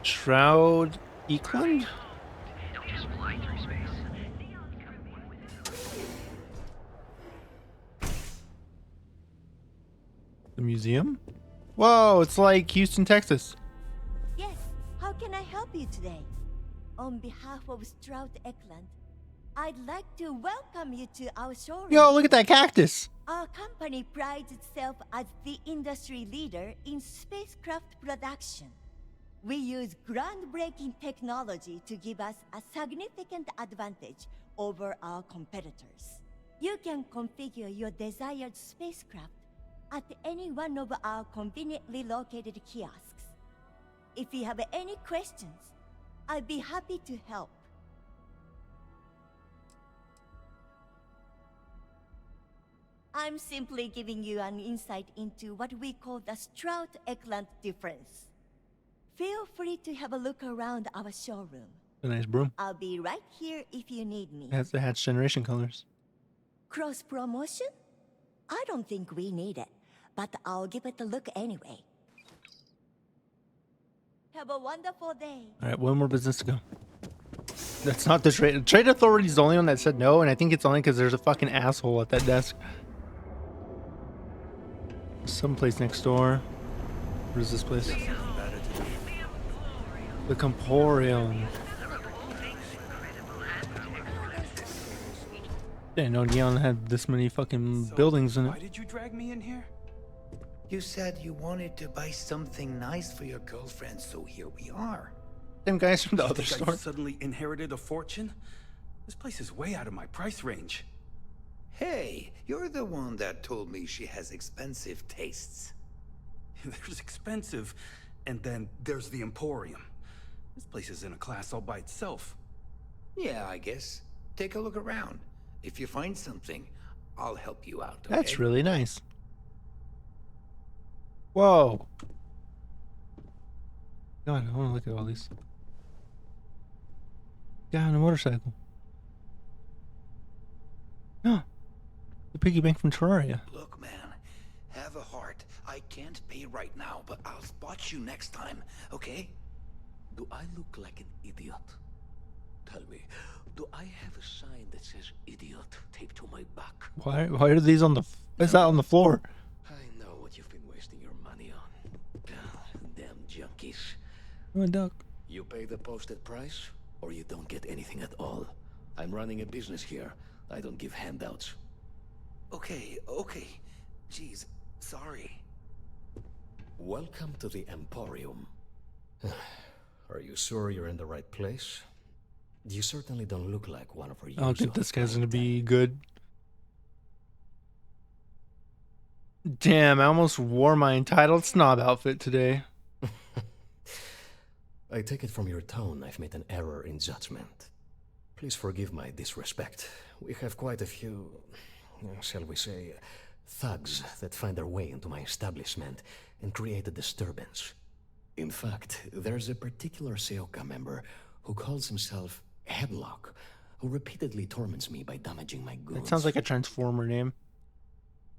Shroud Eklund? The museum? Whoa, it's like Houston, Texas. Yes, how can I help you today? On behalf of Stroud Eklund, I'd like to welcome you to our showroom. Yo, look at that cactus. Our company prides itself as the industry leader in spacecraft production. We use groundbreaking technology to give us a significant advantage over our competitors. You can configure your desired spacecraft at any one of our conveniently located kiosks. If you have any questions, I'd be happy to help. I'm simply giving you an insight into what we call the Stroud-Eklund difference. Feel free to have a look around our showroom. A nice broom. I'll be right here if you need me. It has the HatchedGeneration colors. Cross promotion? I don't think we need it, but I'll give it a look anyway. Have a wonderful day. All right, 1 more business to go. That's not the trade authority is the only one that said no, and I think it's only because there's a fucking asshole at that desk. Someplace next door. What is this place? The Comporium. Didn't know Neon had this many fucking buildings in it. Why did you drag me in here? You said you wanted to buy something nice for your girlfriend, so here we are. Them guys from the You other think I store. suddenly inherited a fortune? This place is way out of my price range. Hey, you're the one that told me she has expensive tastes. There's expensive, and then there's the Emporium. This place is in a class all by itself. Yeah, I guess. Take a look around. If you find something, I'll help you out, okay? That's really nice. Whoa. God, I want to look at all these. Guy on a motorcycle. No. The piggy bank from Terraria. Look, man, have a heart. I can't pay right now, but I'll spot you next time, okay? Do I look like an idiot? Tell me, do I have a sign that says idiot taped to my back? Why are these on the... Why is that on the floor? I know what you've been wasting your money on. Damn junkies. Oh, duck. You pay the posted price, or you don't get anything at all. I'm running a business here. I don't give handouts. Okay. Jeez, sorry. Welcome to the Emporium. Are you sure you're in the right place? You certainly don't look like one of our I don't think this guy's gonna be good. Damn, I almost wore my entitled snob outfit today. I take it from your tone I've made an error in judgment. Please forgive my disrespect. We have quite a few, shall we say, thugs that find their way into my establishment and create a disturbance. In fact, there's a particular Seoka member who calls himself Headlock, who repeatedly torments me by damaging my goods. That sounds like a Transformer name.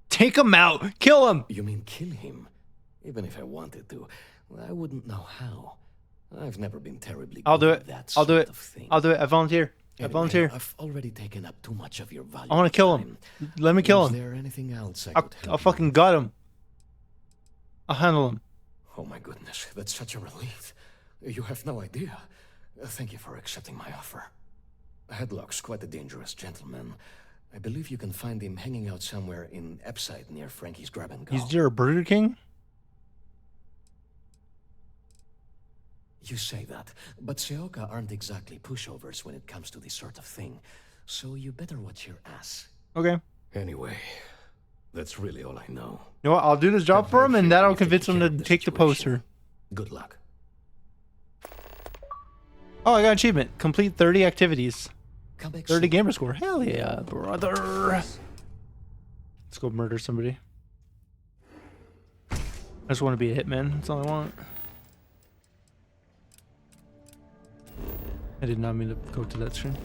Take him out! Kill him! You mean kill him? Even if I wanted to, I wouldn't know how. I've never been terribly good I'll do at it. that I'll do sort it. of thing. I'll do it. I volunteer. I volunteer. I've already taken up too much of your value. I want to kill him. Let me kill him. Is there anything else I could help I'll fucking gut him. I'll handle him. Oh my goodness, that's such a relief. You have no idea. Thank you for accepting my offer. Headlock's quite a dangerous gentleman. I believe you can find him hanging out somewhere in Epside near Frankie's Grab and Go. He's near a Burger King? You say that, but Seoka aren't exactly pushovers when it comes to this sort of thing, so you better watch your ass. Okay. Anyway, that's really all I know. You know what? I'll do this job for him, and that'll convince him to take the poster. Good luck. Oh, I got an achievement. Complete 30 activities. Come back 30 soon. gamer score. Hell yeah, brother. Let's go murder somebody. I just want to be a hitman. That's all I want. I did not mean to go to that screen.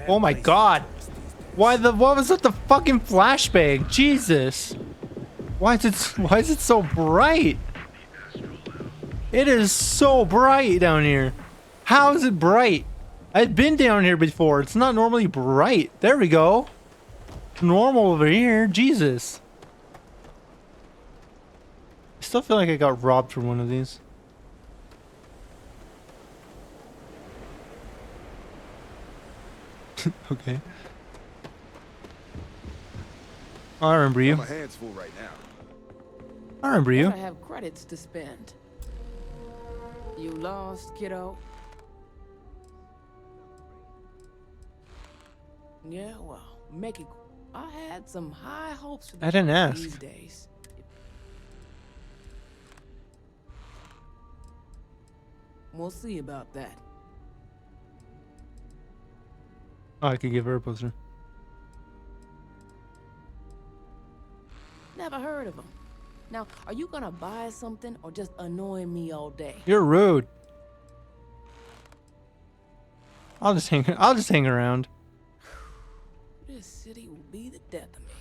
Oh my god. What was with the fucking flashbang? Jesus. Why is it so bright? It is so bright down here. How is it bright? I've been down here before. It's not normally bright. There we go. It's normal over here. Jesus. I still feel like I got robbed from one of these. Okay. I remember you. My hands full right now. I remember you. I have credits to spend. You lost, kiddo? Yeah, well, make it. I had some high hopes for I didn't ask. these days. We'll see about that. Oh, I could give her a poster. Never heard of him. Now, are you gonna buy something or just annoy me all day? You're rude. I'll just hang around. This city will be the death of me.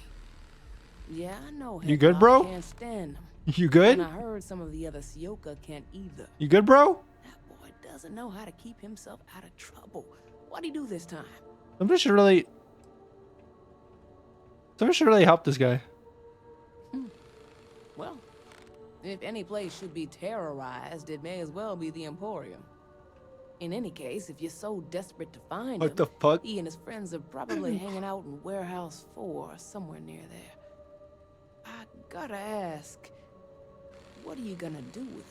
Yeah, I know. You good, Headlock bro? Can't stand them. You good? And I heard some of the other Sioka can't either. You good, bro? Boy doesn't know how to keep himself out of trouble. What'd he do this time? Somebody should really help this guy. Well, if any place should be terrorized, it may as well be the Emporium. In any case, if you're so desperate to find What him, the fuck? he and his friends are probably hanging out in Warehouse 4 or somewhere near there. I gotta ask, what are you gonna do with him?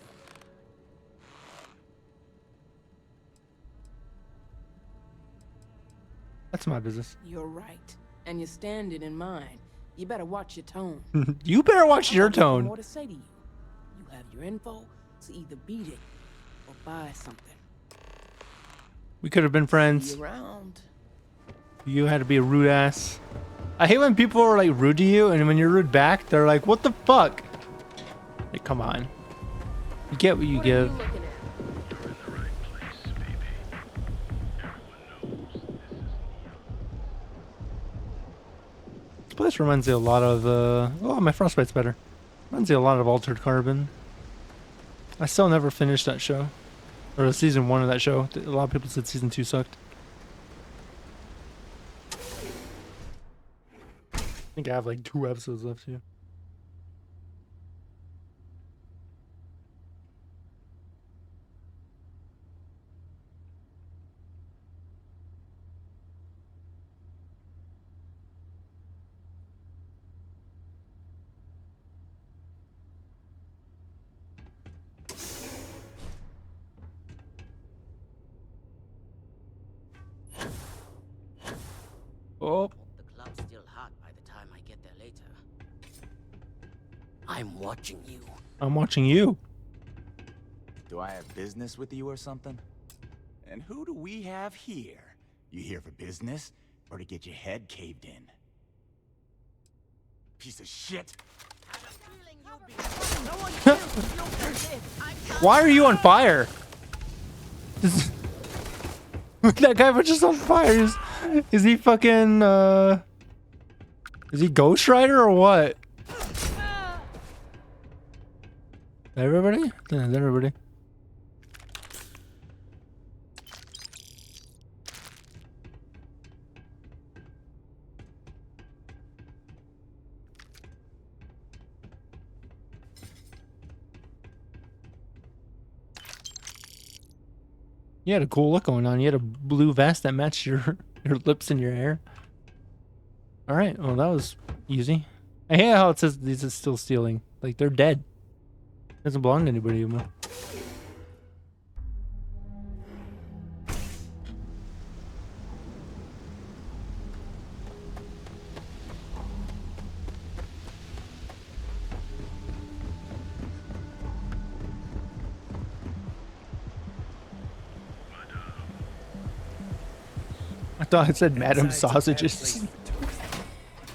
That's my business. You're right, and you're standing in mine. You better watch your tone. You better watch your I've got nothing tone. more to say to you. You have your info, so either beat it or buy something. We could have been friends. See you around. You had to be a rude ass. I hate when people are like rude to you, and when you're rude back, they're like, "What the fuck?" Like, come on. You get what you give. This place reminds me a lot of, oh, my frostbite's better. Reminds me a lot of Altered Carbon. I still never finished that show. Or season 1 of that show. A lot of people said season 2 sucked. I think I have like 2 episodes left here. Oh. The club's still hot by the time I get there later. I'm watching you. I'm watching you. Do I have business with you or something? And who do we have here? You here for business or to get your head caved in? Piece of shit. Why are you on fire? That guy was just on fire. Is he fucking, is he Ghost Rider or what? Everybody? Yeah, everybody. You had a cool look going on. You had a blue vest that matched your lips and your hair. All right. Well, that was easy. I hate how it says these are still stealing. Like, they're dead. Doesn't belong to anybody anymore. I thought it said Madam Sausages.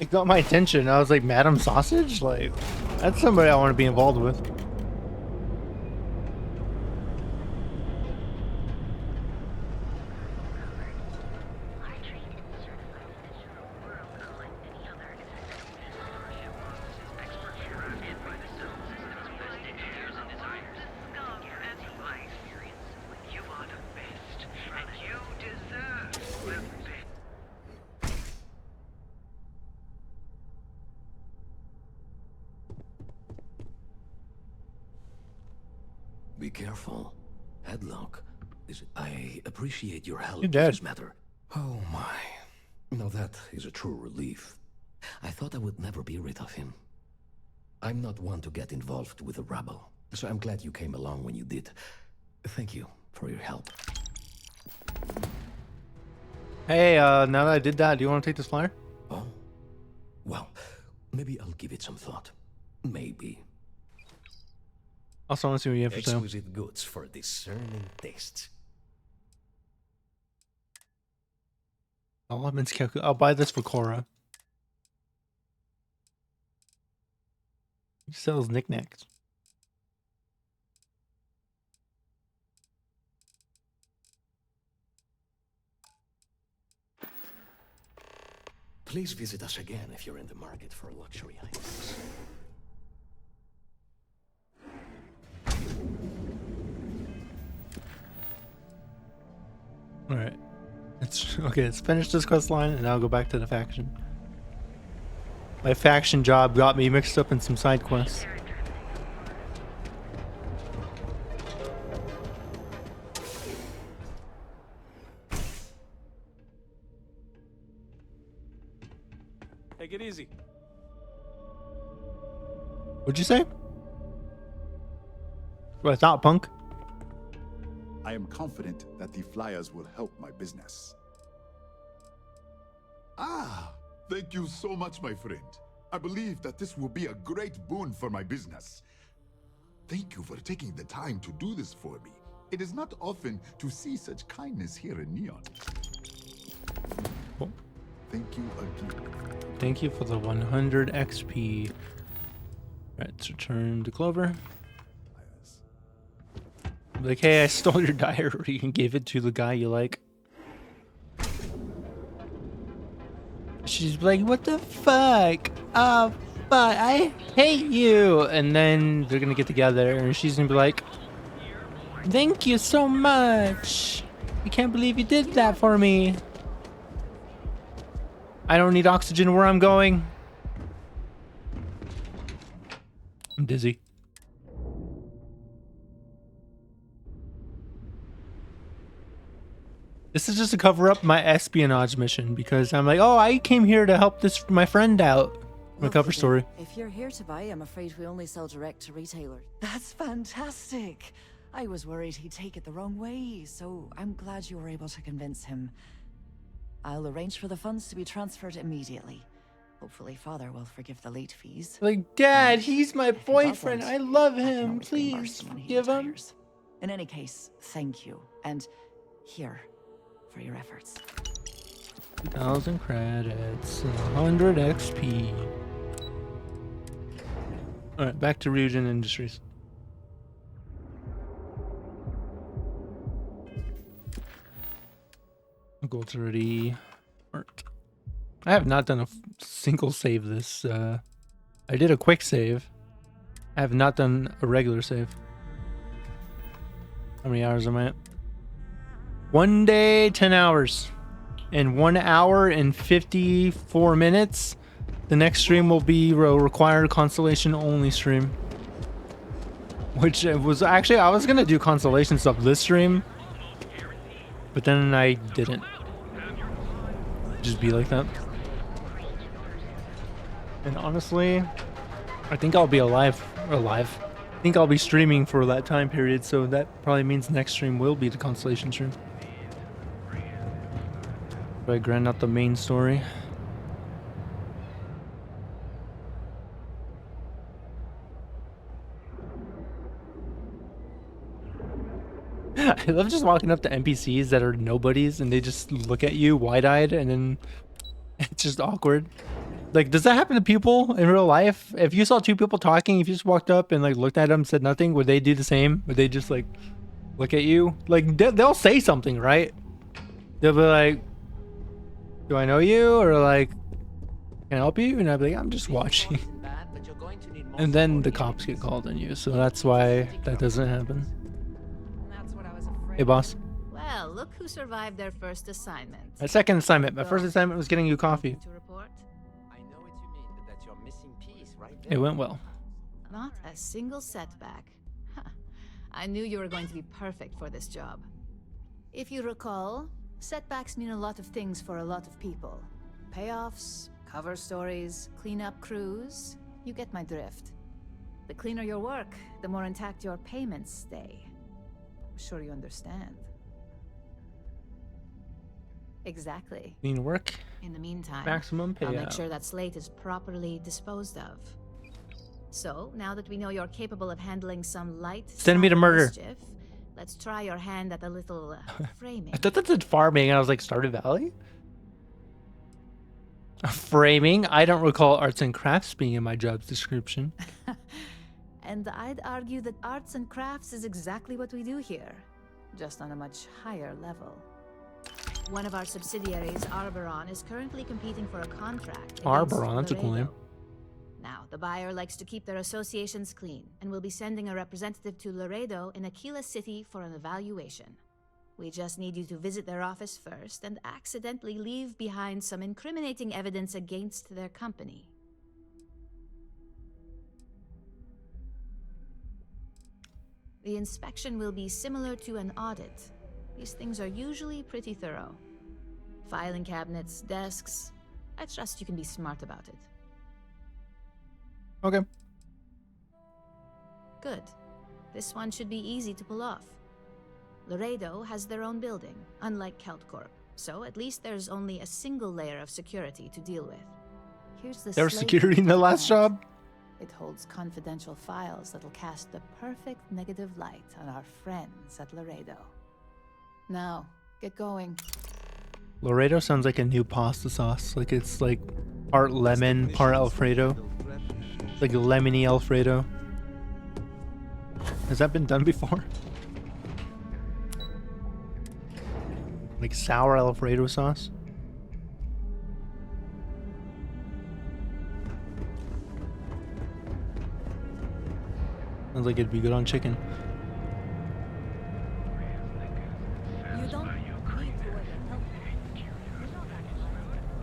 It got my attention. I was like, Madam Sausage? Like, that's somebody I want to be involved with. Be careful. Headlock. I appreciate your help You're in dead. this matter. Oh my. Now that is a true relief. I thought I would never be rid of him. I'm not one to get involved with the rabble, so I'm glad you came along when you did. Thank you for your help. Hey, now that I did that, do you want to take this flyer? Oh? Well, maybe I'll give it some thought. Maybe. Also, I want to see what you have for sale. Exquisite goods for discerning tastes. I'll buy this for Cora. He sells knickknacks. Please visit us again if you're in the market for luxury items. Alright. Let's finish this quest line and I'll go back to the faction. My faction job got me mixed up in some side quests. Take it easy. What'd you say? What, I thought, punk? I am confident that the flyers will help my business. Ah, thank you so much, my friend. I believe that this will be a great boon for my business. Thank you for taking the time to do this for me. It is not often to see such kindness here in Neon. Cool. Thank you again. Thank you for the 100 XP. Alright, let's return to Clover. Like, hey, I stole your diary and gave it to the guy you like. She's like, what the fuck? Oh, fuck, I hate you. And then they're gonna get together and she's gonna be like, thank you so much. I can't believe you did that for me. I don't need oxygen where I'm going. I'm dizzy. This is just to cover up my espionage mission because I'm like, oh, I came here to help my friend out. My cover story. If you're here to buy, I'm afraid we only sell direct to retailers. That's fantastic. I was worried he'd take it the wrong way, so I'm glad you were able to convince him. I'll arrange for the funds to be transferred immediately. Hopefully Father will forgive the late fees. Like, Dad, he's my boyfriend. I love him. Please give him. In any case, thank you. And here, for your efforts. 2,000 credits, 100 XP. Alright, back to Ryujin Industries. Gold's already marked. I have not done a single save this. I did a quick save. I have not done a regular save. How many hours am I at? 1 day, 10 hours. In 1 hour and 54 minutes, the next stream will be a required constellation only stream. Which was actually, I was going to do constellation stuff this stream. But then I didn't. Just be like that. And honestly, I think I'll be alive. I think I'll be streaming for that time period, so that probably means next stream will be the Constellation stream. If I grind out the main story. I love just walking up to NPCs that are nobodies and they just look at you wide-eyed and then it's just awkward. Like, does that happen to people in real life? If you saw two people talking, if you just walked up and like looked at them, said nothing, would they do the same? Would they just like look at you? Like, they'll say something, right? They'll be like, do I know you? Or like, can I help you? And I'd be like, I'm just watching. And then the cops get called on you. So that's why that doesn't happen. Hey, boss. Well, look who survived their first assignment. My second assignment. My first assignment was getting you coffee. It went well. Not a single setback. I knew you were going to be perfect for this job. If you recall, setbacks mean a lot of things for a lot of people. Payoffs, cover stories, cleanup crews. You get my drift. The cleaner your work, the more intact your payments stay. I'm sure you understand. Exactly. Clean work. In the meantime, Maximum payout. I'll make sure that slate is properly disposed of. So, now that we know you're capable of handling some light Send me to murder. mischief, let's try your hand at a little framing. I thought that said farming and I was like, Stardew Valley? Framing? I don't recall arts and crafts being in my job description. And I'd argue that arts and crafts is exactly what we do here, just on a much higher level. One of our subsidiaries, Arboron, is currently competing for a contract. Arboron, that's a cool name. Now, the buyer likes to keep their associations clean, and will be sending a representative to Laredo in Aquila City for an evaluation. We just need you to visit their office first and accidentally leave behind some incriminating evidence against their company. The inspection will be similar to an audit. These things are usually pretty thorough. Filing cabinets, desks. I trust you can be smart about it. Okay. Good. This one should be easy to pull off. Laredo has their own building, unlike Keltcorp, so at least there's only a single layer of security to deal with. Here's the There was slate security in the last plant. job? It holds confidential files that'll cast the perfect negative light on our friends at Laredo. Now, get going. Laredo sounds like a new pasta sauce. Like it's like part lemon, part Alfredo. Like a lemony Alfredo. Has that been done before? Like sour Alfredo sauce? Sounds like it'd be good on chicken.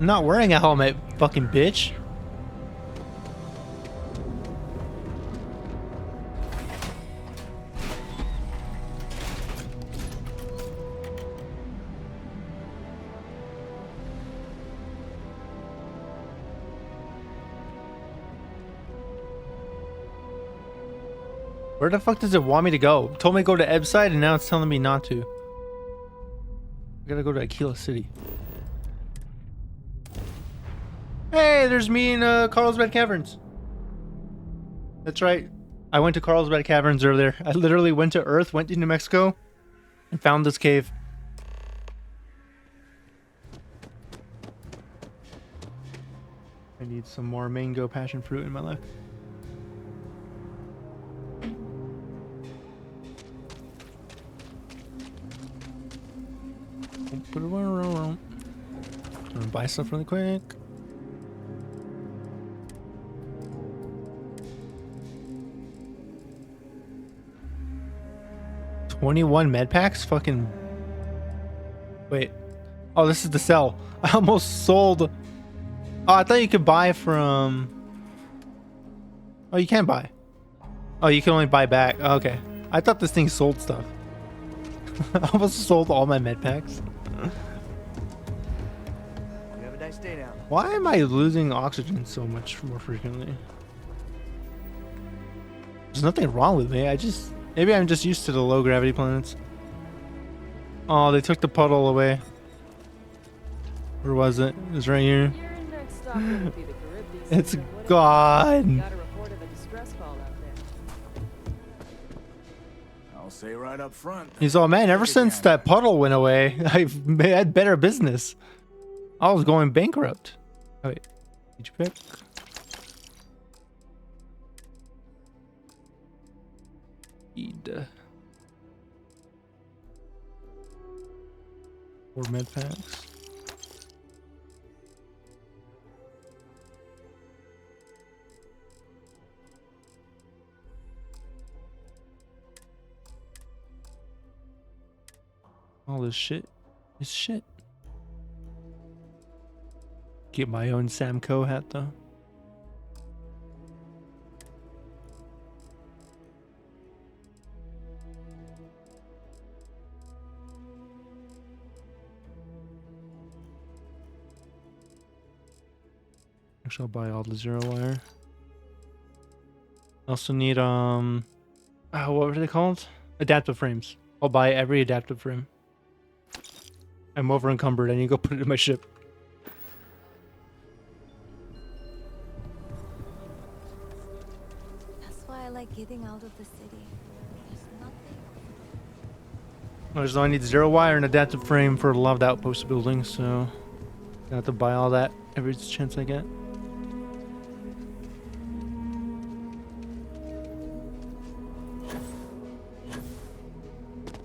I'm not wearing a helmet, fucking bitch. Where the fuck does it want me to go? It told me to go to Ebside and now it's telling me not to. I gotta go to Aquila City. Hey, there's me in Carlsbad Caverns. That's right. I went to Carlsbad Caverns earlier. I literally went to Earth, went to New Mexico, and found this cave. I need some more mango passion fruit in my life. I'm gonna buy stuff really quick. $21 med packs? Fucking... Wait. Oh, this is the sell. I almost sold... Oh, I thought you could buy from... Oh, you can buy. Oh, you can only buy back. Oh, okay. I thought this thing sold stuff. I almost sold all my med packs. You have a nice day now. Why am I losing oxygen so much more frequently? There's nothing wrong with me. Maybe I'm just used to the low gravity planets. Oh, they took the puddle away. Where was it? It was right here. It's gone. I'll say right up front. He's all, man, ever since that puddle went away, I've had better business. I was going bankrupt. Oh, wait. Did you pick? Need 4 med packs. All this shit is shit. Get my own Samco hat though. Actually, I'll buy all the zero wire. I also need what were they called? Adaptive frames. I'll buy every adaptive frame. I'm over encumbered. I need to go put it in my ship. That's why I like getting out of the city. There's nothing. I need zero wire and adaptive frame for a loved outpost building, so I have to buy all that every chance I get.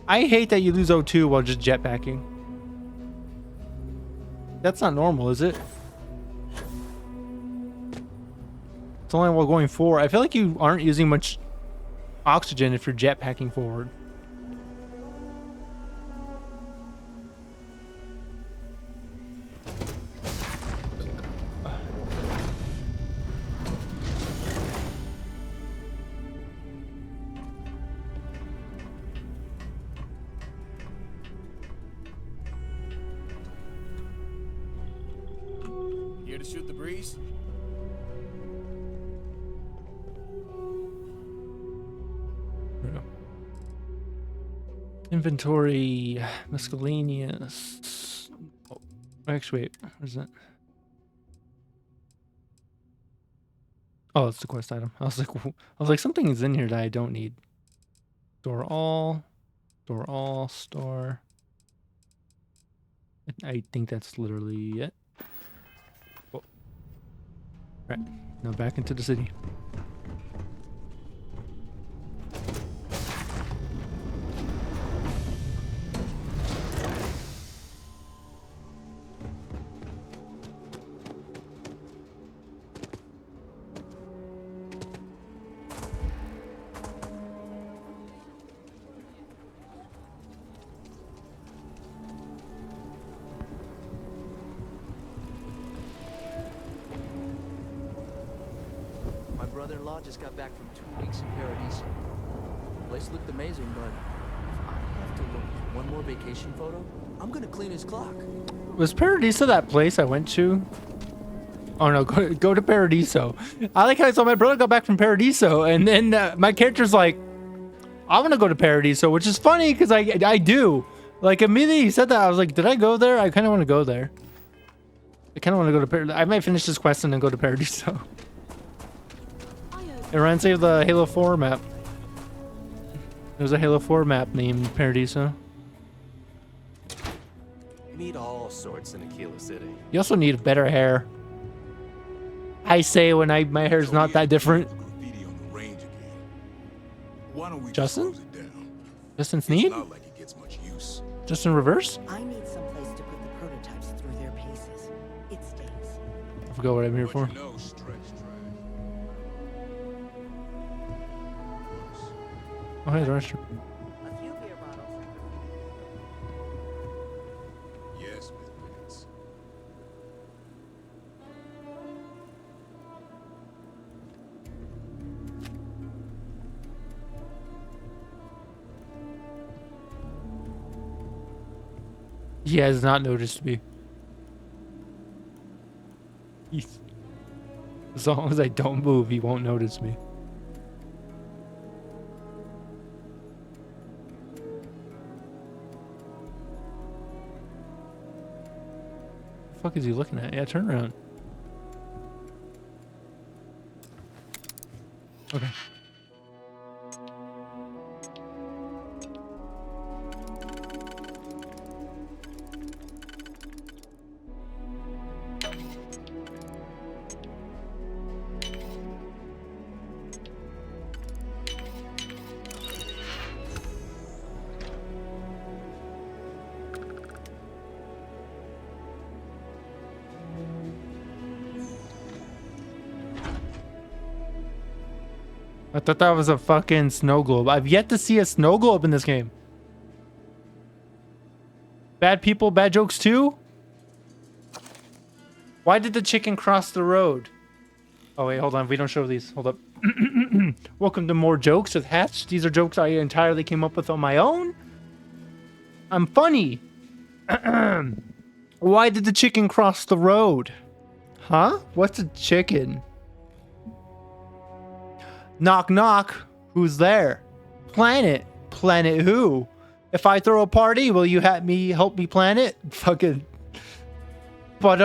I hate that you lose O2 while just jetpacking. That's not normal, is it? It's only while going forward. I feel like you aren't using much oxygen if you're jetpacking forward. Here to shoot the breeze? Inventory, miscellaneous. Oh, actually, wait, where's that? Oh, it's the quest item. I was like, something is in here that I don't need. Store all, store. I think that's literally it. Oh. Right, now back into the city. My brother-in-law just got back from 2 weeks in Paradiso. The place looked amazing, but if I have to look at one more vacation photo, I'm gonna clean his clock. Was Paradiso that place I went to? Oh no, go to Paradiso. I like how I saw my brother got back from Paradiso, and then my character's like, I want to go to Paradiso, which is funny because I do. Like immediately he said that, I was like, did I go there? I kind of want to go there. I kind of want to go to Paradiso. I might finish this quest and then go to Paradiso. It reminds me of the Halo 4 map. There's a Halo 4 map named Paradiso. You need all sorts in Aquila City. You also need better hair. I say when my hair's not that different. Justin? Justin Sneed? Justin Reverse? I need someplace to put the prototypes through their paces. It stays. I forgot what I'm here for. Oh, hey, the restroom. Yes, Miss Prince. He has not noticed me. As long as I don't move, he won't notice me. The fuck is he looking at? Yeah, turn around. Okay. I thought that was a fucking snow globe. I've yet to see a snow globe in this game. Bad people, bad jokes too? Why did the chicken cross the road? Oh wait, hold on. We don't show these. Hold up. Welcome to more jokes with Hatch. These are jokes I entirely came up with on my own. I'm funny. Why did the chicken cross the road? Huh? What's a chicken? Knock knock. Who's there? Planet. Planet who? If I throw a party, will you help me plan it? Fucking. But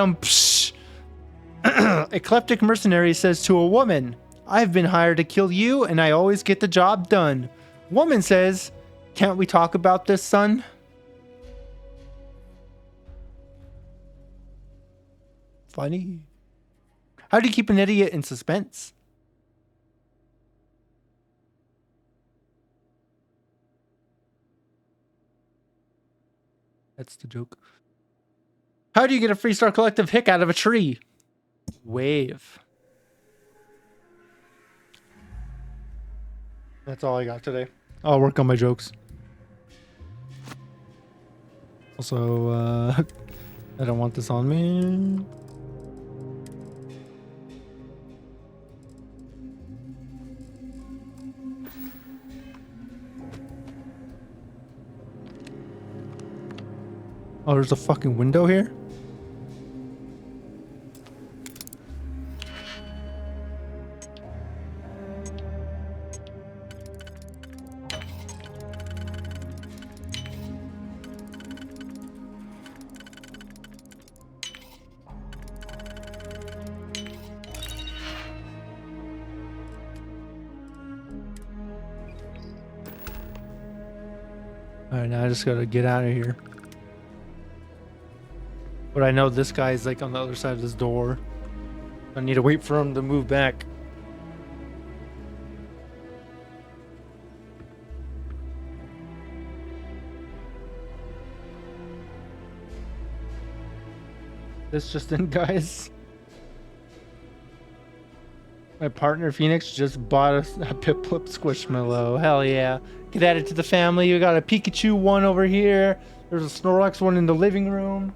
Eclectic mercenary says to a woman, I've been hired to kill you and I always get the job done. Woman says, can't we talk about this, son? Funny. How do you keep an idiot in suspense? That's the joke. How do you get a Freestar Collective hick out of a tree? Wave. That's all I got today. I'll work on my jokes. Also, I don't want this on me. Oh, there's a fucking window here? Alright, now I just gotta get out of here. But I know this guy's like on the other side of this door. I need to wait for him to move back. This just in, guys. My partner Phoenix just bought a Piplup Squishmallow. Hell yeah. Get added to the family. We got a Pikachu one over here. There's a Snorlax one in the living room.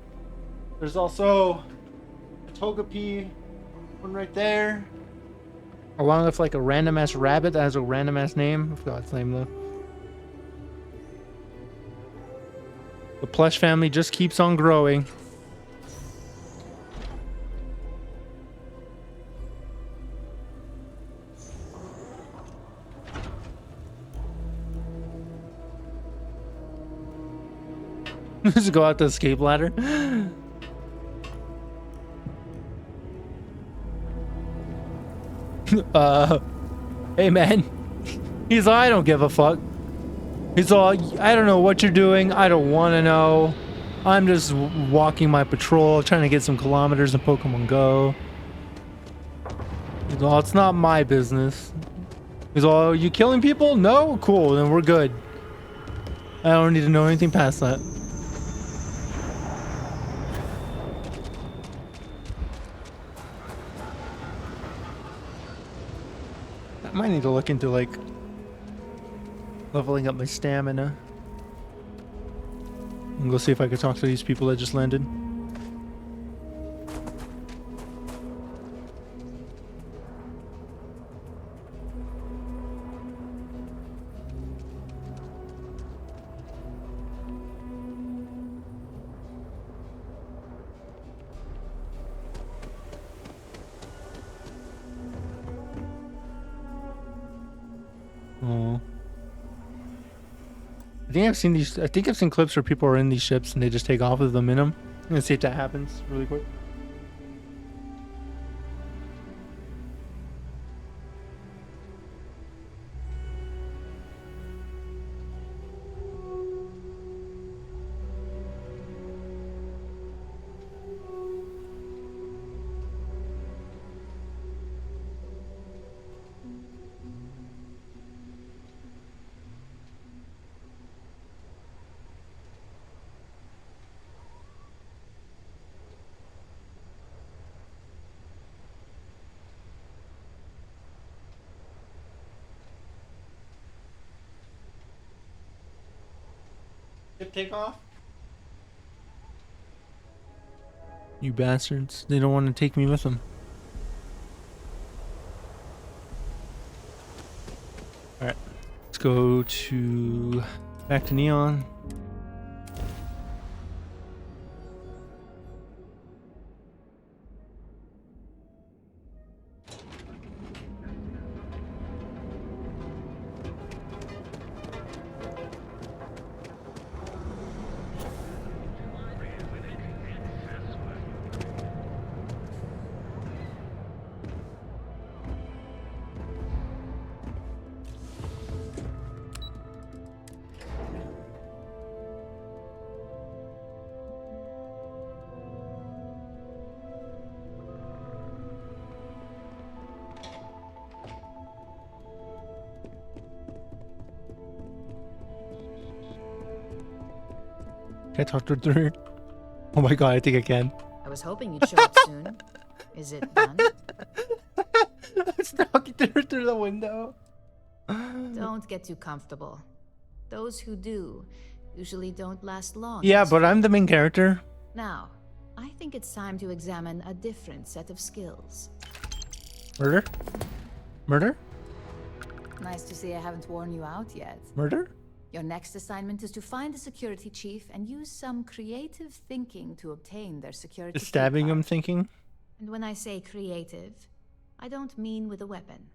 There's also a Togepi one right there. Along with like a random ass rabbit that has a random ass name. I forgot its name though. The plush family just keeps on growing. Just go out the escape ladder. Hey man. He's all, I don't give a fuck. He's all, I don't know what you're doing. I don't want to know. I'm just walking my patrol, trying to get some kilometers in Pokemon Go. He's all, it's not my business. He's all, are you killing people? No? Cool, then we're good. I don't need to know anything past that. I might need to look into like leveling up my stamina. And go see if I can talk to these people that just landed. I think I've seen these. I think I've seen clips where people are in these ships and they just take off with them in them. Let's see if that happens really quick. Take off. You bastards. They don't want to take me with them. Alright. Let's go to back to Neon. Can I talk to her? Oh my god, I think I can. I was hoping you'd show up soon. Is it done? I was talking to her through the window. Don't get too comfortable. Those who do usually don't last long. Yeah, but I'm the main character. Now, I think it's time to examine a different set of skills. Murder? Murder? Nice to see I haven't worn you out yet. Murder? Your next assignment is to find the security chief and use some creative thinking to obtain their security key Stabbing card. him thinking? And when I say creative, I don't mean with a weapon.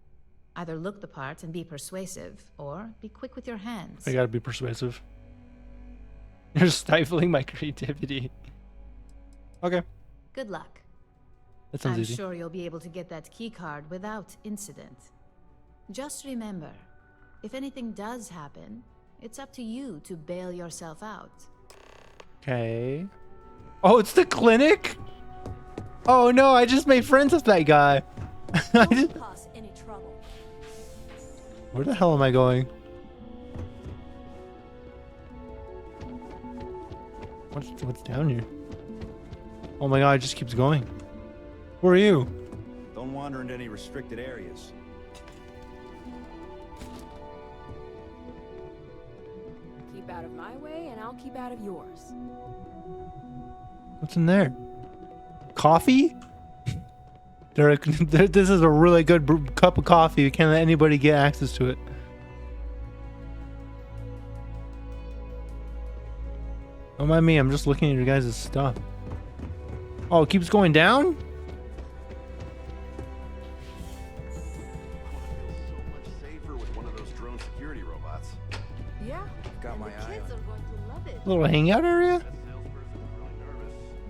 Either look the part and be persuasive, or be quick with your hands. I gotta be persuasive. You're stifling my creativity. Okay. Good luck. That sounds I'm easy. sure you'll be able to get that key card without incident. Just remember, if anything does happen, it's up to you to bail yourself out. Okay. Oh, it's the clinic? Oh no, I just made friends with that guy. Don't cause any trouble. Where the hell am I going? What's down here? Oh my god, it just keeps going. Who are you? Don't wander into any restricted areas. Keep out of my way, and I'll keep out of yours. What's in there? Coffee? This is a really good cup of coffee. You can't let anybody get access to it. Don't mind me, I'm just looking at your guys' stuff. Oh, it keeps going down? Safer with one of those drone security robots. Yeah. Got my eye on. A little hangout area?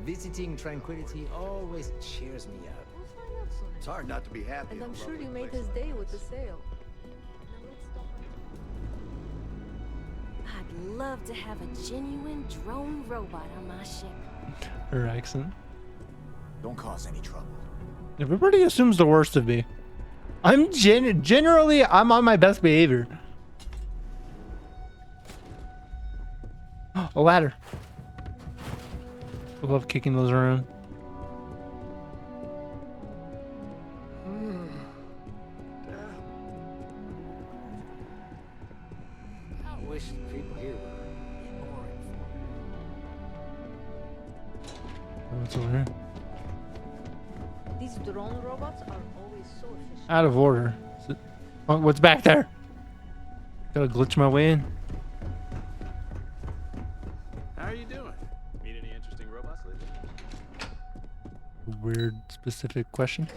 Visiting tranquility always cheers me up. It's hard not to be happy. And I'm sure you made his day with the sale. I'd love to have a genuine drone robot on my ship. Her accent. Don't cause any trouble. Everybody assumes the worst of me. I'm generally I'm on my best behavior. A ladder. I love kicking those around. I wish the people here were more informed. What's over here? These drone robots are always so efficient. Out of order. Oh, what's back there? Gotta glitch my way in. How are you doing? Meet any interesting robots lately? Weird specific question.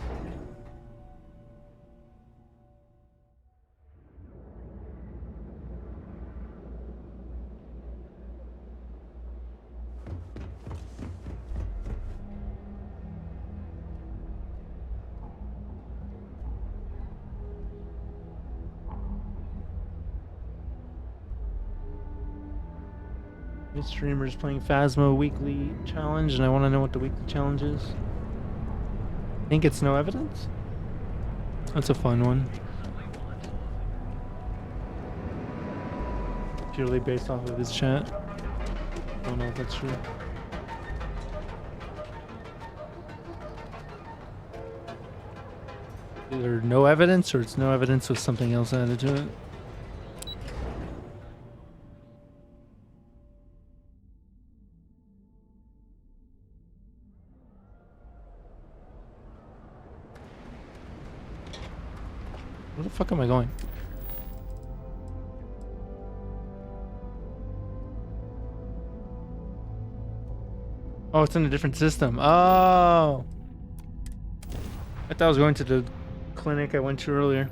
This streamer's playing Phasma weekly challenge, and I want to know what the weekly challenge is. I think it's no evidence. That's a fun one. Purely based off of his chat. Don't know if that's true. Either no evidence or it's no evidence with something else added to it. Where the fuck am I going? Oh, it's in a different system. Oh! I thought I was going to the clinic I went to earlier.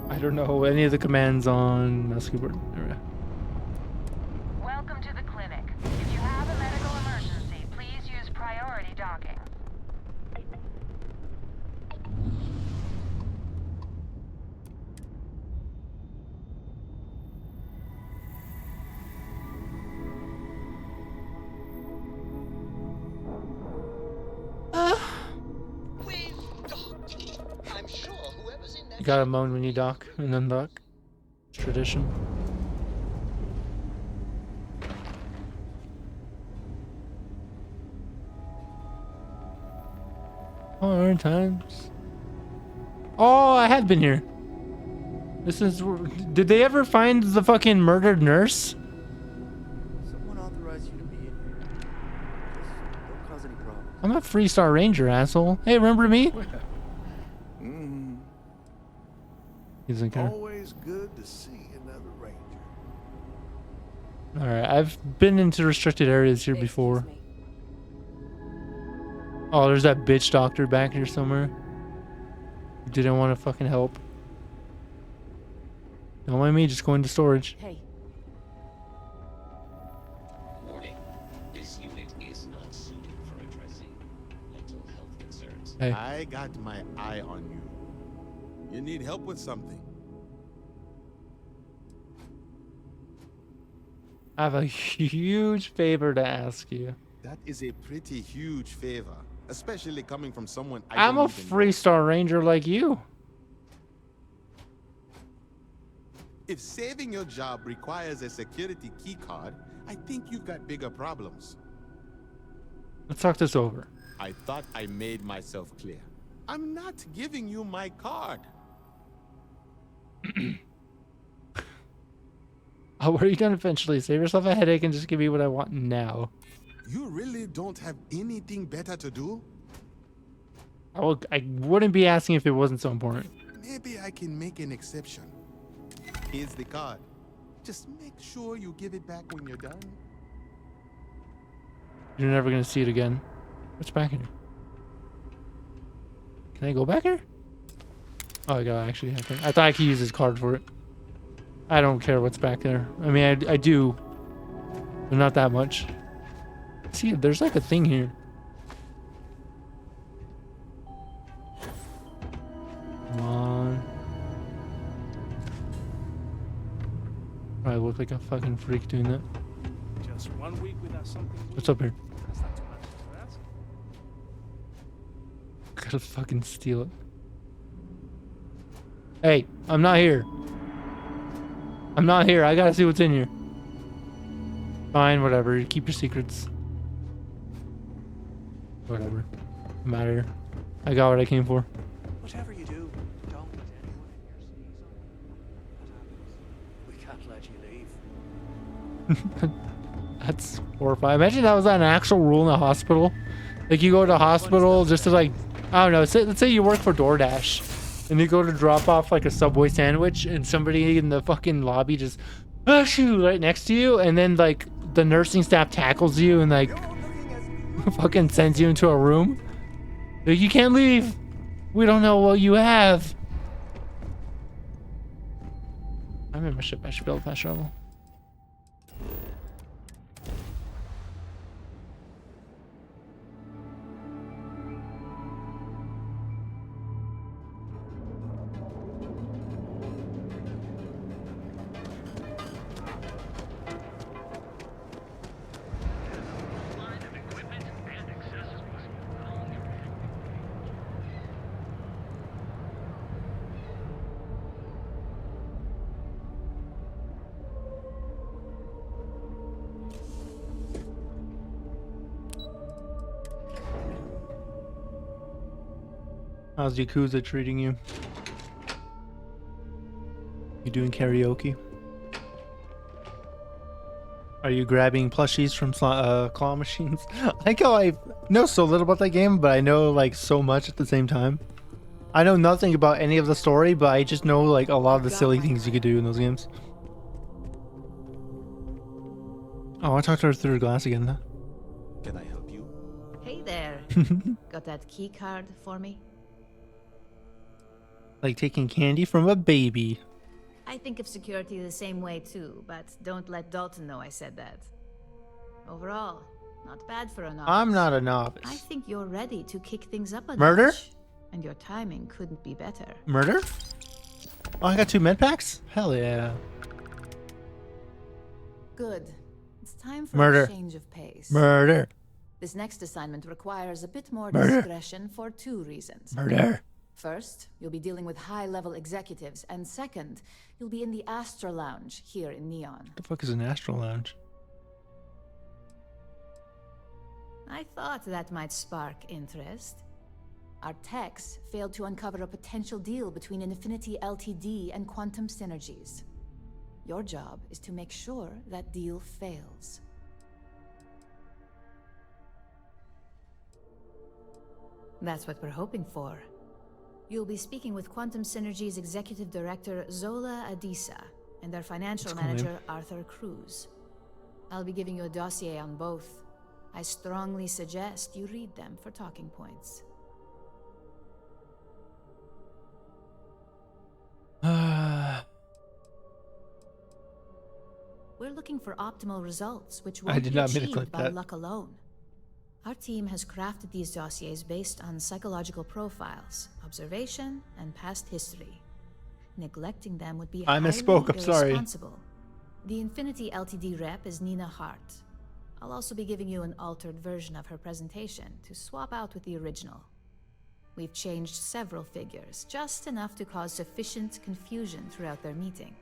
I don't know any of the commands on mouse keyboard. Welcome to the clinic. If you have a medical emergency, please use priority docking. You gotta moan when you dock and undock. It's tradition. Hard times. Oh, I have been here. This is. Did they ever find the fucking murdered nurse? Someone authorized you to be in here. Just don't cause any problems. I'm a Freestar Ranger, asshole. Hey, remember me? He's in here. Always good to see another ranger. Alright, I've been into restricted areas here before. Oh, there's that bitch doctor back here somewhere. Didn't want to fucking help. Don't mind me, just go into storage. Hey. Warning. This unit is not suited for addressing mental health concerns. Hey. I got my eye on you. You need help with something. I have a huge favor to ask you. That is a pretty huge favor, especially coming from someone I'm a Freestar Ranger like you. If saving your job requires a security key card, I think you've got bigger problems. Let's talk this over. I thought I made myself clear. I'm not giving you my card. Oh, what are you gonna eventually? Save yourself a headache and just give me what I want now. You really don't have anything better to do? I wouldn't be asking if it wasn't so important. Maybe I can make an exception. Here's the card. Just make sure you give it back when you're done. You're never gonna see it again. What's back here? Can I go back here? Oh, I gotta actually have to. I thought I could use his card for it. I don't care what's back there. I mean, I do, but not that much. See, there's like a thing here. Come on. I look like a fucking freak doing that. Just 1 week without something. What's up here? That's not too much to ask. Gotta fucking steal it. Hey, I'm not here. I'm not here. I gotta see what's in here. Fine, whatever. Keep your secrets. Whatever. I'm out of here. I got what I came for. Whatever you do, don't let anyone in here see something. We can't let you leave. That's horrifying. Imagine that was an actual rule in the hospital. Like you go to the hospital just to like, I don't know. Let's say you work for DoorDash. And you go to drop off like a Subway sandwich and somebody in the fucking lobby just shoot right next to you, and then like the nursing staff tackles you and like fucking sends you into a room. Like, you can't leave. We don't know what you have. I'm in my ship. I should be able to fast travel. How's Yakuza treating you? You doing karaoke? Are you grabbing plushies from claw machines? I like how I know so little about that game, but I know like so much at the same time. I know nothing about any of the story, but I just know like a lot of the silly things you could do in those games. Oh, I talked to her through her glass again. Can I help you? Hey there. Got that key card for me? Like taking candy from a baby. I think of security the same way too, but don't let Dalton know I said that. Overall, not bad for a novice. I'm not a novice. I think you're ready to kick things up a Murder? notch, and your timing couldn't be better. Murder? Oh, I got 2 med packs? Hell yeah. Good. It's time for Murder. a change of pace. Murder. This next assignment requires a bit more Murder. discretion for 2 reasons. Murder. First, you'll be dealing with high-level executives, and second, you'll be in the Astra Lounge here in Neon. The fuck is an Astral Lounge? I thought that might spark interest. Our techs failed to uncover a potential deal between Infinity Ltd and Quantum Synergies. Your job is to make sure that deal fails. That's what we're hoping for. You'll be speaking with Quantum Synergy's Executive Director, Zola Adisa, and their financial That's cool, manager, man. Arthur Cruz. I'll be giving you a dossier on both. I strongly suggest you read them for talking points. We're looking for optimal results, which I won't did be not mean to achieved click by that. luck alone. Our team has crafted these dossiers based on psychological profiles, observation, and past history. Neglecting them would be I misspoke, I'm sorry. irresponsible. The Infinity Ltd rep is Nina Hart. I'll also be giving you an altered version of her presentation to swap out with the original. We've changed several figures, just enough to cause sufficient confusion throughout their meeting.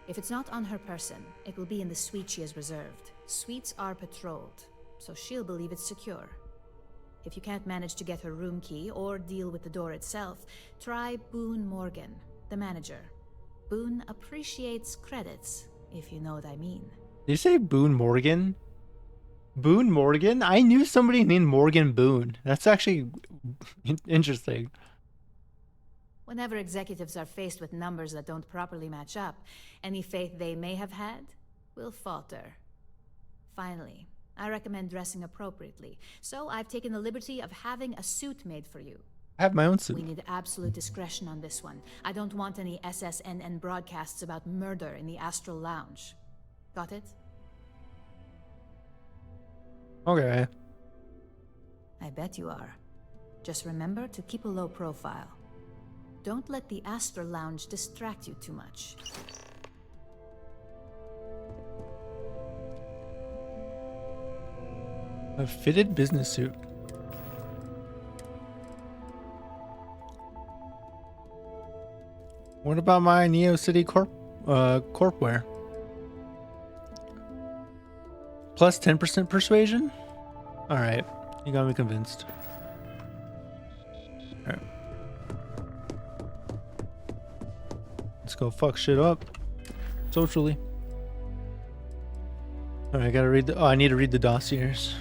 If it's not on her person, it will be in the suite she has reserved. Suites are patrolled, so she'll believe it's secure. If you can't manage to get her room key or deal with the door itself, try Boone Morgan, the manager. Boone appreciates credits, if you know what I mean. Did you say Boone Morgan? Boone Morgan? I knew somebody named Morgan Boone. That's actually interesting. Whenever executives are faced with numbers that don't properly match up, any faith they may have had will falter. Finally, I recommend dressing appropriately, so I've taken the liberty of having a suit made for you. I have my own suit. We need absolute discretion on this one. I don't want any SSNN broadcasts about murder in the Astral Lounge. Got it? Okay. I bet you are. Just remember to keep a low profile. Don't let the Astral Lounge distract you too much. A fitted business suit. What about my Neo City corpware? Plus 10% persuasion? Alright, you got me convinced. Alright. Let's go fuck shit up. Socially. Alright, I gotta read the... Oh, I need to read the dossiers.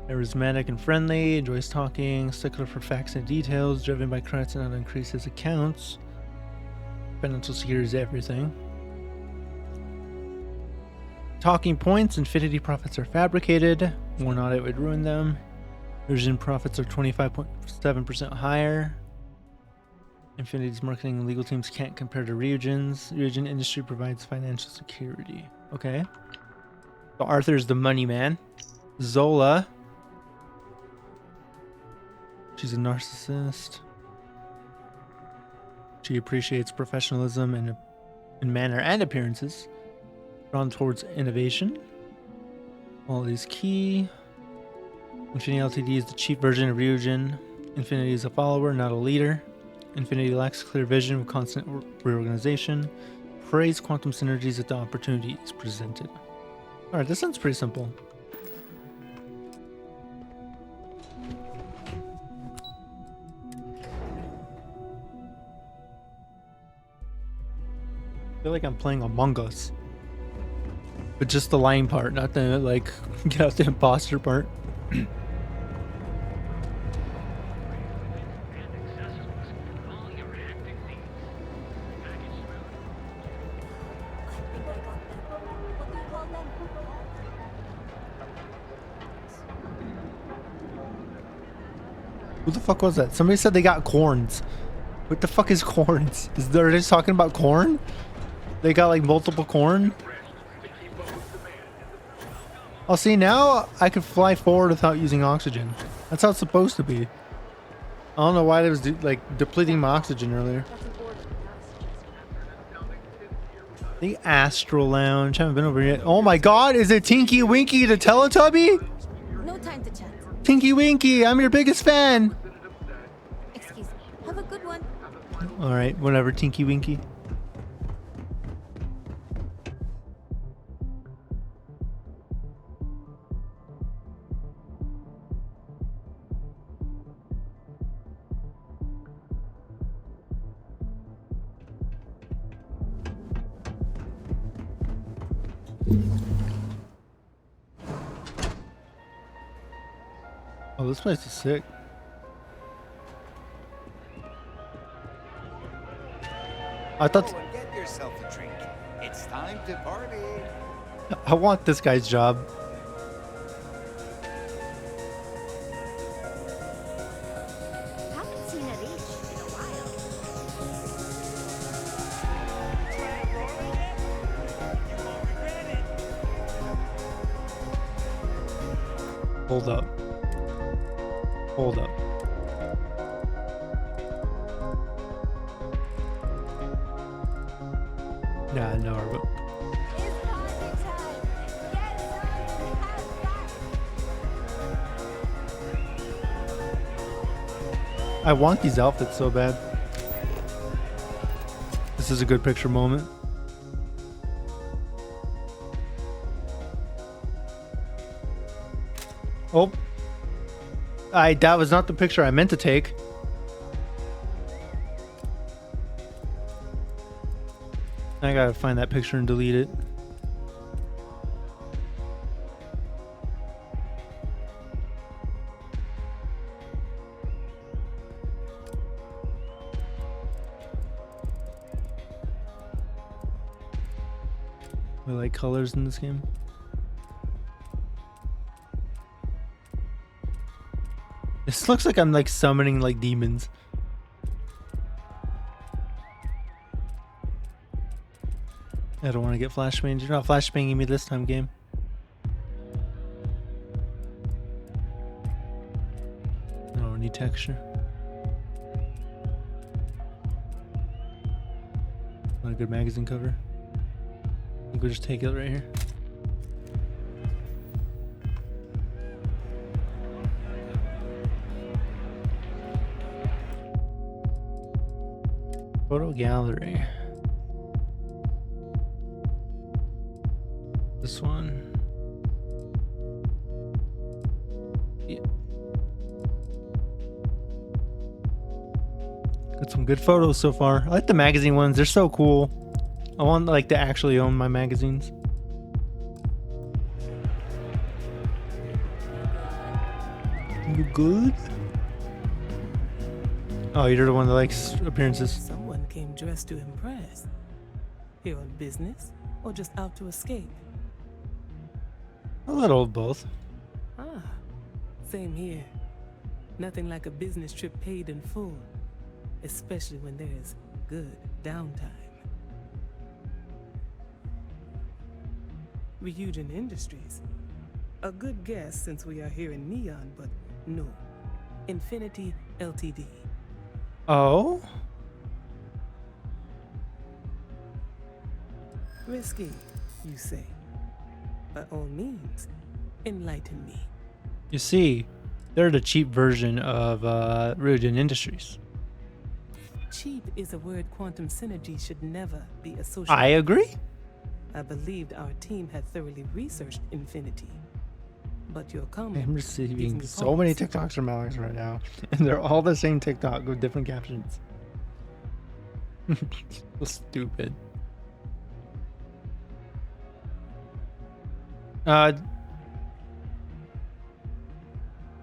Charismatic and friendly, enjoys talking, stickler for facts and details, driven by credits and not increase his accounts. Financial security is everything. Talking points, Infinity profits are fabricated. One audit would ruin them. Vision profits are 25.7% higher. Infinity's marketing and legal teams can't compare to Ryujin's. Ryujin industry provides financial security. Okay. So Arthur's the money man. Zola. She's a narcissist. She appreciates professionalism and in manner and appearances. Drawn towards innovation. Quality is key. Infinity Ltd is the cheap version of Ryujin. Infinity is a follower, not a leader. Infinity lacks clear vision with constant reorganization. Praise quantum synergies at the opportunity is presented. Alright, this sounds pretty simple. I feel like I'm playing Among Us. But just the lying part, not the, like, get out the imposter part. Who the fuck was that? Somebody said they got corns. What the fuck is corns? Are they just talking about corn? They got like multiple corn? Oh, see, now I can fly forward without using oxygen. That's how it's supposed to be. I don't know why it was like depleting my oxygen earlier. The Astral Lounge. Haven't been over yet. Oh my god, is it Tinky Winky the Teletubby? No time to chat. Tinky Winky, I'm your biggest fan. Excuse me. Have a good one. Alright, whatever, Tinky Winky. Oh, this place is sick. I thought. Get yourself a drink. It's time to party. I want this guy's job. Haven't seen a reach in a while. Hold up. Hold up. Yeah, no, but I want these outfits so bad. This is a good picture moment. Oh. That was not the picture I meant to take. I gotta find that picture and delete it. I like colors in this game. This looks like I'm like summoning like demons. I don't want to get flashbanged. You're not flashbanging me this time, game. I don't need texture. Not a good magazine cover. I think we'll just take it right here. Photo gallery. This one. Yeah. Got some good photos so far. I like the magazine ones. They're so cool. I want like to actually own my magazines. You good? Oh, you're the one that likes appearances. Someone came dressed to impress. Here on business, or just out to escape? A little of both. Ah, same here. Nothing like a business trip paid in full, especially when there's good downtime. Ryujin Industries. A good guess since we are here in Neon, but no. Infinity Ltd. Oh? Risky, you say. By all means, enlighten me. You see, they're the cheap version of Ryujin Industries. cheap is a word quantum synergy should never be associated. I agree. I believed our team had thoroughly researched Infinity. But your comment I'm gives receiving me so many pause. TikToks from Alex right now, and they're all the same TikTok with different captions. So stupid.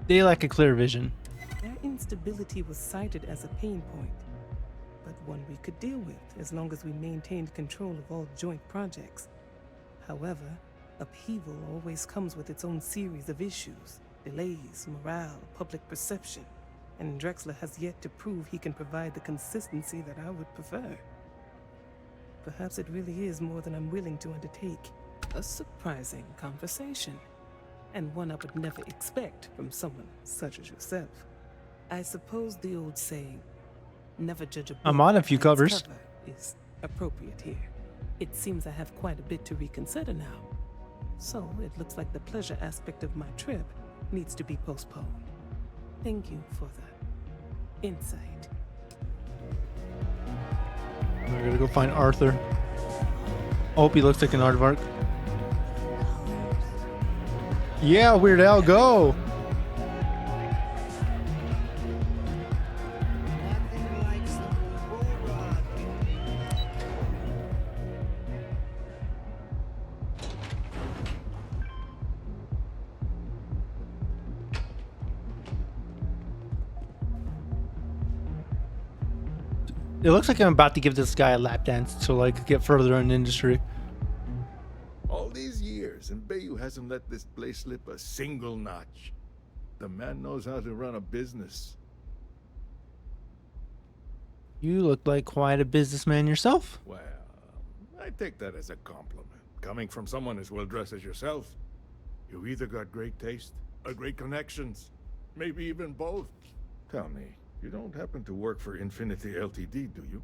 They lack a clear vision. Their instability was cited as a pain point, but one we could deal with as long as we maintained control of all joint projects. However, upheaval always comes with its own series of issues, delays, morale, public perception, and Drexler has yet to prove he can provide the consistency that I would prefer. Perhaps it really is more than I'm willing to undertake. A surprising conversation, and one I would never expect from someone such as yourself. I suppose the old saying, never judge a book I'm on a few by its covers. cover, is appropriate here. It seems I have quite a bit to reconsider now. So it looks like the pleasure aspect of my trip needs to be postponed. Thank you for the insight. I gotta go find Arthur. I hope he looks like an aardvark. Yeah, Weird Al, go! It looks like I'm about to give this guy a lap dance to like get further in the industry. All these years, and Bayou hasn't let this place slip a single notch. The man knows how to run a business. You look like quite a businessman yourself. Well, I take that as a compliment. Coming from someone as well dressed as yourself, you either got great taste or great connections. Maybe even both. Tell me, you don't happen to work for Infinity Ltd, do you?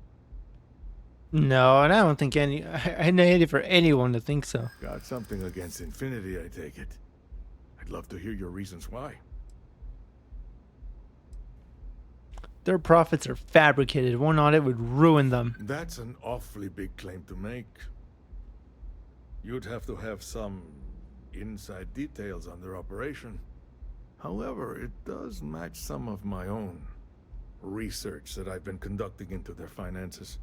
No, and I don't think I hate it for anyone to think so. Got something against Infinity, I take it. I'd love to hear your reasons why. Their profits are fabricated. One audit would ruin them. That's an awfully big claim to make. You'd have to have some inside details on their operation. However, it does match some of my own research that I've been conducting into their finances.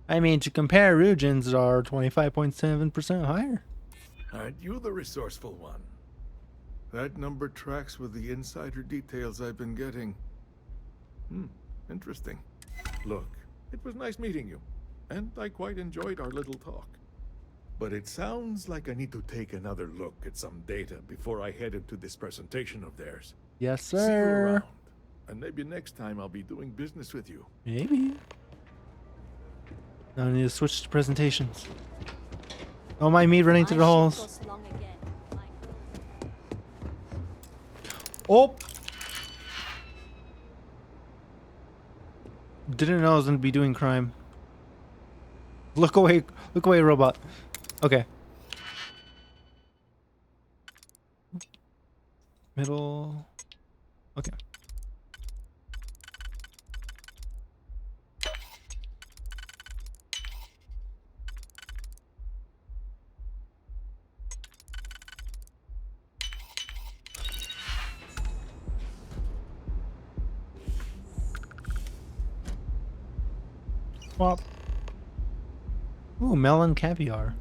I mean, to compare, Rugens are 25.7% higher. Aren't you the resourceful one? That number tracks with the insider details I've been getting. Interesting. Look, it was nice meeting you, and I quite enjoyed our little talk. But it sounds like I need to take another look at some data before I head into this presentation of theirs. Yes, See you sir. around, and maybe next time I'll be doing business with you. Maybe. Now I need to switch to presentations. Don't mind me running through the halls. Oh! Didn't know I was gonna be doing crime. Look away, robot. Okay. Middle. Okay. Swap. Ooh, melon caviar.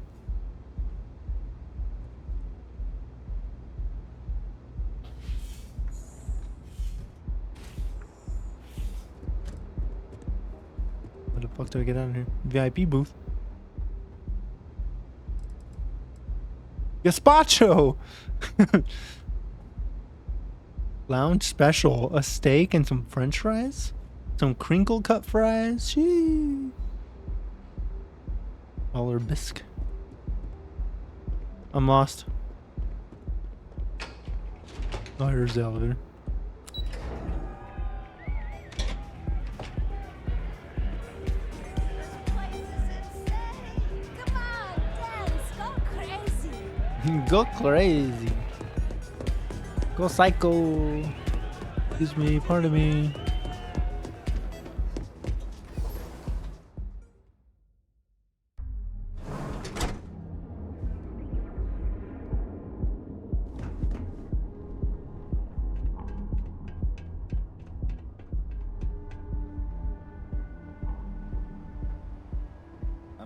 What the fuck do I get out of here? VIP booth. Gazpacho! Lounge special. A steak and some french fries? Some crinkle cut fries? Sheesh. Dollar bisque. I'm lost. Oh, here's the elevator. Go crazy. Go psycho. Excuse me, pardon me.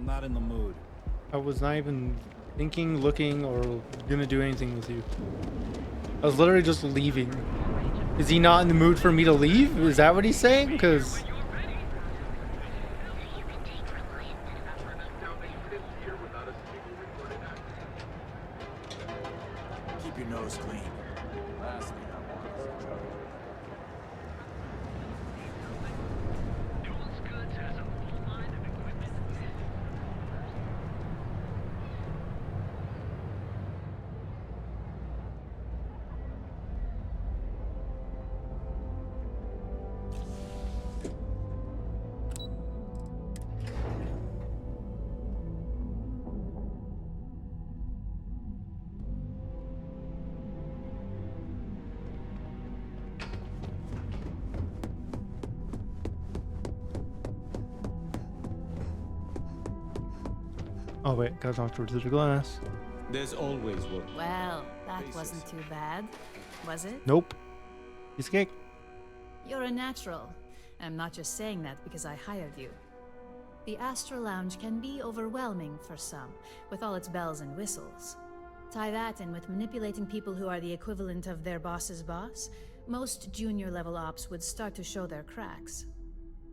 I'm not in the mood. I was not even thinking, looking, or gonna do anything with you. I was literally just leaving. Is he not in the mood for me to leave? Is that what he's saying? Because... Keep your nose clean. Last thing I want is a joke. Oh wait, gotta talk through the glass. There's always work. Well, that wasn't too bad, was it? Nope. Piece of cake. You're a natural. I'm not just saying that because I hired you. The Astral Lounge can be overwhelming for some, with all its bells and whistles. Tie that in with manipulating people who are the equivalent of their boss's boss, most junior-level ops would start to show their cracks.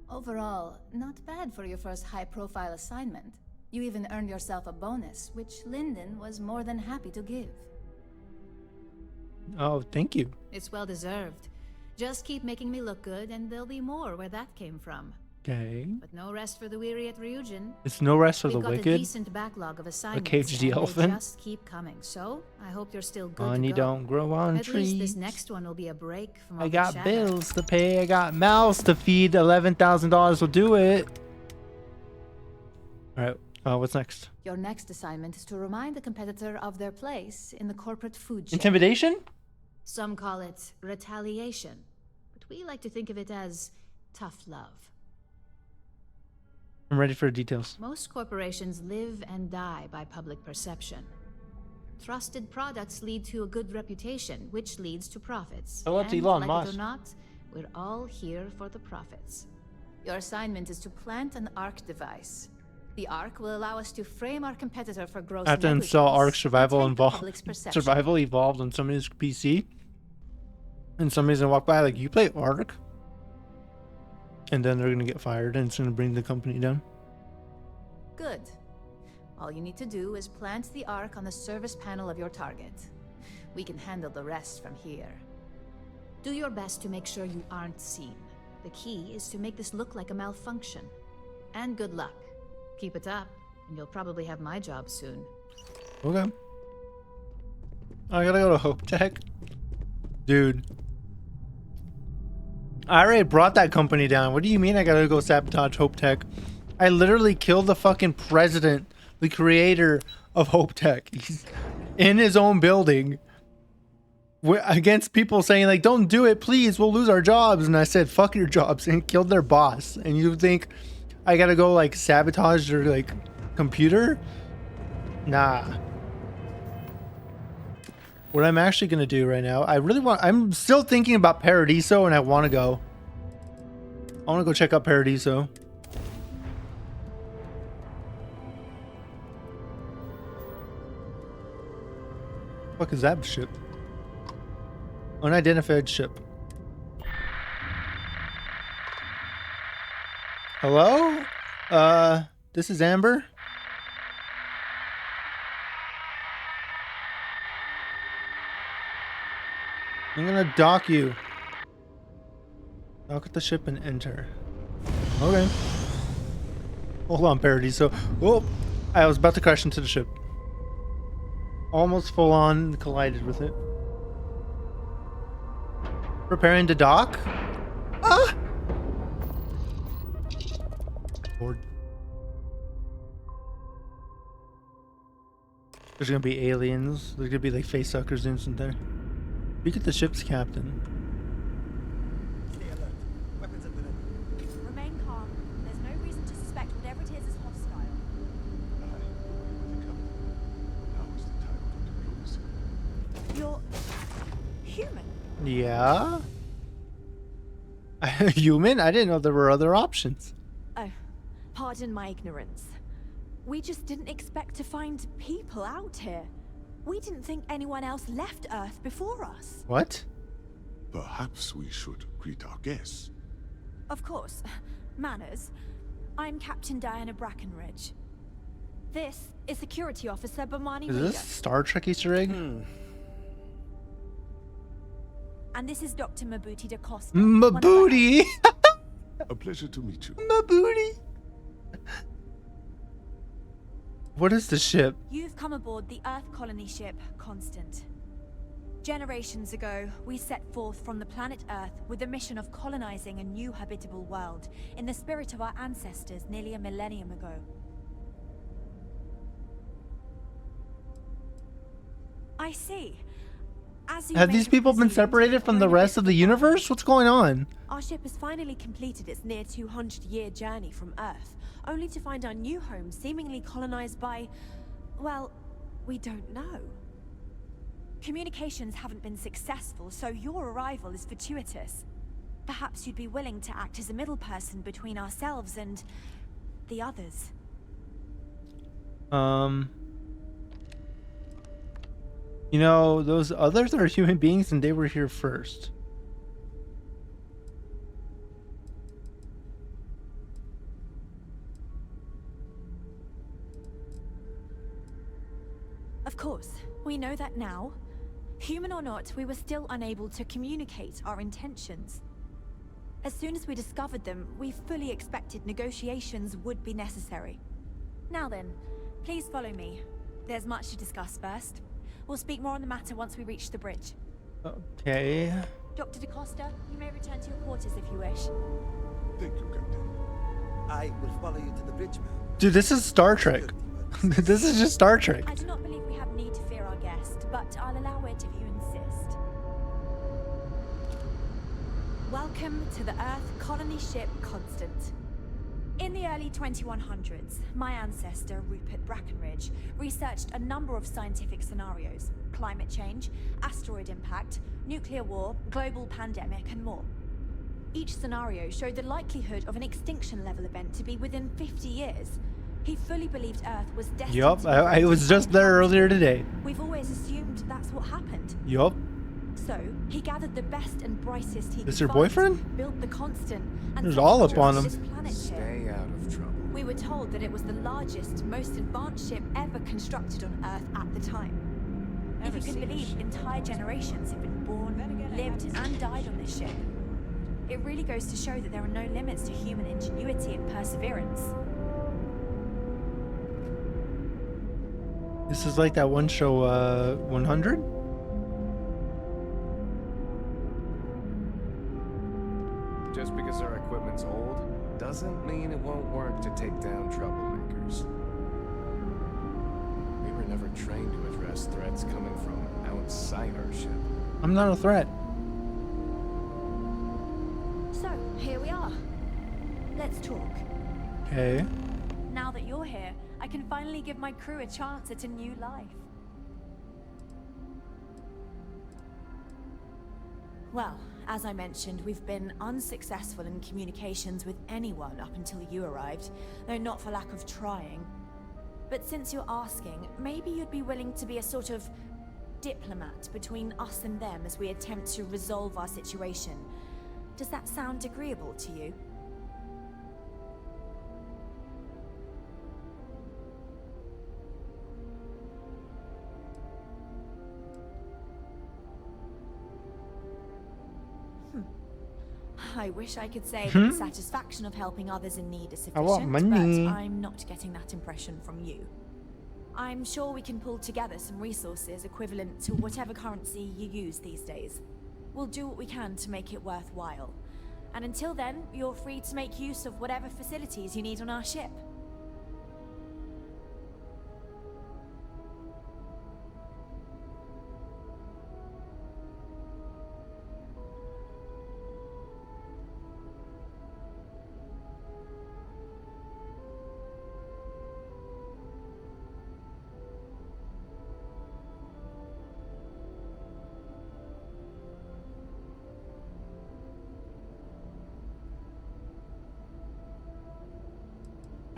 Overall, not bad for your first high-profile assignment. You even earned yourself a bonus, which Lyndon was more than happy to give. Oh, thank you. It's well deserved. Just keep making me look good, and there'll be more where that came from. Okay. But no rest for the weary at Ryujin. It's no rest for the We've got wicked. a decent backlog of assignments, caged the and elephant. they just keep coming. So I hope you're still good Money to go. don't grow on At trees. least this next one will be a break from all I the got chatter. bills to pay. I got mouths to feed. $11,000 will do it. All right. What's next? Your next assignment is to remind the competitor of their place in the corporate food chain. Intimidation? Some call it retaliation, but we like to think of it as tough love. I'm ready for the details. Most corporations live and die by public perception. Trusted products lead to a good reputation, which leads to profits. Shout out to And Elon like Musk. it or not, we're all here for the profits. Your assignment is to plant an ARC device. The ARC will allow us to frame our competitor for gross I have to negligence. install ARC Survival and tank the public's perception. Survival Evolved on somebody's PC. And somebody's gonna walk by like, you play ARC? And then they're gonna get fired and it's gonna bring the company down. Good. All you need to do is plant the ARC on the service panel of your target. We can handle the rest from here. Do your best to make sure you aren't seen. The key is to make this look like a malfunction. And good luck. Keep it up, and you'll probably have my job soon. Okay. I gotta go to Hope Tech. Dude. I already brought that company down. What do you mean I gotta go sabotage Hope Tech? I literally killed the fucking president, the creator of Hope Tech. He's in his own building. Against people saying like, don't do it, please, we'll lose our jobs. And I said, fuck your jobs, and killed their boss. And you think I gotta go like sabotage their like computer? Nah. What I'm actually gonna do right now, I'm still thinking about Paradiso and I wanna go. I wanna go check out Paradiso. What is that ship? Unidentified ship. Hello? This is Amber. I'm gonna dock you. Dock at the ship and enter. Okay. Hold on, Paradiso. Oh, I was about to crash into the ship. Almost full on collided with it. Preparing to dock? Ah! Lord. There's gonna be aliens. There's gonna be like face suckers instant there. Speak at the ship's captain. Stay alert. Weapons at the ready. Remain calm. There's no reason to suspect whatever it is hostile. You're human. Yeah? Human? I didn't know there were other options. Oh, pardon my ignorance. We just didn't expect to find people out here. We didn't think anyone else left Earth before us. What? Perhaps we should greet our guests. Of course. Manners. I'm Captain Diana Brackenridge. This is Security Officer Bomani Is Reader. this Star Trek Easter egg? And this is Dr. Mabuti da Costa. Mabuti! A pleasure to meet you. Mabuti! What is the ship? You've come aboard the Earth colony ship Constant. Generations ago, we set forth from the planet Earth with the mission of colonizing a new habitable world in the spirit of our ancestors nearly a millennium ago. I see. Have these people been separated from the rest of the universe? What's going on? Our ship has finally completed its near 200-year journey from Earth, only to find our new home seemingly colonized by, well, we don't know. Communications haven't been successful, so your arrival is fortuitous. Perhaps you'd be willing to act as a middle person between ourselves and the others. You know, those others are human beings and they were here first. Of course, we know that now. Human or not, we were still unable to communicate our intentions. As soon as we discovered them, we fully expected negotiations would be necessary. Now then, please follow me. There's much to discuss first. We'll speak more on the matter once we reach the bridge. Okay. Dr. DaCosta, you may return to your quarters if you wish. Thank you, Captain. I will follow you to the bridge, ma'am. Dude, this is Star Trek. This is just Star Trek. I do not believe we have need to fear our guest, but I'll allow it if you insist. Welcome to the Earth colony ship Constant. In the early 2100s, my ancestor, Rupert Brackenridge, researched a number of scientific scenarios: climate change, asteroid impact, nuclear war, global pandemic, and more. Each scenario showed the likelihood of an extinction-level event to be within 50 years. He fully believed Earth was destined Yup, to I was just there earlier today. We've always assumed that's what happened. Yup. So, he gathered the best and brightest he could Is your find, boyfriend? built the Constant, and There's set all off up on to him. this planet Stay ship. out of trouble. We were told that it was the largest, most advanced ship ever constructed on Earth at the time. If you can believe, entire generations have been born, lived, and died on this ship. It really goes to show that there are no limits to human ingenuity and perseverance. This is like that one show, 100? Just because our equipment's old doesn't mean it won't work to take down troublemakers. We were never trained to address threats coming from outside our ship. I'm not a threat. So, here we are. Let's talk. Okay. Now that you're here, I can finally give my crew a chance at a new life. Well, as I mentioned, we've been unsuccessful in communications with anyone up until you arrived, though not for lack of trying. But since you're asking, maybe you'd be willing to be a sort of diplomat between us and them as we attempt to resolve our situation. Does that sound agreeable to you? I wish I could say that the satisfaction of helping others in need is I want sufficient, money. but I'm not getting that impression from you. I'm sure we can pull together some resources equivalent to whatever currency you use these days. We'll do what we can to make it worthwhile. And until then, you're free to make use of whatever facilities you need on our ship.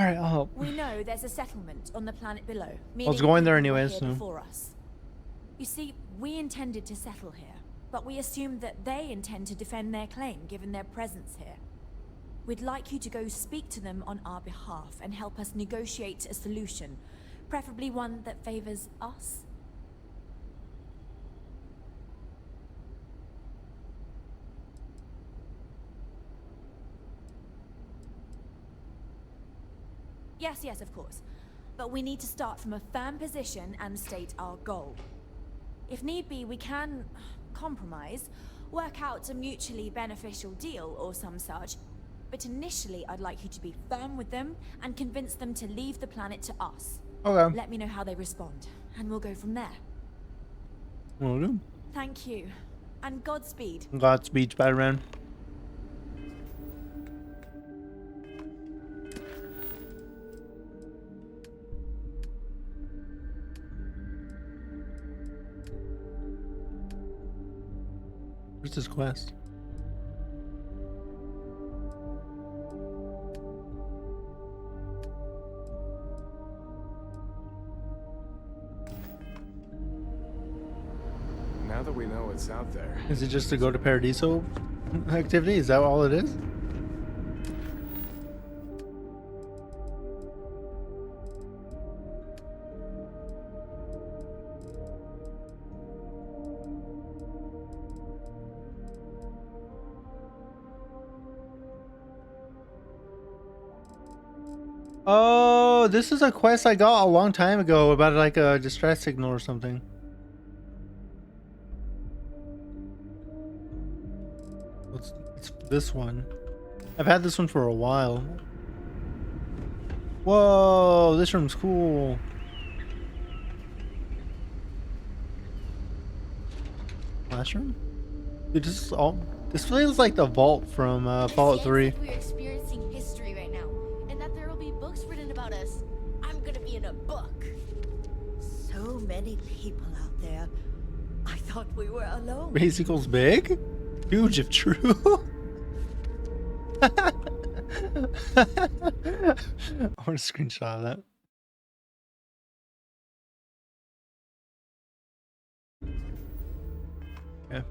All right, I'll help. We know there's a settlement on the planet below. I was going there meaning people were anyways. here So. before us. You see, we intended to settle here, but we assumed that they intend to defend their claim given their presence here. We'd like you to go speak to them on our behalf and help us negotiate a solution, preferably one that favors us. Yes, of course. But we need to start from a firm position and state our goal. If need be, we can compromise, work out a mutually beneficial deal or some such. But initially, I'd like you to be firm with them and convince them to leave the planet to us. Okay. Let me know how they respond, and we'll go from there. Will do. Thank you, and Godspeed. Godspeed, Spider-Man. Where's this quest? Now that we know what's out there. Is it just to go to Paradiso activity? Is that all it is? Oh, this is a quest I got a long time ago about like a distress signal or something. It's this one. I've had this one for a while. Whoa, this room's cool. Last room? Dude, this feels like the vault from Fallout 3. We're experiencing history right now, and that there will be books written about us. I'm gonna be in a book. So many people out there. I thought we were alone. Race equals big? Huge if true. I want a screenshot of that. Yeah.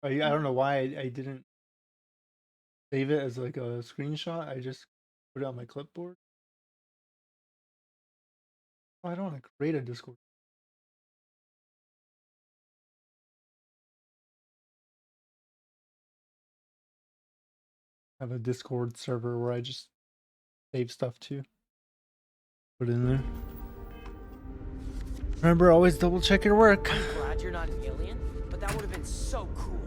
I don't know why I didn't save it as like a screenshot. I just put it on my clipboard. Oh, I don't want to create a Discord. I have a Discord server where I just save stuff too. Put it in there. Remember, always double check your work. I'm glad you're not an alien, but that would have been so cool.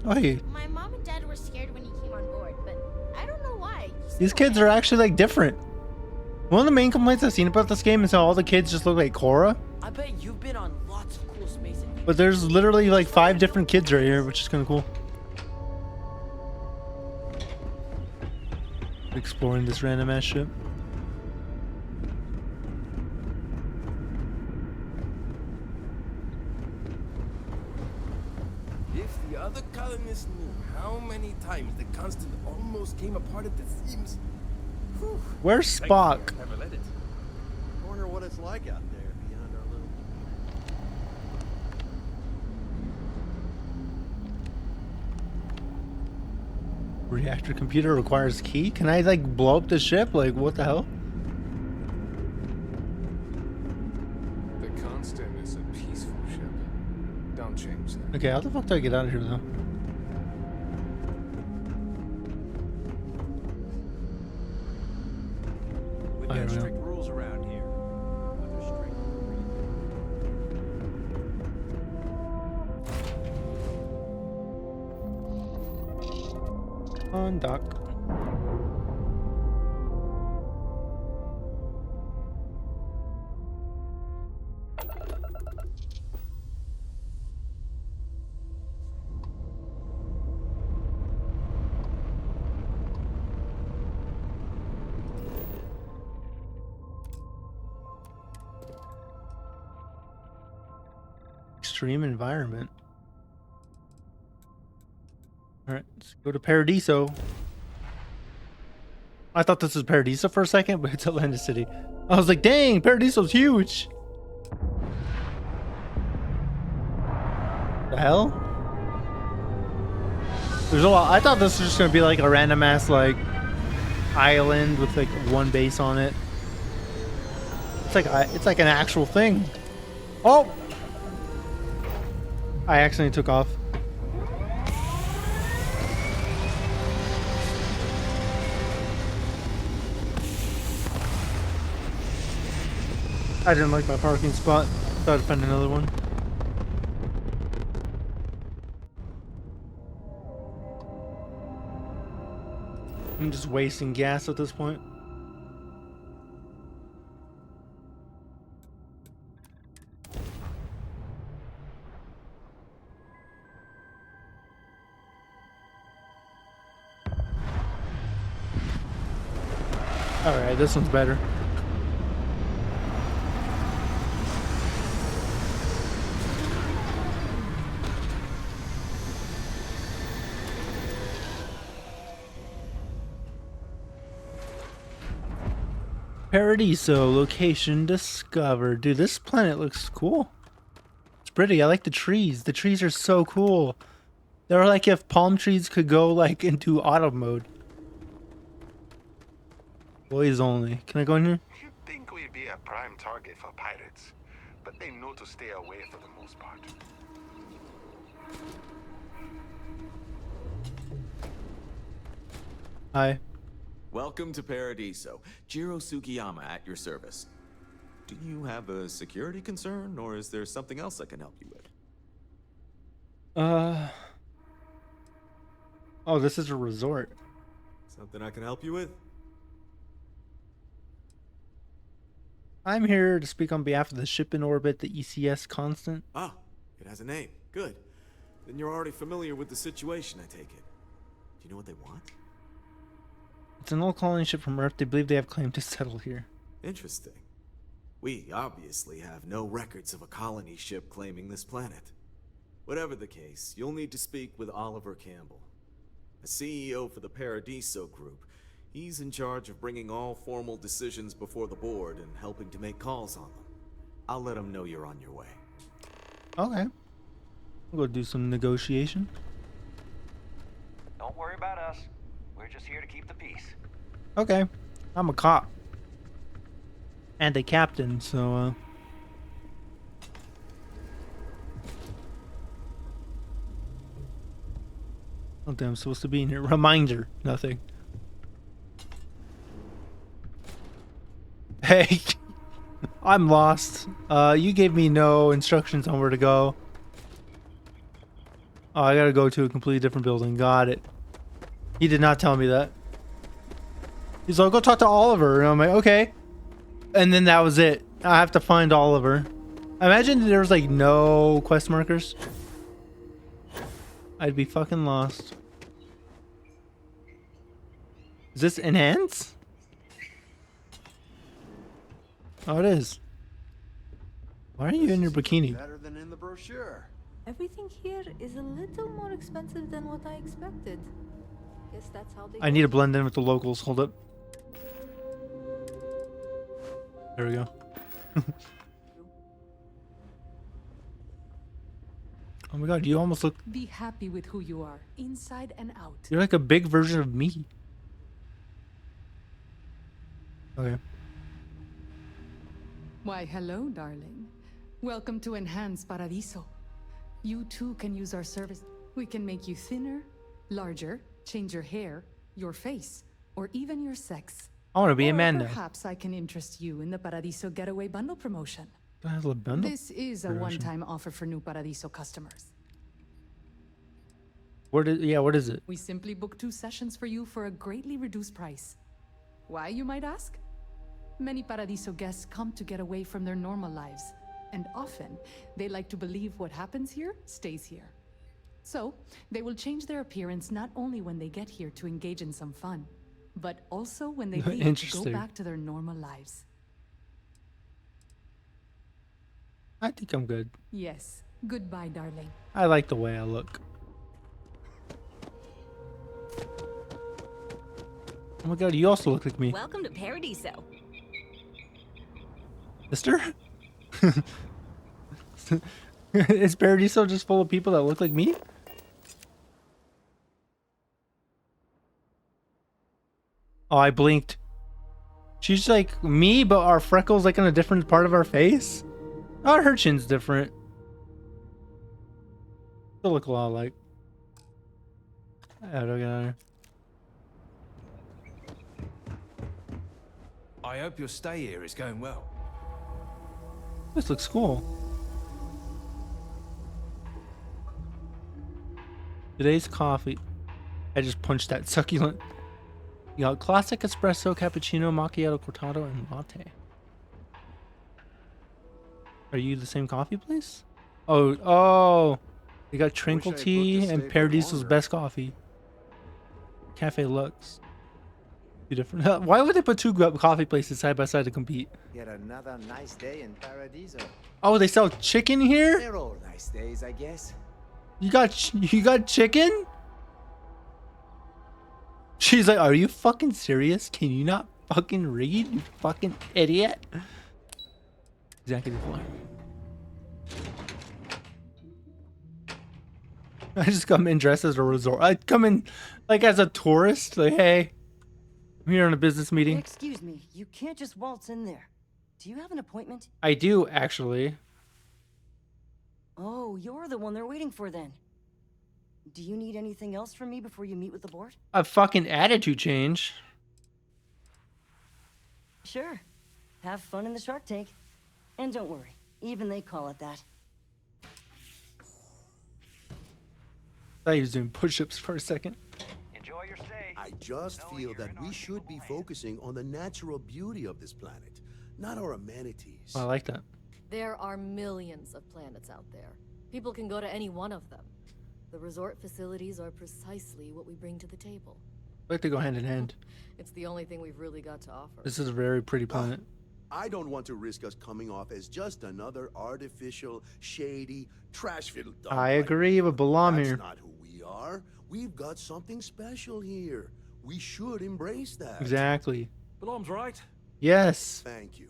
Oh, hey. My mom and dad were scared when you came on board, but I don't know why. These kids are actually like different. One of the main complaints I've seen about this game is how all the kids just look like Korra. I bet you've been on lots of cool space adventures. But there's literally like 5 different kids right here, which is kind of cool. Exploring this random ass ship. If the other colonists knew how many times the constant almost came apart at the seams. Whew. Where's Spock? Never let it. I wonder what it's like out there beyond our little. Reactor computer requires key? Can I like blow up the ship? Like what the hell? The Constant is a peaceful ship. Don't change that. Okay, how the fuck do I get out of here though? We've got strict rules around here. But they're strict. On dock. Extreme environment. All right, let's go to Paradiso. I thought this was Paradiso for a second, but it's Atlantis City. I was like, dang, Paradiso's huge. The hell? There's a lot. I thought this was just gonna be like a random ass like island with like one base on it. It's like an actual thing. Oh! I accidentally took off. I didn't like my parking spot. Thought I'd find another one. I'm just wasting gas at this point. Alright, this one's better. Paradiso, location discovered. Dude, this planet looks cool. It's pretty. I like the trees. The trees are so cool. They're like if palm trees could go like into auto mode. Boys only. Can I go in here? You'd think we'd be a prime target for pirates, but they know to stay away for the most part. Hi. Welcome to Paradiso. Jiro Sugiyama at your service. Do you have a security concern, or is there something else I can help you with? Oh, this is a resort. Something I can help you with? I'm here to speak on behalf of the ship in orbit, the ECS Constant. Ah, it has a name. Good. Then you're already familiar with the situation, I take it. Do you know what they want? It's an old colony ship from Earth. They believe they have claim to settle here. Interesting. We obviously have no records of a colony ship claiming this planet. Whatever the case, you'll need to speak with Oliver Campbell, a CEO for the Paradiso Group. He's in charge of bringing all formal decisions before the board and helping to make calls on them. I'll let him know you're on your way. Okay. We'll go do some negotiation. Don't worry about us. We're just here to keep the peace. Okay. I'm a cop. And a captain, so I don't think I'm supposed to be in here. Reminder, nothing. Hey, I'm lost. You gave me no instructions on where to go. Oh, I gotta go to a completely different building. Got it. He did not tell me that. He's like, go talk to Oliver. And I'm like, okay. And then that was it. I have to find Oliver. Imagine there was like no quest markers. I'd be fucking lost. Is this enhance? Oh, it is. Why are you in your bikini? Better than in the brochure. Everything here is a little more expensive than what I expected. Guess that's how they I need to blend in with the locals. Hold up. There we go. Oh my god, you almost look... Be happy with who you are, inside and out. You're like a big version of me. Okay. Why, hello, darling. Welcome to Enhanced Paradiso. You too can use our service. We can make you thinner, larger, change your hair, your face, or even your sex. I want to be a man now. Perhaps I can interest you in the Paradiso Getaway Bundle promotion. Do I have a bundle? This is a one-time offer for new Paradiso customers. What is it? We simply book 2 sessions for you for a greatly reduced price. Why, you might ask? Many Paradiso guests come to get away from their normal lives, and often they like to believe what happens here stays here. So, they will change their appearance not only when they get here to engage in some fun, but also when they leave to go back to their normal lives. I think I'm good. Yes. Goodbye, darling. I like the way I look. Oh my god, you also look like me. Welcome to Paradiso. Sister? Is Paradiso just full of people that look like me? Oh, I blinked. She's like me, but our freckles like on a different part of our face. Oh, her chin's different. Still look a lot alike. How do I get out of here? I hope your stay here is going well. This looks cool. Today's coffee. I just punched that succulent. You got classic espresso, cappuccino, macchiato, cortado, and latte. Are you the same coffee place? Oh. You got Tranquil Tea and Paradiso's best coffee. Cafe Lux. Two different. Why would they put two coffee places side by side to compete? Yet another nice day in Paradiso. Oh, they sell chicken here? They're all nice days, I guess. You got chicken? She's like, are you fucking serious? Can you not fucking read, you fucking idiot? Exactly the point. I just come in dressed as a resort. I come in like as a tourist. Like, hey, I'm here on a business meeting. Excuse me, you can't just waltz in there. Do you have an appointment? I do, actually. Oh, you're the one they're waiting for then. Do you need anything else from me before you meet with the board? A fucking attitude change. Sure. Have fun in the Shark Tank. And don't worry, even they call it that. I thought he was doing push-ups for a second. Enjoy your stay. I just feel that we should be focusing on the natural beauty of this planet, not our amenities. Oh, I like that. There are millions of planets out there. People can go to any one of them. The resort facilities are precisely what we bring to the table. I like to go hand in hand. It's the only thing we've really got to offer. This is a very pretty planet. I don't want to risk us coming off as just another artificial, shady, trash-filled dump. I agree with Balam That's here. not who we are. We've got something special here. We should embrace that. Exactly. Balam's right. Yes. Thank you.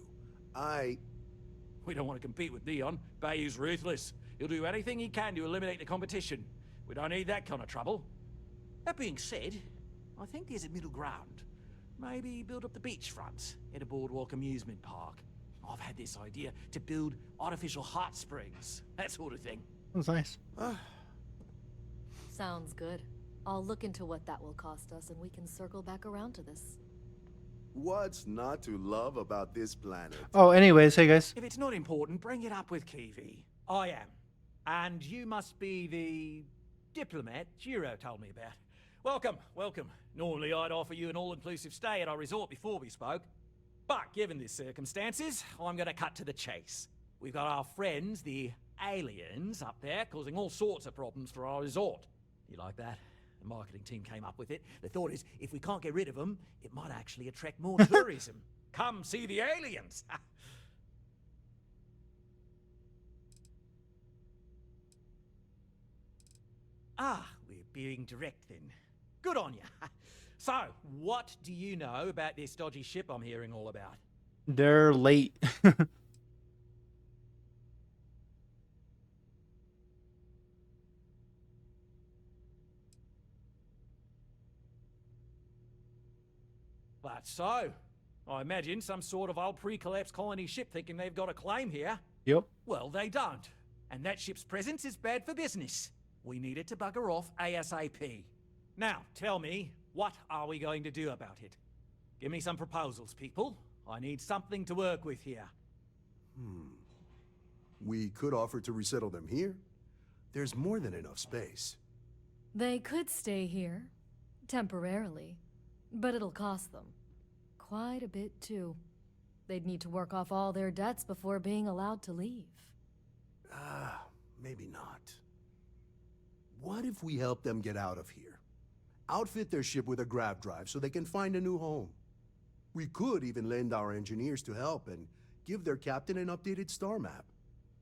We don't want to compete with Neon. Bayou's ruthless. He'll do anything he can to eliminate the competition. We don't need that kind of trouble. That being said, I think there's a middle ground. Maybe build up the beachfront at a boardwalk amusement park. I've had this idea to build artificial hot springs. That sort of thing. That's nice. Sounds good. I'll look into what that will cost us and we can circle back around to this. What's not to love about this planet? Oh, anyways, hey guys. If it's not important, bring it up with Kiwi. I am. And you must be the diplomat Jiro told me about. Welcome, welcome. Normally I'd offer you an all-inclusive stay at our resort before we spoke. But given the circumstances, I'm gonna cut to the chase. We've got our friends, the aliens, up there, causing all sorts of problems for our resort. You like that? The marketing team came up with it. The thought is, if we can't get rid of them, it might actually attract more tourism. Come see the aliens! We're being direct then. Good on you. So, what do you know about this dodgy ship I'm hearing all about? They're late. That's so. I imagine some sort of old pre-collapse colony ship thinking they've got a claim here. Yep. Well, they don't. And that ship's presence is bad for business. We need it to bugger off ASAP. Now, tell me, what are we going to do about it? Give me some proposals, people. I need something to work with here. We could offer to resettle them here. There's more than enough space. They could stay here, temporarily, but it'll cost them. Quite a bit, too. They'd need to work off all their debts before being allowed to leave. Maybe not. What if we help them get out of here? Outfit their ship with a grav drive so they can find a new home. We could even lend our engineers to help and give their captain an updated star map.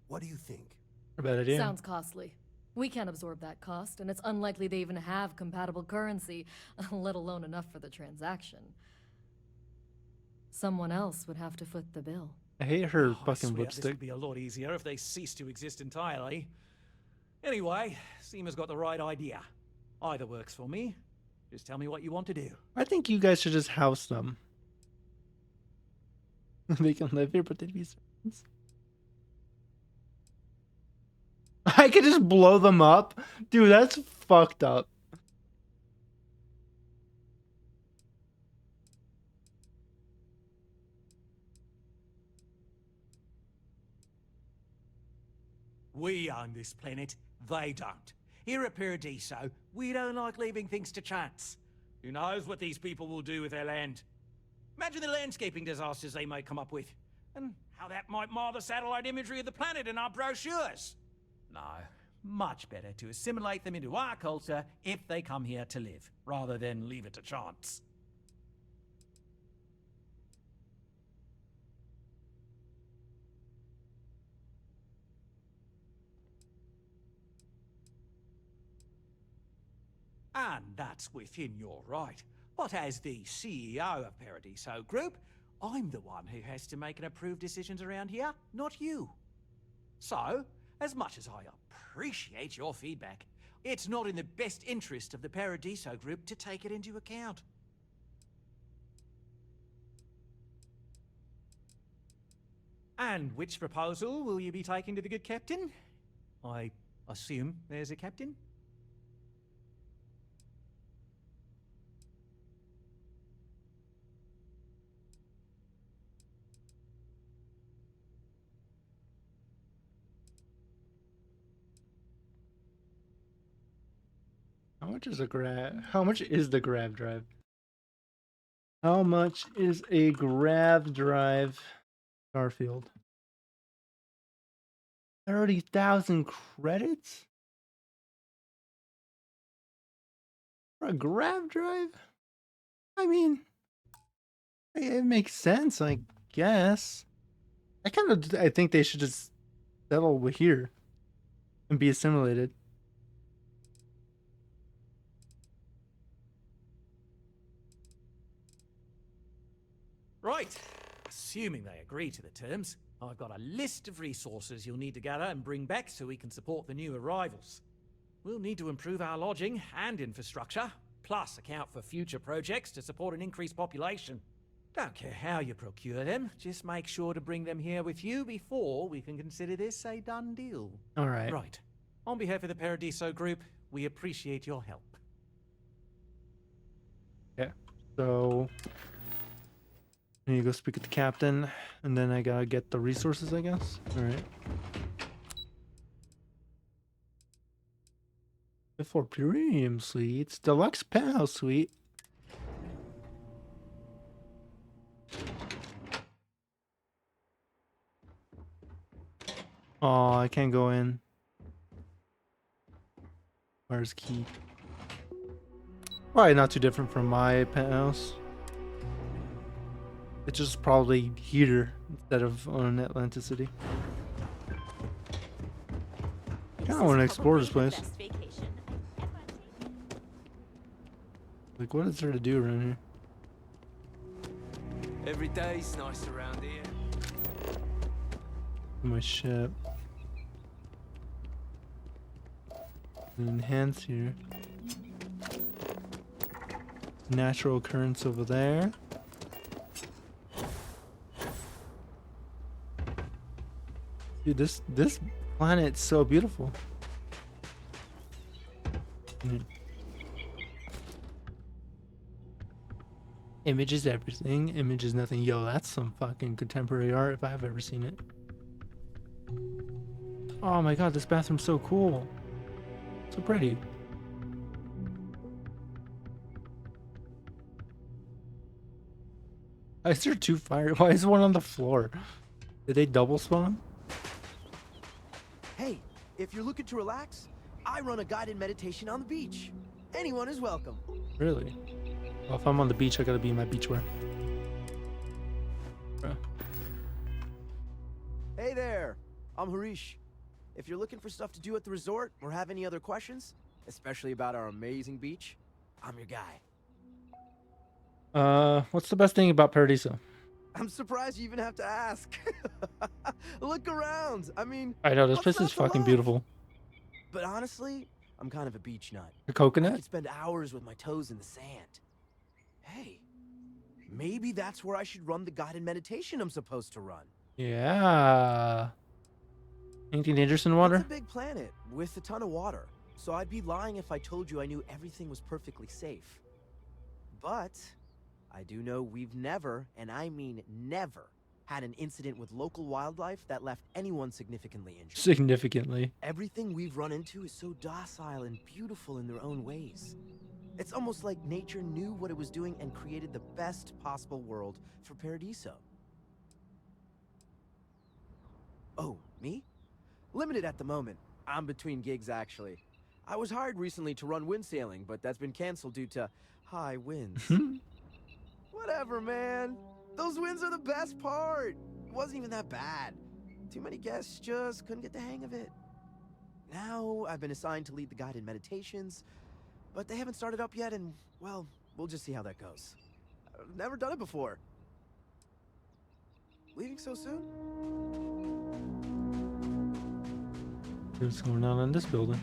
What do you think? A bad idea. Sounds costly. We can't absorb that cost, and it's unlikely they even have compatible currency, let alone enough for the transaction. Someone else would have to foot the bill. I hate her I fucking swear this lipstick. would be a lot easier if they ceased to exist entirely. Anyway, Seema's got the right idea. Either works for me. Just tell me what you want to do. I think you guys should just house them. They can live here, but they'd be servants. I could just blow them up? Dude, that's fucked up. We own this planet, they don't. Here at Paradiso, we don't like leaving things to chance. Who knows what these people will do with their land? Imagine the landscaping disasters they may come up with, and how that might mar the satellite imagery of the planet in our brochures. No, much better to assimilate them into our culture if they come here to live, rather than leave it to chance. And that's within your right. But as the CEO of Paradiso Group, I'm the one who has to make and approve decisions around here, not you. So, as much as I appreciate your feedback, it's not in the best interest of the Paradiso Group to take it into account. And which proposal will you be taking to the good captain? I assume there's a captain? How much is a grab? How much is the grab drive? How much is a grab drive? Starfield. 30,000 credits? For a grab drive? I mean, it makes sense, I guess. I think they should just settle here and be assimilated. Right. Assuming they agree to the terms, I've got a list of resources you'll need to gather and bring back so we can support the new arrivals. We'll need to improve our lodging and infrastructure, plus account for future projects to support an increased population. Don't care how you procure them, just make sure to bring them here with you before we can consider this a done deal. All right. Right. On behalf of the Paradiso Group, we appreciate your help. Yeah. So I need to go speak with the captain, and then I gotta get the resources, I guess. All right. For premium suites, deluxe penthouse suite. Oh, I can't go in. Where's key? Probably not too different from my penthouse. It's just probably here instead of on Atlanticity. I kind of want to explore this place. Like, what is there to do around here? Every day's nice around here. My ship. Enhance here. Natural occurrence over there. Dude, this planet's so beautiful. Image is everything. Image is nothing. Yo, that's some fucking contemporary art if I've ever seen it. Oh my god, this bathroom's so cool. So pretty. Why is there two fire? Why is one on the floor? Did they double spawn? Hey, if you're looking to relax, I run a guided meditation on the beach. Anyone is welcome. Really? Well, if I'm on the beach, I gotta be in my beachwear. Bruh. Hey there, I'm Harish. If you're looking for stuff to do at the resort or have any other questions, especially about our amazing beach, I'm your guy. What's the best thing about Paradiso? I'm surprised you even have to ask. Look around. I mean, I know this what's place not is to fucking love? beautiful. But honestly, I'm kind of a beach nut. The I coconut? could spend hours with my toes in the sand. Hey, maybe that's where I should run the guided meditation I'm supposed to run. Yeah. Anything dangerous in the water? It's a big planet with a ton of water, so I'd be lying if I told you I knew everything was perfectly safe. But I do know we've never, and I mean never, had an incident with local wildlife that left anyone significantly injured. Significantly. Everything we've run into is so docile and beautiful in their own ways. It's almost like nature knew what it was doing and created the best possible world for Paradiso. Oh, me? Limited at the moment. I'm between gigs, actually. I was hired recently to run wind sailing, but that's been canceled due to high winds. Whatever, man. Those winds are the best part. It wasn't even that bad. Too many guests just couldn't get the hang of it. Now I've been assigned to lead the guided meditations, but they haven't started up yet, and, well, we'll just see how that goes. I've never done it before. Leaving so soon? What's going on in this building?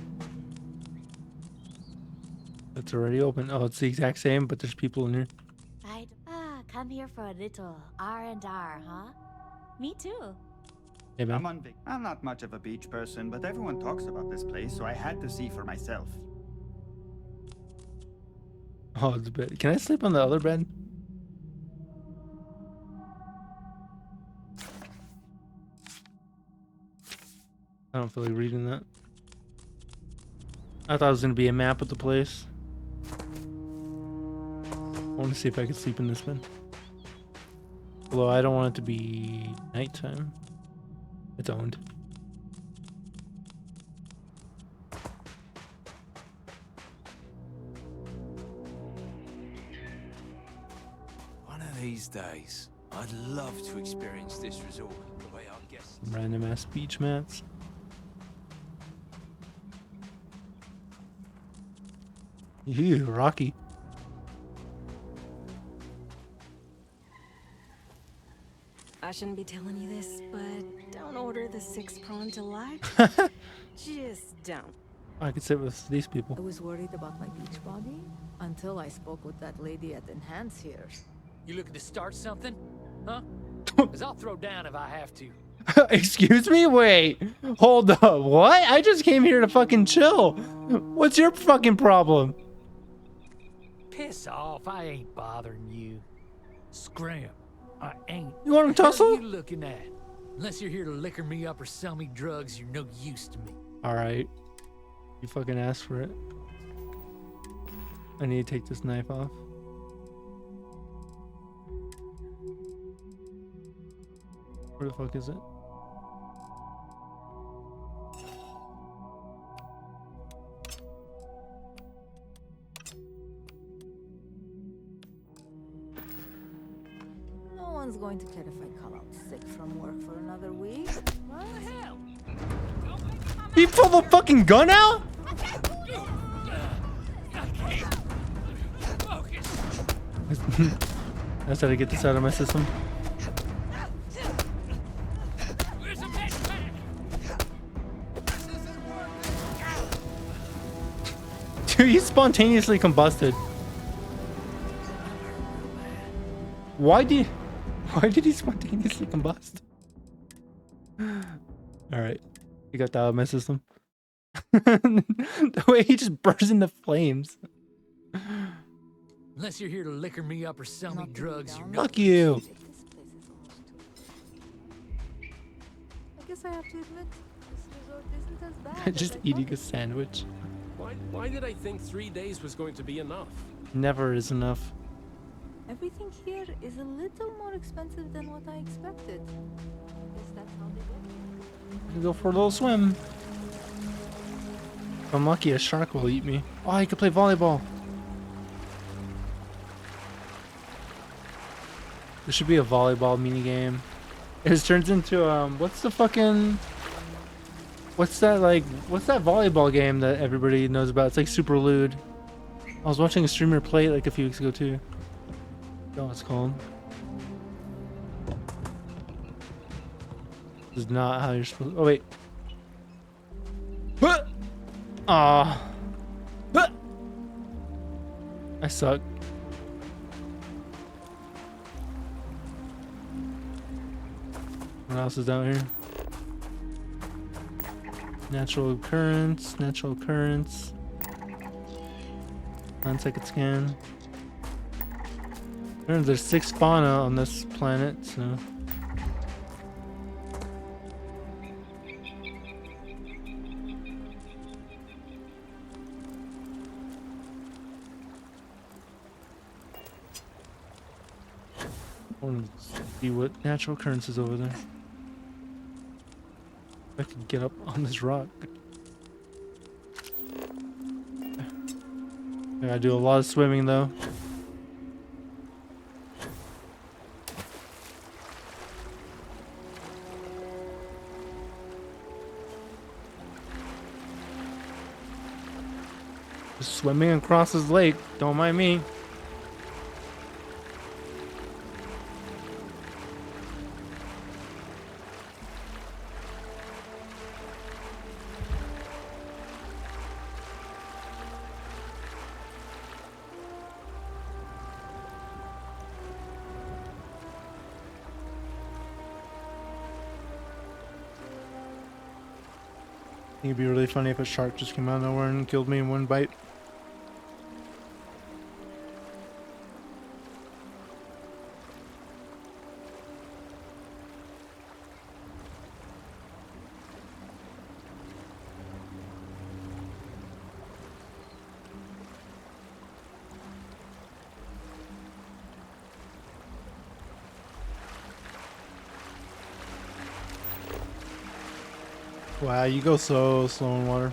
It's already open. Oh, it's the exact same, but there's people in here. Come here for a little R&R, huh? Me too. Hey, man. I'm not much of a beach person, but everyone talks about this place, so I had to see for myself. Oh, it's a bit. Can I sleep on the other bed? I don't feel like reading that. I thought it was gonna be a map of the place. I want to see if I can sleep in this bed. Although I don't want it to be nighttime. It's owned. One of these days, I'd love to experience this resort the way our guests. Random ass beach mats. Ew, rocky. I shouldn't be telling you this, but don't order the 6-prawn delight. Just don't. I could sit with these people. I was worried about my beach body until I spoke with that lady at Enhance here. You looking to start something? Huh? Because I'll throw down if I have to. Excuse me? Wait. Hold up. What? I just came here to fucking chill. What's your fucking problem? Piss off. I ain't bothering you. Scram. I ain't. You want to tussle? What are you looking at? Unless you're here to liquor me up or sell me drugs, you're no use to me. Alright. You fucking asked for it. I need to take this knife off. Where the fuck is it? No one's going to care if I call out sick from work for another week. What the hell? He pulled the fucking gun out? That's how to get this out of my system. Dude, he spontaneously combusted. Why did he spontaneously combust? Alright. You got that out of my system. The way he just bursts into flames. Unless you're here to liquor me up or sell me drugs, you're no Fuck you. I guess I have to admit, this resort isn't as bad. Just eating a sandwich. Why did I think 3 days was going to be enough? Never is enough. Everything here is a little more expensive than what I expected. Guess that's how they get it. Go for a little swim. If I'm lucky, a shark will eat me. Oh, I could play volleyball. There should be a volleyball minigame. It just turns into, what's What's that like? What's that volleyball game that everybody knows about? It's like super lewd. I was watching a streamer play it like a few weeks ago too. I don't know what it's called. This is not how you're supposed. Oh wait. Ah. I suck. What else is out here? Natural occurrence, natural occurrence. 9-second scan. There's 6 fauna on this planet, so. I want to see what natural occurrence is over there. I can get up on this rock. I gotta do a lot of swimming though. Just swimming across this lake, don't mind me. I think it'd be really funny if a shark just came out of nowhere and killed me in one bite. Wow, you go so slow in water.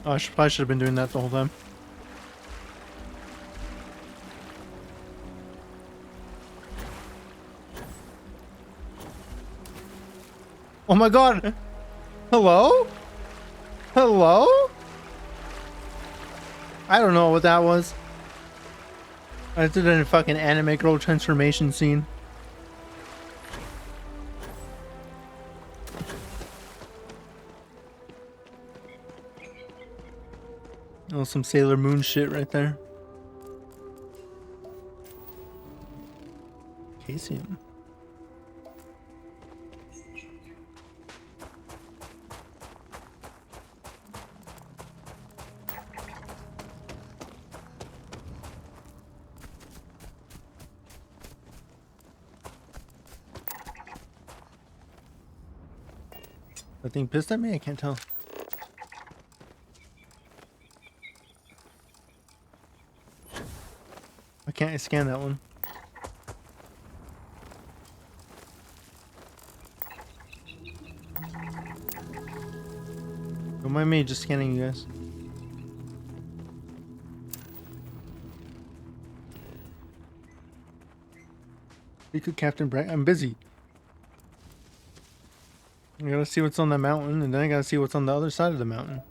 Oh, I probably should have been doing that the whole time. Oh my god! Hello? Hello? I don't know what that was. I did a fucking anime girl transformation scene. Oh, some Sailor Moon shit right there. Casium. That thing pissed at me? I can't tell. I can't scan that one. Don't mind me just scanning you guys. You could Captain Bragg. I'm busy. I gotta see what's on the mountain, and then I gotta see what's on the other side of the mountain.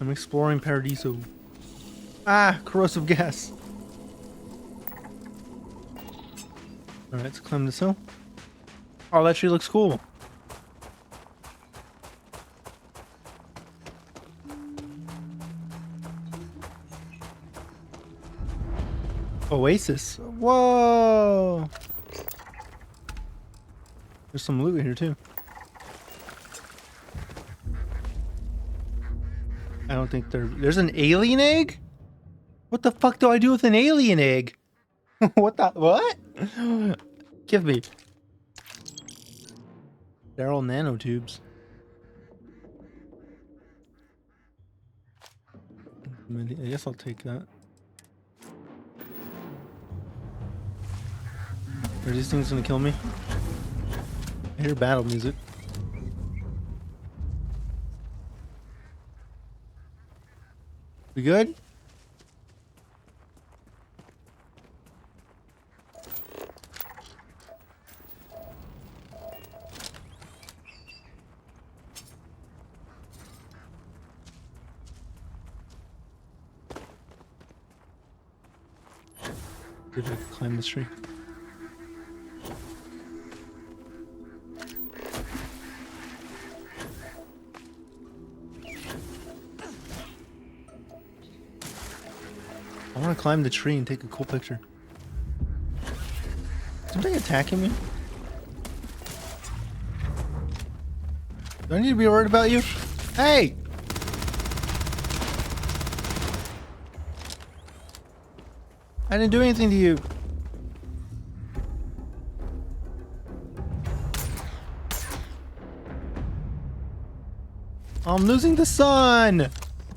I'm exploring Paradiso. Ah, corrosive gas. Alright, let's climb this hill. Oh, that tree looks cool. Oasis. Whoa! There's some loot here too. I don't think there's an alien egg? What the fuck do I do with an alien egg? What? Give me. They're all nanotubes. I guess I'll take that. Are these things gonna kill me? I hear battle music. We good? See if I can climb this tree. I want to climb the tree and take a cool picture. Something attacking me? Do I need to be worried about you? Hey! I didn't do anything to you. I'm losing the sun! I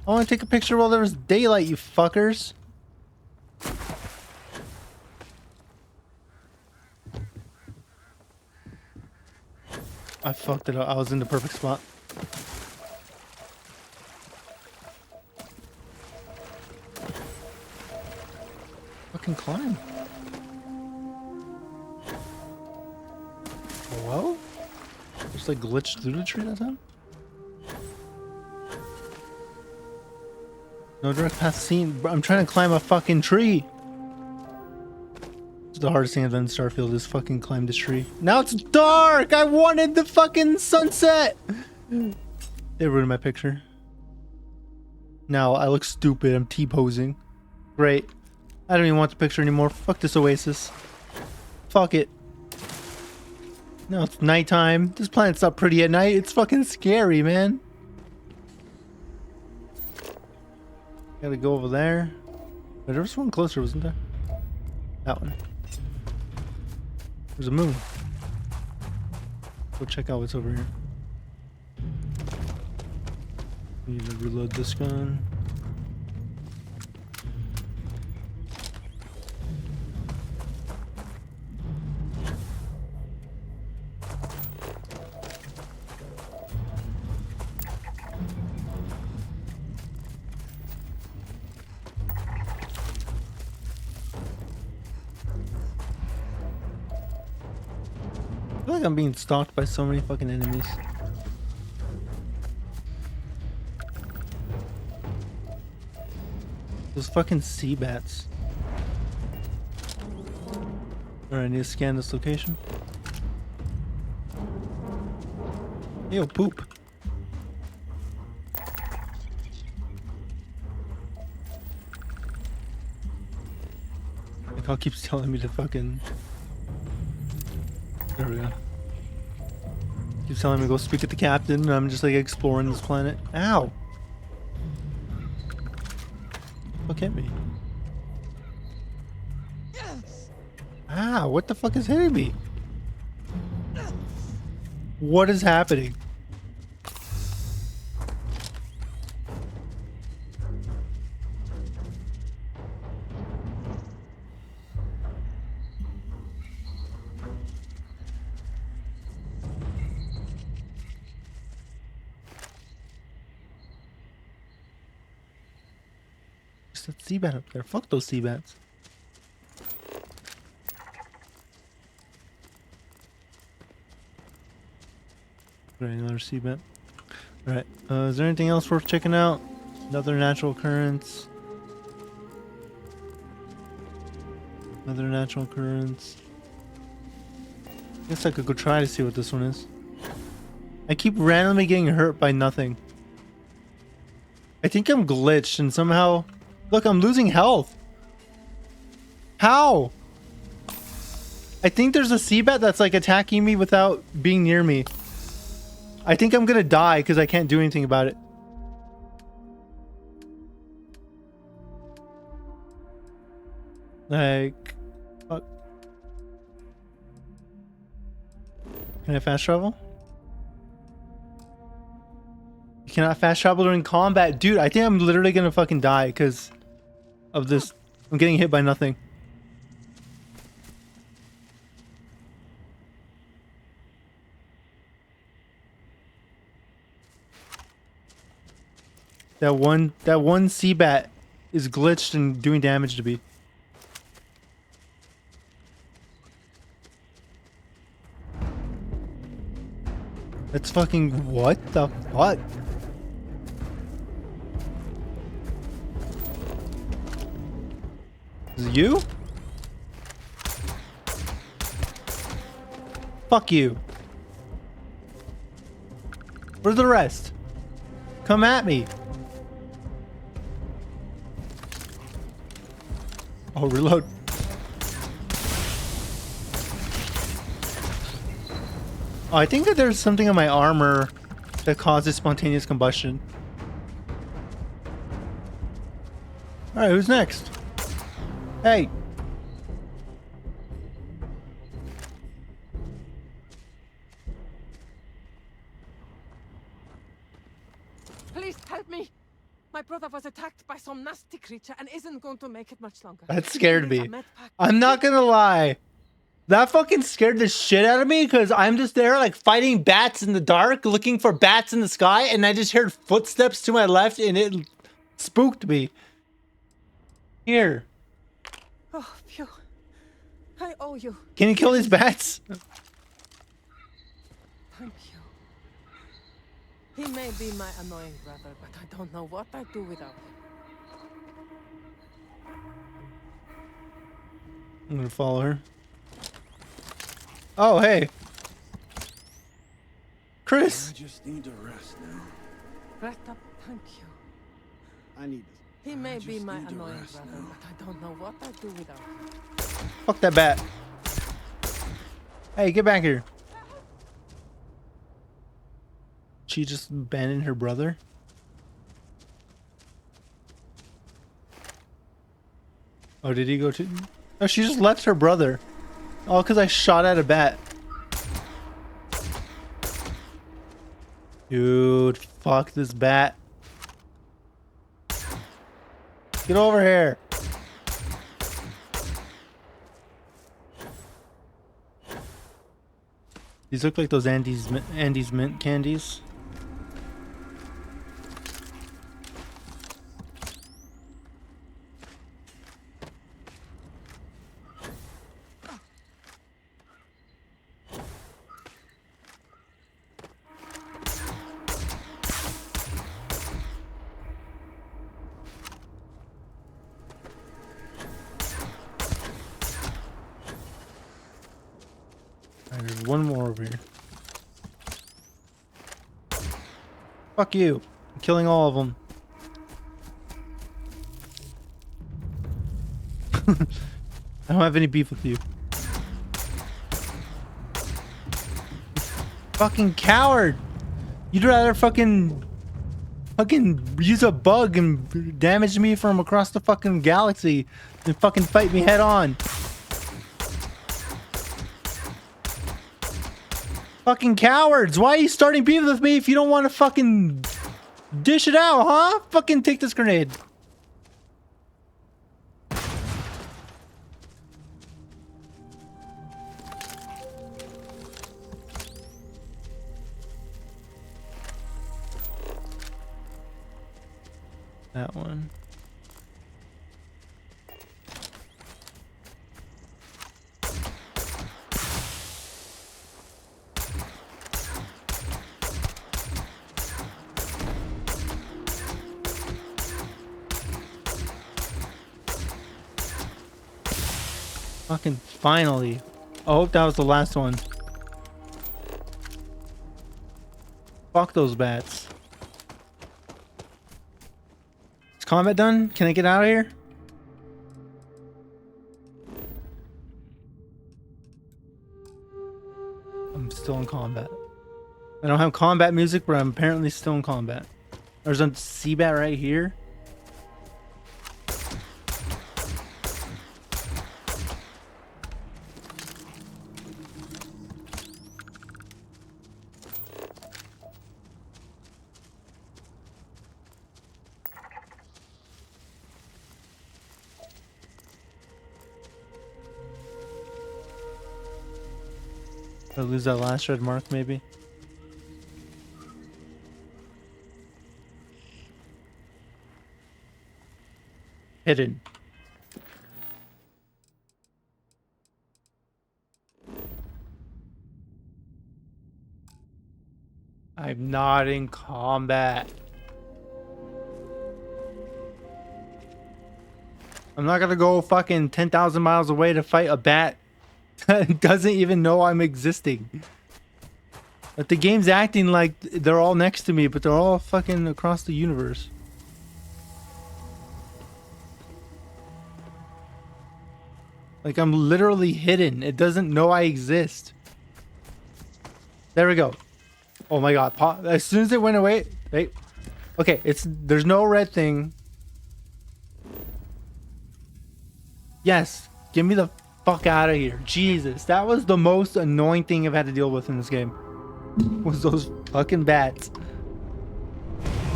want to take a picture while there was daylight, you fuckers. I fucked it up. I was in the perfect spot. Fucking climb. Hello? Just like glitched through the tree that time? No direct path seen. I'm trying to climb a fucking tree. The hardest thing I've done in Starfield is fucking climb this tree. Now it's dark! I wanted the fucking sunset! They ruined my picture. Now I look stupid. I'm T-posing. Great. I don't even want the picture anymore. Fuck this oasis. Fuck it. Now it's nighttime. This planet's not pretty at night. It's fucking scary, man. Gotta go over there. But there was one closer, wasn't there? That one. There's a moon. Go check out what's over here. Need to reload this gun. I feel like I'm being stalked by so many fucking enemies. Those fucking sea bats. Alright, I need to scan this location. Yo, poop. Like, I'll keeps telling me to fucking... There we go. Keeps telling me to go speak at the captain, and I'm just like exploring this planet. Ow! Look at me. Ah, what the fuck is hitting me? What is happening? There's that sea bat up there. Fuck those sea bats. Right, another sea bat. Alright, is there anything else worth checking out? Another natural occurrence. Another natural occurrence. Guess I could go try to see what this one is. I keep randomly getting hurt by nothing. I think I'm glitched and somehow... Look, I'm losing health. How? I think there's a sea bat that's like attacking me without being near me. I think I'm gonna die because I can't do anything about it. Like... Fuck. Can I fast travel? You cannot fast travel during combat. Dude, I think I'm literally gonna fucking die because of this. I'm getting hit by nothing. That one sea bat is glitched and doing damage to me. That's fucking what the fuck? Is it you? Fuck you. Where's the rest? Come at me. Oh, reload. Oh, I think that there's something in my armor that causes spontaneous combustion. Alright, who's next? Hey! Please help me! My brother was attacked by some nasty creature and isn't going to make it much longer. That scared He needs me. a med pack. I'm not gonna lie. That fucking scared the shit out of me because I'm just there like fighting bats in the dark, looking for bats in the sky, and I just heard footsteps to my left and it spooked me. Here. Oh, phew. I owe you. Can you kill these bats? Thank you. He may be my annoying brother, but I don't know what I'd do without him. I'm gonna follow her. Oh, hey. Chris. I just need to rest now. Rest up, thank you. I need to. He may be just my need to annoying rest brother, now. but I don't know what I'd do without him. Fuck that bat. Hey, get back here. She just abandoned her brother? Oh, did he go to... Oh, she just left her brother. All because I shot at a bat. Dude, fuck this bat. Get over here. These look like those Andes mint candies. Alright, there's one more over here. Fuck you. I'm killing all of them. I don't have any beef with you. Fucking coward! You'd rather fucking use a bug and damage me from across the fucking galaxy than fucking fight me head on. Fucking cowards! Why are you starting beef with me if you don't want to fucking dish it out, huh? Fucking take this grenade. That one. Fucking finally. I hope that was the last one. Fuck those bats. Is combat done? Can I get out of here? I'm still in combat. I don't have combat music, but I'm apparently still in combat. There's a sea bat right here. Or lose that last red mark, maybe. Hidden. I'm not in combat. I'm not gonna go fucking 10,000 miles away to fight a bat doesn't even know I'm existing. But the game's acting like they're all next to me, but they're all fucking across the universe. Like I'm literally hidden. It doesn't know I exist. There we go. Oh my god. As soon as it went away, hey. Okay, there's no red thing. Yes. Get me the fuck out of here. Jesus. That was the most annoying thing I've had to deal with in this game. Was those fucking bats.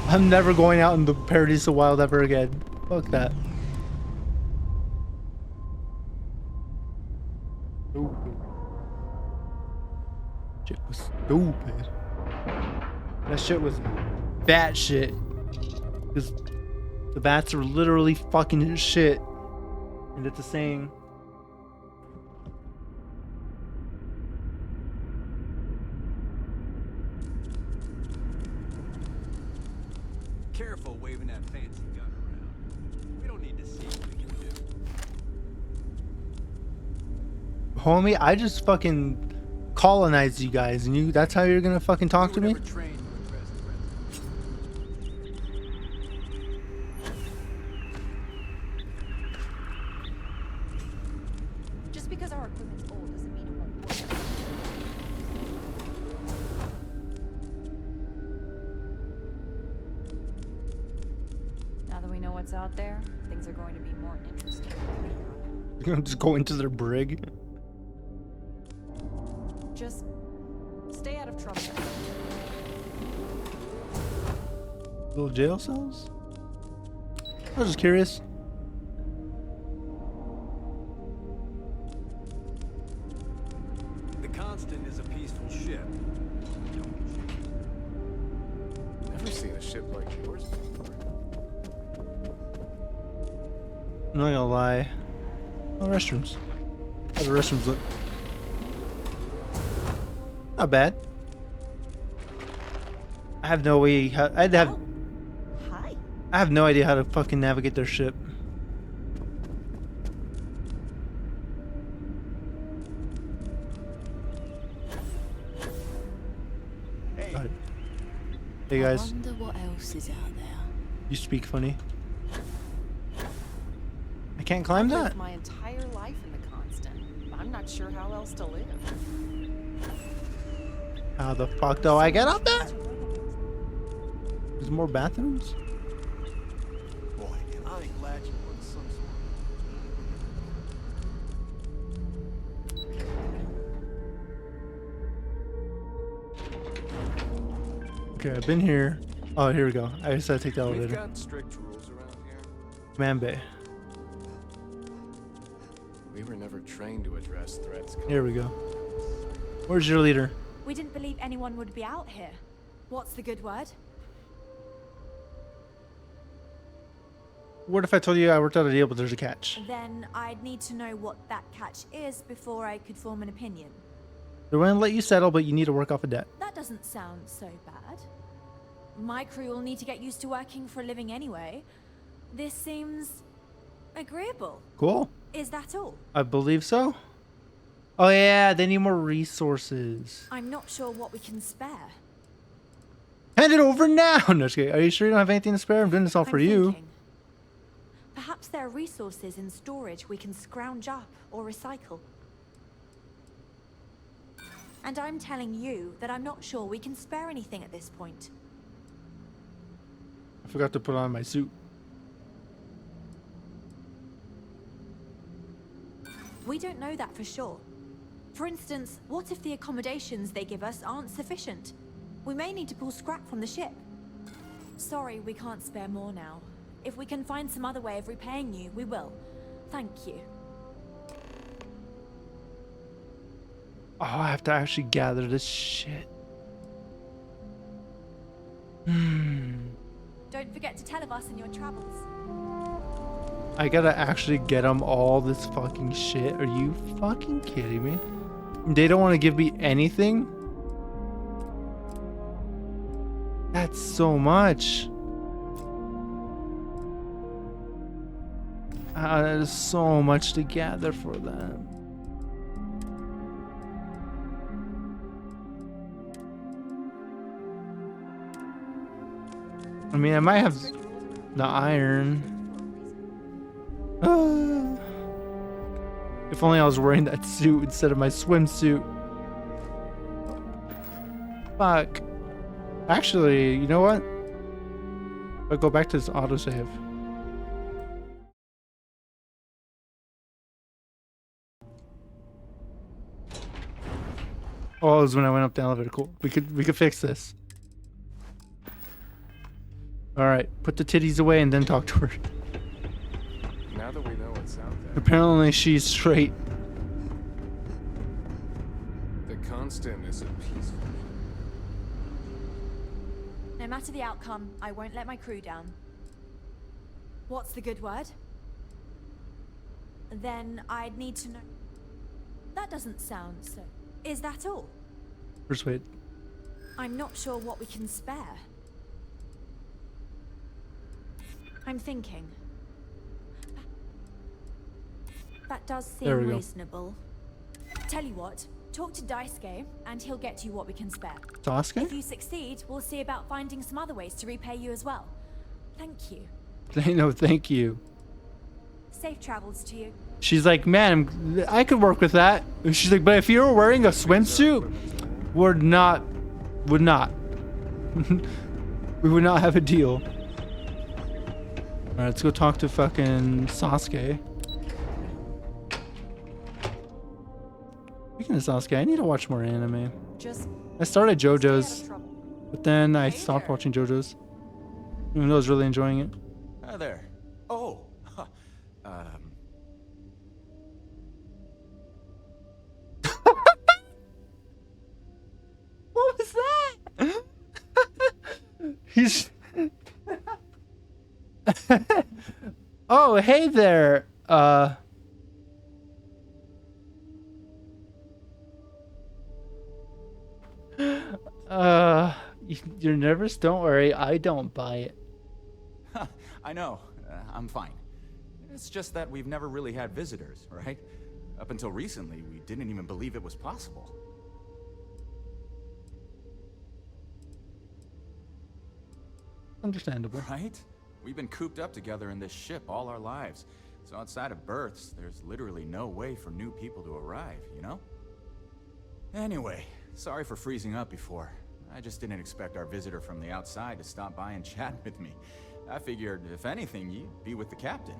I'm never going out in the Paradise of Wild ever again. Fuck that. Shit was stupid. That shit was bat shit. Because the bats are literally fucking shit. And it's a saying. Careful waving that fancy gun around. We don't need to see what we can do. Homie, I just fucking colonized you guys, and that's how you're gonna fucking talk to me? Just because our equipment's old doesn't mean it won't work. Now that we know what's out there, things are going to be more interesting. You're gonna just go into their brig? Just stay out of trouble. Little jail cells? I was just curious. The Constant is a peaceful ship. Never seen a ship like yours before. I'm not gonna lie. Oh, restrooms. How do the restrooms look? Not bad. I have no way. I have no idea how to fucking navigate their ship. Hey. Hey guys. I wonder what else is out there. You speak funny. I can't climb that. Lived my entire life in the Constant. I'm not sure how else to live. How the fuck do I get up there? There's more bathrooms? Boy, I'm glad you won some sort. Okay, I've been here. Oh, here we go. I just had to take the We've elevator. got strict rules around here. Command Bay. We were never trained to address threats. Here we go. Where's your leader? We didn't believe anyone would be out here. What's the good word? What if I told you I worked out a deal, but there's a catch? Then I'd need to know what that catch is before I could form an opinion. They're going to let you settle, but you need to work off a debt. That doesn't sound so bad. My crew will need to get used to working for a living anyway. This seems agreeable. Cool. Is that all? I believe so. Oh yeah, they need more resources. I'm not sure what we can spare. Hand it over now! No, just kidding. Are you sure you don't have anything to spare? I'm doing this all for you. Perhaps there are resources in storage we can scrounge up or recycle. And I'm telling you that I'm not sure we can spare anything at this point. I forgot to put on my suit. We don't know that for sure. For instance, what if the accommodations they give us aren't sufficient? We may need to pull scrap from the ship. Sorry, we can't spare more now. If we can find some other way of repaying you, we will. Thank you. Oh, I have to actually gather this shit. Don't forget to tell of us in your travels. I gotta actually get them all this fucking shit. Are you fucking kidding me? They don't want to give me anything? That's so much. There's so much to gather for them. I mean, I might have the iron. If only I was wearing that suit instead of my swimsuit. Fuck. Actually, you know what? I'll go back to this autosave. Oh, it was when I went up the elevator. Cool. We could fix this. All right, put the titties away and then talk to her. Now that we know what's out there. Apparently, she's straight. The Constant is a peaceful. No matter the outcome, I won't let my crew down. What's the good word? Then I'd need to know. That doesn't sound so. Is that all? Persuade. I'm not sure what we can spare. I'm thinking. That does There we seem go. reasonable. Tell you what, talk to Daisuke and he'll get you what we can spare. Daisuke? If you succeed, we'll see about finding some other ways to repay you as well. Thank you. No, thank you. Safe travels to you. She's like, man, I could work with that. She's like, but if you were wearing a swimsuit, would not. We would not have a deal. Alright, let's go talk to fucking Sasuke. Speaking of Sasuke, I need to watch more anime. I started JoJo's, but then I stopped watching JoJo's. Even though I was really enjoying it. Hi there. Oh. What was that? He's. Oh, hey there. You're nervous? Don't worry. I don't buy it. I know. I'm fine. It's just that we've never really had visitors, right? Up until recently, we didn't even believe it was possible. Understandable. Right? We've been cooped up together in this ship all our lives. So outside of births, there's literally no way for new people to arrive, you know? Anyway, sorry for freezing up before. I just didn't expect our visitor from the outside to stop by and chat with me. I figured, if anything, you'd be with the captain.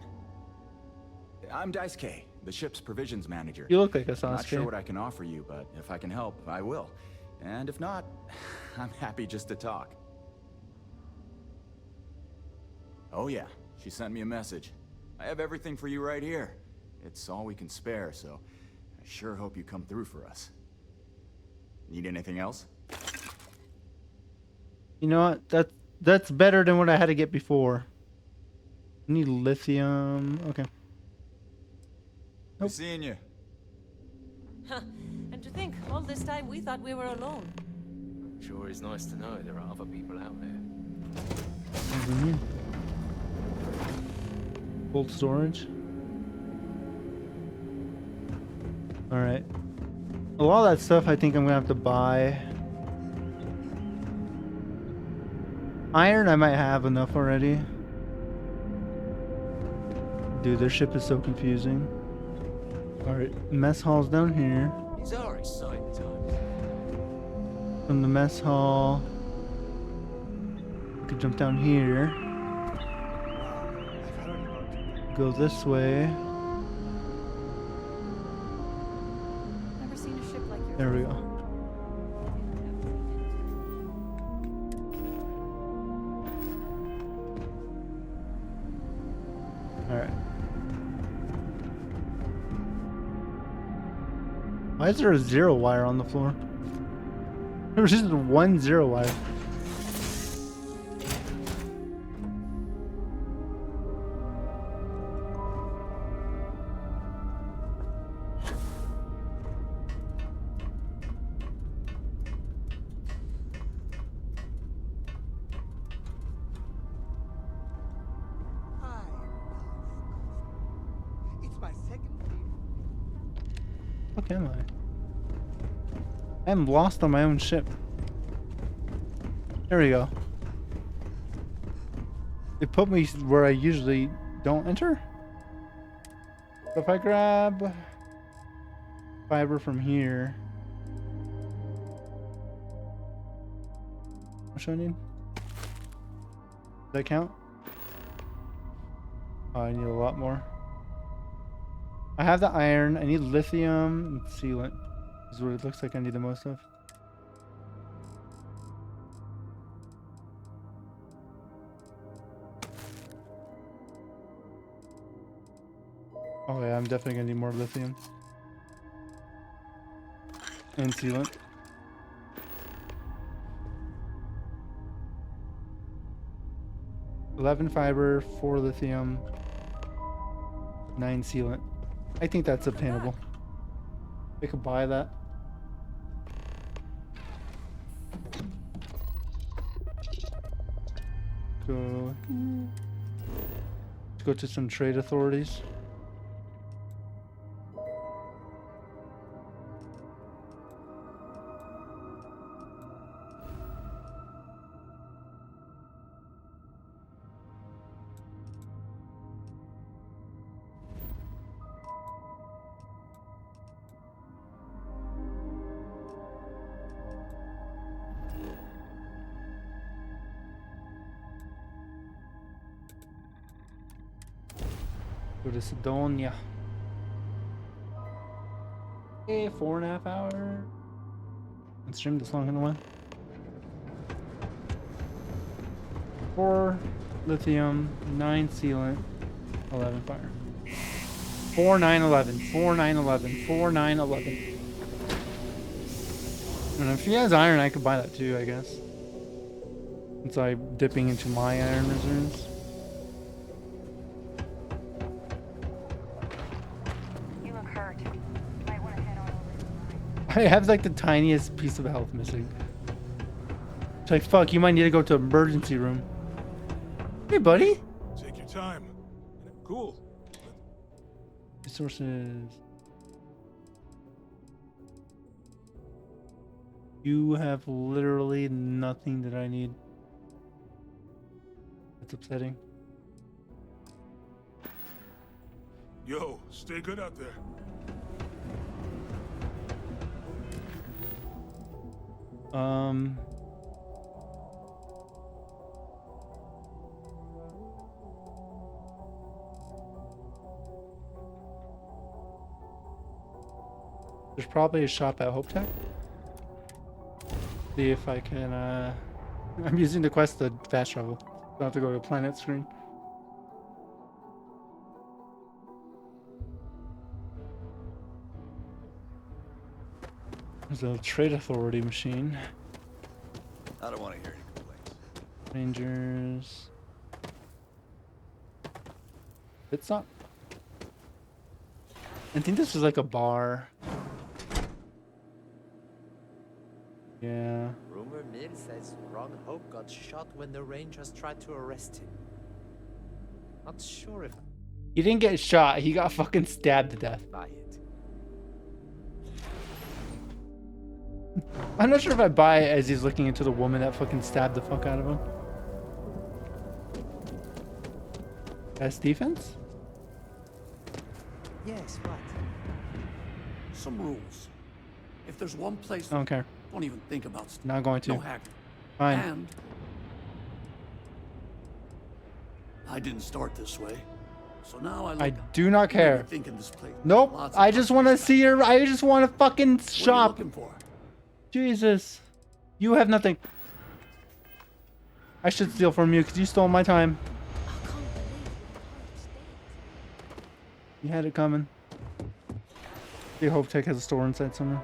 I'm Daisuke, the ship's provisions manager. You look like a I'm not sure Sasuke. what I can offer you, but if I can help, I will. And if not, I'm happy just to talk. Oh yeah, she sent me a message. I have everything for you right here. It's all we can spare, so I sure hope you come through for us. Need anything else? You know what? That's better than what I had to get before. I need lithium. Okay. Nope. Seeing you. Huh. And to think, all this time we thought we were alone. Sure is nice to know there are other people out there. Cold storage. Alright. A lot of that stuff I think I'm gonna have to buy. Iron I might have enough already. Dude, their ship is so confusing. Alright, mess hall's down here. These are exciting times. From the mess hall, we could jump down here. Go this way. Never seen a ship like yours. There we go. Alright. Why is there a 0 wire on the floor? There was just one 0 wire. It's my second Fuck am I? I'm lost on my own ship. There we go. It put me where I usually don't enter. So if I grab fiber from here, what should I need? Does that count? Oh, I need a lot more. I have the iron. I need lithium and sealant. This is what it looks like I need the most of. Oh yeah, I'm definitely gonna need more lithium. And sealant. $11 fiber, 4 lithium, 9 sealant. I think that's obtainable. I could buy that. Let's go to some trade authorities. Go to Sidonia. Okay, 4.5 hours. Let's stream this long in a while. 4 lithium, 9 sealant, 11 fire. 4, 9, 11. 4, 9, 11. 4, 9, 11. And if he has iron, I could buy that too, I guess. Since I'm dipping into my iron reserves. I have like the tiniest piece of health missing. It's like, fuck, you might need to go to emergency room. Hey, buddy. Take your time. Cool. Resources. You have literally nothing that I need. That's upsetting. Yo, stay good out there. There's probably a shop at Hope Tech. See if I can, I'm using the quest to fast travel. Don't have to go to a planet screen. There's a trade authority machine. I don't want to hear any complaints. Rangers. It's not. I think this was like a bar. Yeah. Rumor mill says Ron Hope got shot when the Rangers tried to arrest him. Not sure if He didn't get shot. He got fucking stabbed to death. I buy it. I'm not sure if I buy it as he's looking into the woman that fucking stabbed the fuck out of him. Best defense? Yes, what? Some rules. If there's one place, I don't care. don't even think about stuff. Not going to. No hacking. Fine. And I didn't start this way, so now I do not care. Thinking this place. Nope. Lots of I just want to see her. I just want to fucking What are you shop. looking for? Jesus. You have nothing. I should steal from you because you stole my time. You had it coming. The Hope Tech has a store inside somewhere.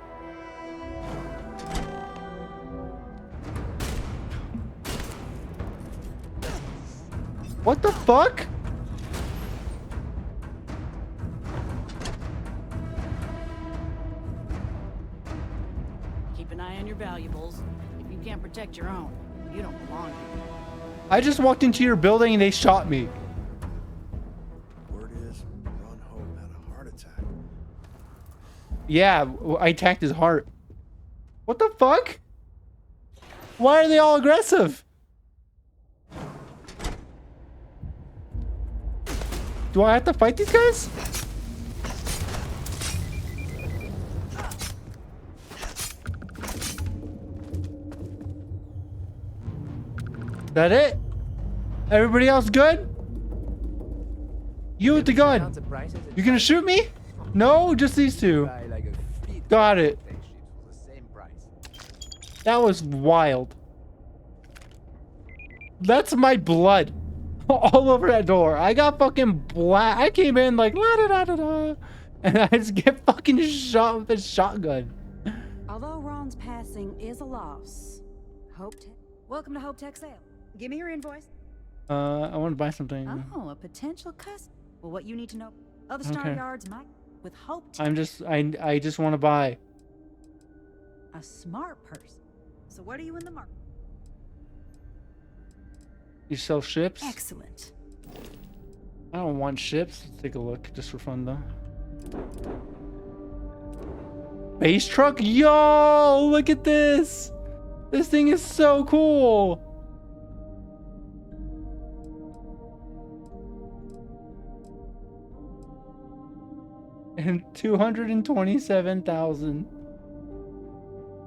What the fuck? Keep an eye on your valuables. If you can't protect your own, you don't belong here. I just walked into your building and they shot me. Word is, Ron Hope had a heart attack. Yeah, I attacked his heart. What the fuck? Why are they all aggressive? Do I have to fight these guys? That it? Everybody else good? You with the gun. You gonna shoot me? No, just these two. Got it. That was wild. That's my blood all over that door. I got fucking black. I came in like la da da da da, and I just get fucking shot with a shotgun. Although Ron's passing is a loss, welcome to Hope Tech Sale. Give me your invoice. I want to buy something. Oh, a potential customer. Well, what you need to know. Other Star Okay. Yards might with Hope Tech. I just want to buy. A smart person. So what are you in the market? You sell ships? Excellent. I don't want ships. Let's take a look just for fun though. Base truck? Yo, look at this. This thing is so cool. And 227,000.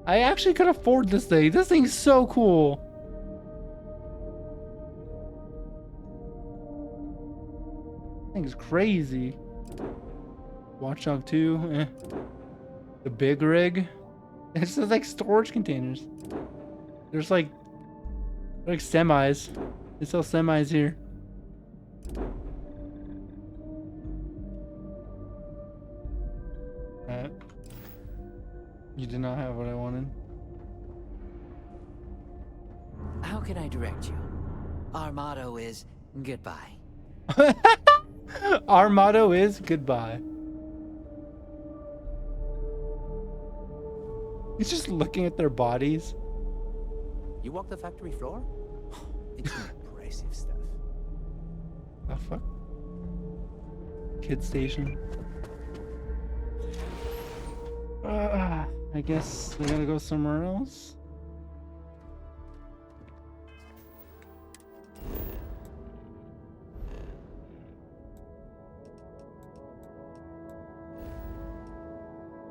I actually could afford this thing. This thing's so cool. This thing's crazy. Watchdog 2. Eh. The big rig. It's just like storage containers. There's like semis. They sell semis here. You did not have what I wanted. How can I direct you? Our motto is goodbye. Our motto is goodbye. He's just looking at their bodies. You walk the factory floor? It's impressive stuff. Oh fuck. Kid station. I guess we gotta go somewhere else.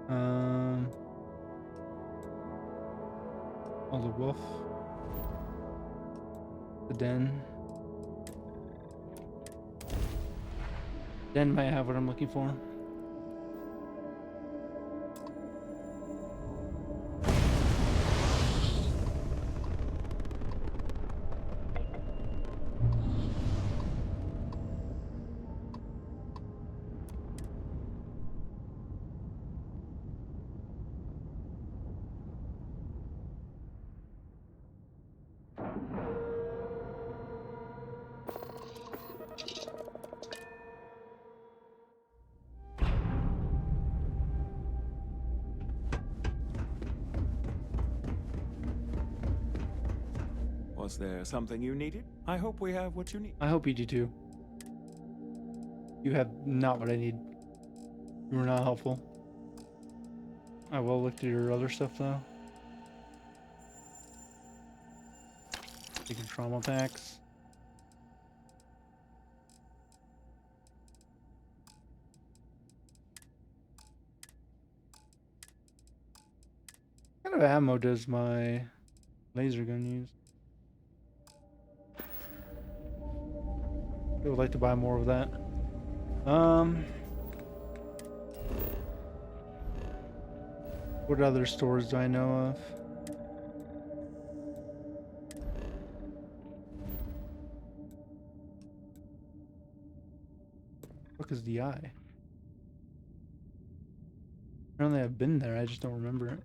Oh, the wolf. The den. Den might have what I'm looking for. Was there something you needed? I hope we have what you need. I hope you do too. You have not what I need. You were not helpful. I will look through your other stuff though. Taking trauma packs. What kind of ammo does my laser gun use? I would like to buy more of that. What other stores do I know of? What is the eye? Apparently I've been there, I just don't remember it.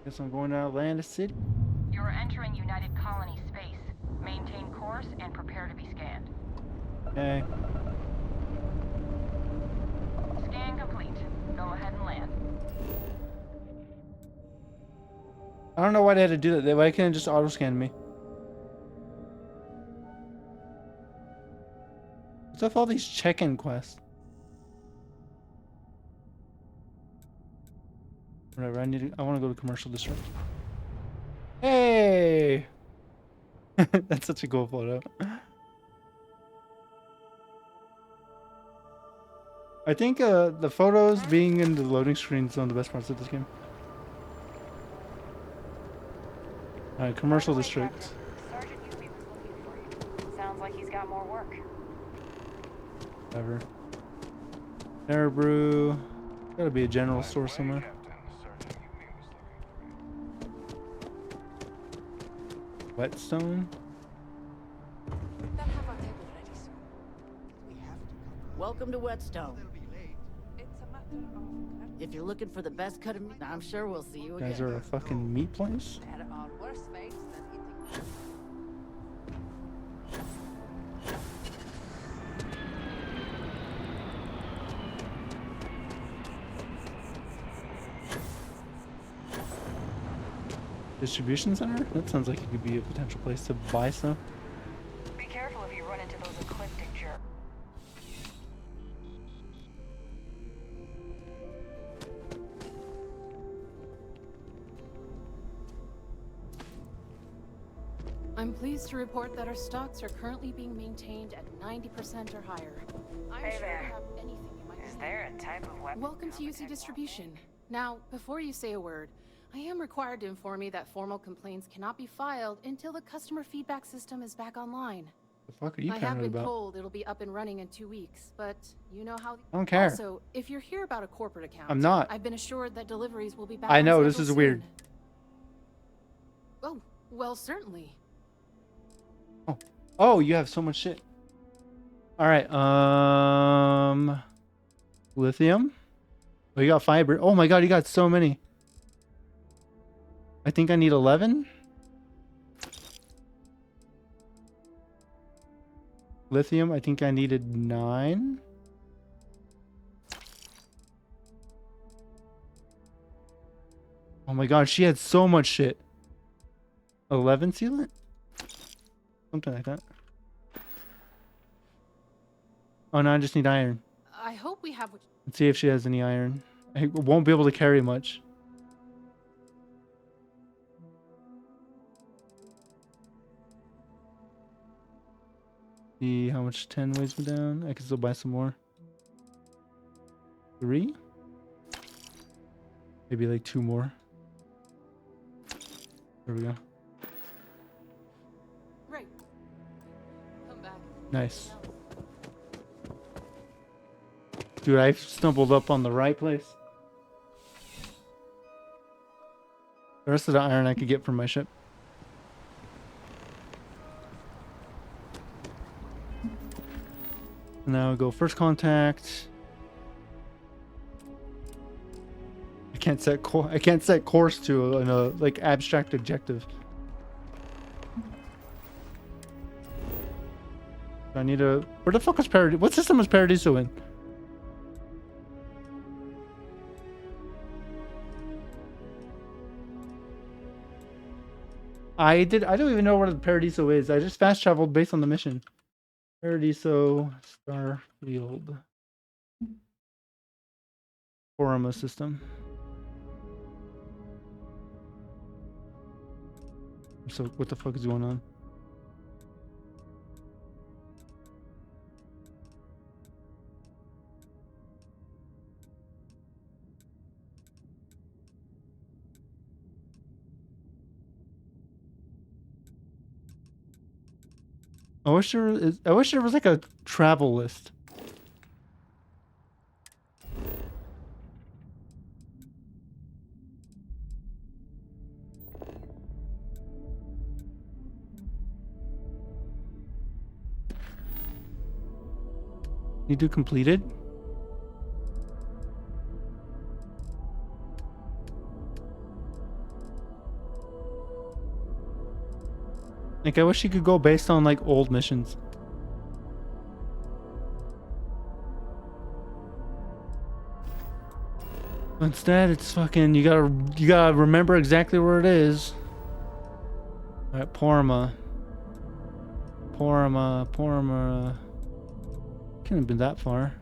Guess I'm going to Atlanta City. entering United Colony space. Maintain course and prepare to be scanned. Okay. Scan complete. Go ahead and land. I don't know why they had to do that. Why can't it just auto scan me? What's up with all these check-in quests? Whatever, I want to go to commercial district. Hey! That's such a cool photo. I think the photos being in the loading screen is one of the best parts of this game. Alright, commercial district. Sergeant Yubi was looking for you. Sounds like he's got more work. Whatever. Air brew. Gotta be a general store somewhere. Whetstone. Welcome to Whetstone. If you're looking for the best cut of meat, I'm sure we'll see you again. Guys are a fucking meat place? There are worse fates than eating. Distribution center? That sounds like it could be a potential place to buy stuff. Be careful if you run into those ecliptic jerks. I'm pleased to report that our stocks are currently being maintained at 90% or higher. I'm Hey sure there. we have anything you might Is need. there a type of weapon? Welcome to UC Distribution. Now, before you say a word, I am required to inform you that formal complaints cannot be filed until the customer feedback system is back online. The fuck are you I have paranoid been about? told it'll be up and running in 2 weeks, but you know how. I don't care. Also, if you're here about a corporate account, I'm not. I've been assured that deliveries will be back. I on know, this schedule is weird. soon. Oh, well, certainly. Oh, you have so much shit. Alright, lithium? Oh, you got fiber. Oh my god, you got so many. I think I need 11. Lithium, I think I needed 9. Oh my god, she had so much shit. 11 sealant? Something like that. Oh no, I just need iron. I hope we have what. Let's see if she has any iron. I won't be able to carry much. See how much 10 weighs me down. I can still buy some more. 3? Maybe like 2 more. There we go. Right. Come back. Nice. Dude, I stumbled up on the right place. The rest of the iron I could get from my ship. Now go first contact. I can't set course to a like abstract objective. I need a. Where the fuck is Paradiso? What system is Paradiso in? I don't even know where the Paradiso is. I just fast traveled based on the mission. Paradiso Starfield. Forama system. So what the fuck is going on? I wish there was like a travel list. Need to complete it? Like, I wish you could go based on like old missions. Instead, it's fucking, you gotta remember exactly where it is. Alright, Porma. Can't have been that far.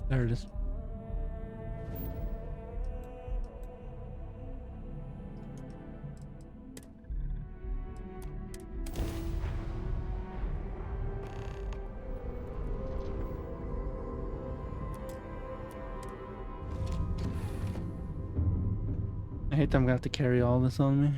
There it is. I hate that I'm gonna have to carry all this on me.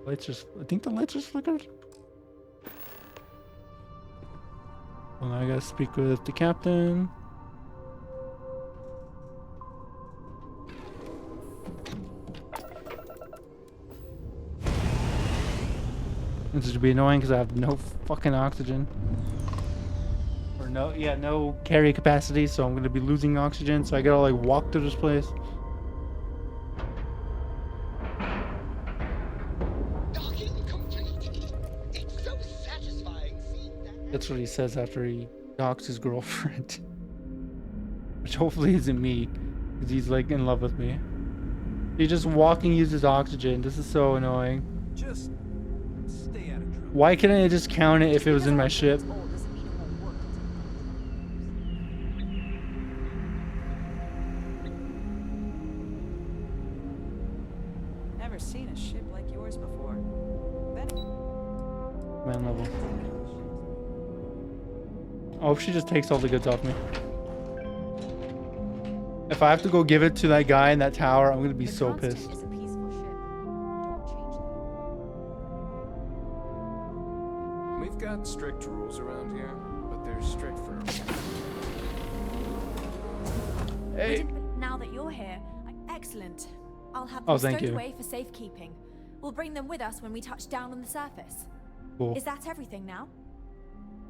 Lights just, I think the lights just flickered. Well, now I gotta speak with the captain. This is gonna be annoying because I have no fucking oxygen. Or no carry capacity, so I'm gonna be losing oxygen, so I gotta like walk to this place. That's what he says after he docks his girlfriend. Which hopefully isn't me, because he's like in love with me. He just walking uses oxygen. This is so annoying. Just stay out of trouble. Why couldn't I just count it if it was in my ship? Never seen a ship like yours before. Man level. I hope she just takes all the goods off me. If I have to go give it to that guy in that tower, I'm gonna be so pissed. We've got strict rules around here, but they're strict for a reason. Hey. Now that you're here, excellent. I'll have Oh, them thank stowed you. away for safekeeping. We'll bring them with us when we touch down on the surface. Cool. Is that everything now?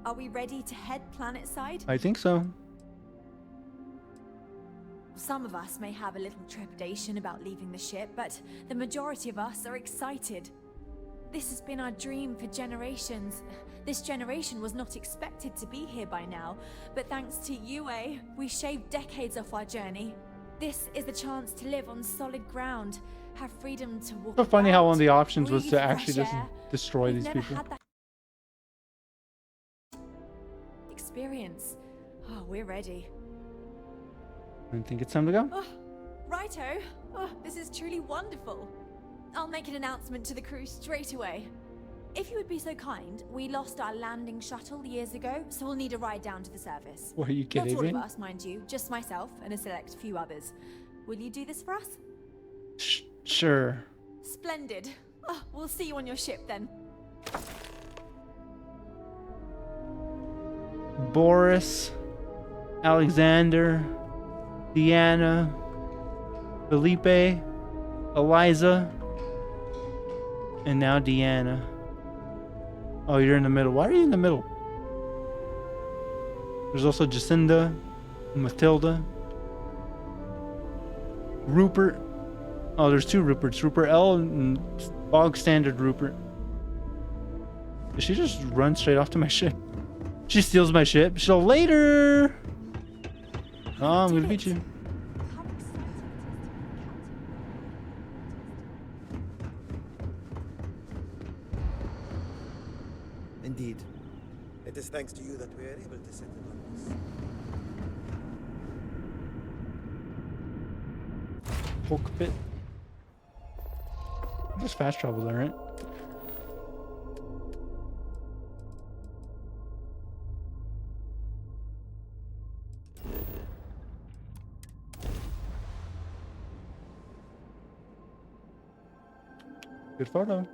Are we ready to head planetside? I think so. Some of us may have a little trepidation about leaving the ship, but the majority of us are excited. This has been our dream for generations. This generation was not expected to be here by now, but thanks to UA, we shaved decades off our journey. This is the chance to live on solid ground, have freedom to walk So funny how one of the about, options was breathe to actually fresh just air. destroy We've these never people. had that experience. Oh, we're ready. I think it's time to go. Oh, righto. Oh, this is truly wonderful. I'll make an announcement to the crew straight away. If you would be so kind, we lost our landing shuttle years ago, so we'll need a ride down to the surface. What, are you kidding Not all me? of us, mind you, just myself and a select few others. Will you do this for us? Sure. Splendid. Oh, we'll see you on your ship then. Boris, Alexander, Deanna, Felipe, Eliza, and now Deanna. Oh, you're in the middle. Why are you in the middle? There's also Jacinda, Matilda, Rupert. Oh, there's two Ruperts. Rupert L and bog standard Rupert. Did she just run straight off to my ship? She steals my ship. So later. Oh, I'm gonna beat you. Indeed. It is thanks to you that we are able to settle on this. Cockpit. Just fast travel there, right? Good photo.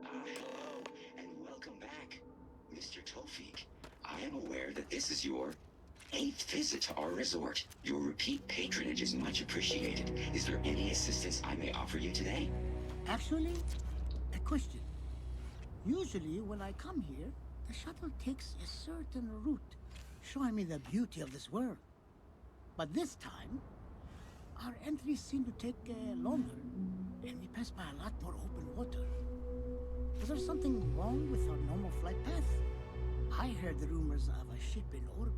Hello, and welcome back. Mr. Tofik, I am aware that this is your 8th visit to our resort. Your repeat patronage is much appreciated. Is there any assistance I may offer you today? Actually, a question. Usually when I come here, the shuttle takes a certain route, showing me the beauty of this world. But this time, our entries seem to take longer, and we pass by a lot more open water. Is there something wrong with our normal flight path? I heard the rumors of a ship in orbit.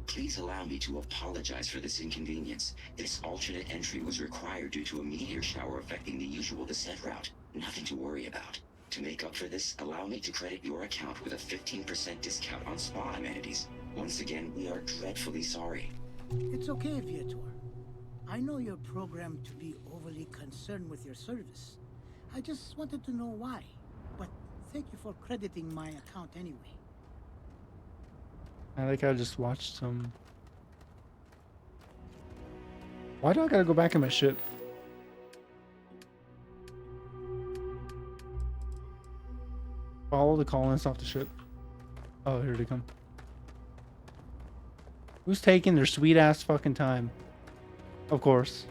Please allow me to apologize for this inconvenience. This alternate entry was required due to a meteor shower affecting the usual descent route. Nothing to worry about. To make up for this, allow me to credit your account with a 15% discount on spa amenities. Once again, we are dreadfully sorry. It's okay, Viator. I know you're programmed to be overly concerned with your service. I just wanted to know why. But thank you for crediting my account anyway. I think I just watched some. Why do I gotta go back in my ship? Follow the colonists off the ship. Oh, here they come. Who's taking their sweet ass fucking time? Of course.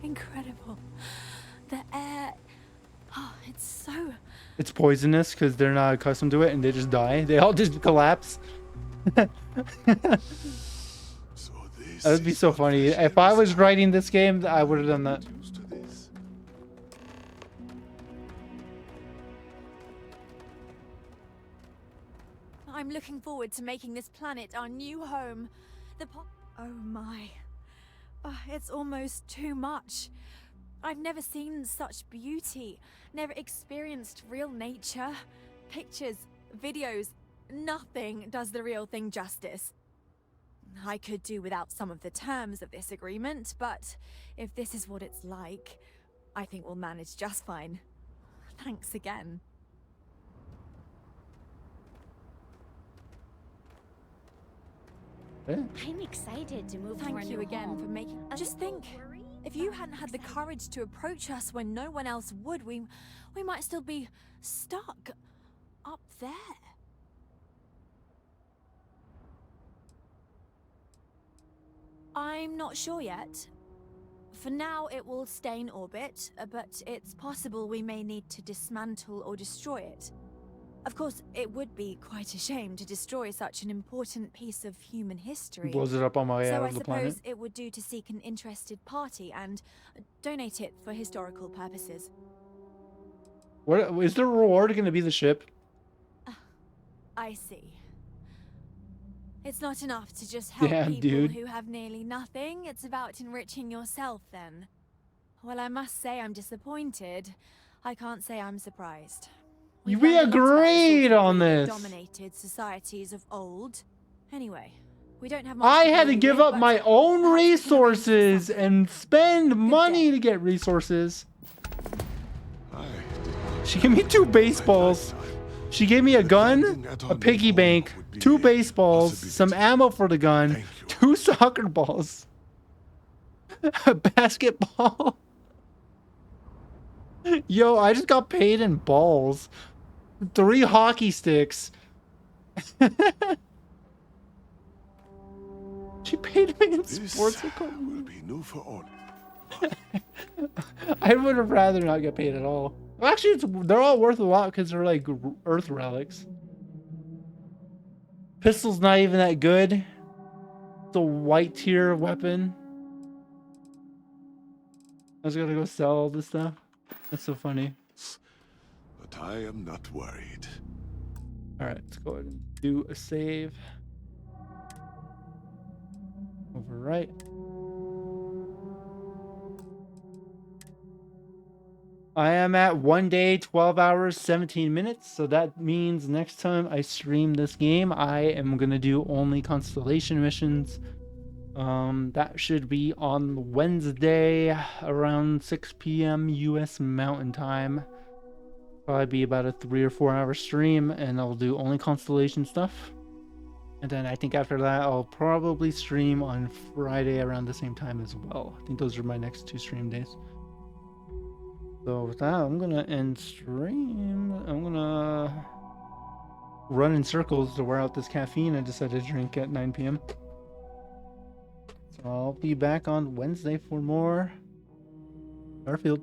Incredible. The air. Oh, it's so. It's poisonous because they're not accustomed to it and they just die. They all just collapse. That would be so funny. If I was writing this game, I would have done that. I'm looking forward to making this planet our new home. Oh my. Oh, it's almost too much. I've never seen such beauty, never experienced real nature. Pictures, videos, nothing does the real thing justice. I could do without some of the terms of this agreement, but if this is what it's like, I think we'll manage just fine. Thanks again. I'm excited to move to our Thank you new again home. for making. Just think, if you hadn't had the courage to approach us when no one else would, we might still be stuck up there. I'm not sure yet. For now, it will stay in orbit, but it's possible we may need to dismantle or destroy it. Of course, it would be quite a shame to destroy such an important piece of human history. Blows it up on my way out So I of the planet. suppose it would do to seek an interested party and donate it for historical purposes. What is the reward going to be? The ship? I see. It's not enough to just help Damn, people dude. who have nearly nothing. It's about enriching yourself then. Well, I must say I'm disappointed. I can't say I'm surprised. We agreed on this. Dominated societies of old. Anyway, we don't have much I had to do give with, up but my own resources and spend money to get resources. She gave me 2 baseballs. She gave me a gun, a piggy bank, 2 baseballs, some ammo for the gun, 2 soccer balls, a basketball. Yo, I just got paid in balls. 3 hockey sticks. She paid me in sports equipment. Will be new for all. I would have rather not get paid at all. Well, actually, they're all worth a lot because they're like Earth relics. Pistol's not even that good. It's a white tier weapon. I was gonna go sell all this stuff. That's so funny. But I am not worried. Alright, let's go ahead and do a save. Overwrite. I am at 1 day, 12 hours, 17 minutes. So that means next time I stream this game, I am going to do only Constellation missions. That should be on Wednesday around 6 p.m. US Mountain Time. Probably be about a 3 or 4 hour stream, and I'll do only Constellation stuff. And then I think after that, I'll probably stream on Friday around the same time as well. I think those are my next 2 stream days. So with that, I'm gonna end stream. I'm gonna run in circles to wear out this caffeine I decided to drink at 9 p.m. So I'll be back on Wednesday for more Starfield.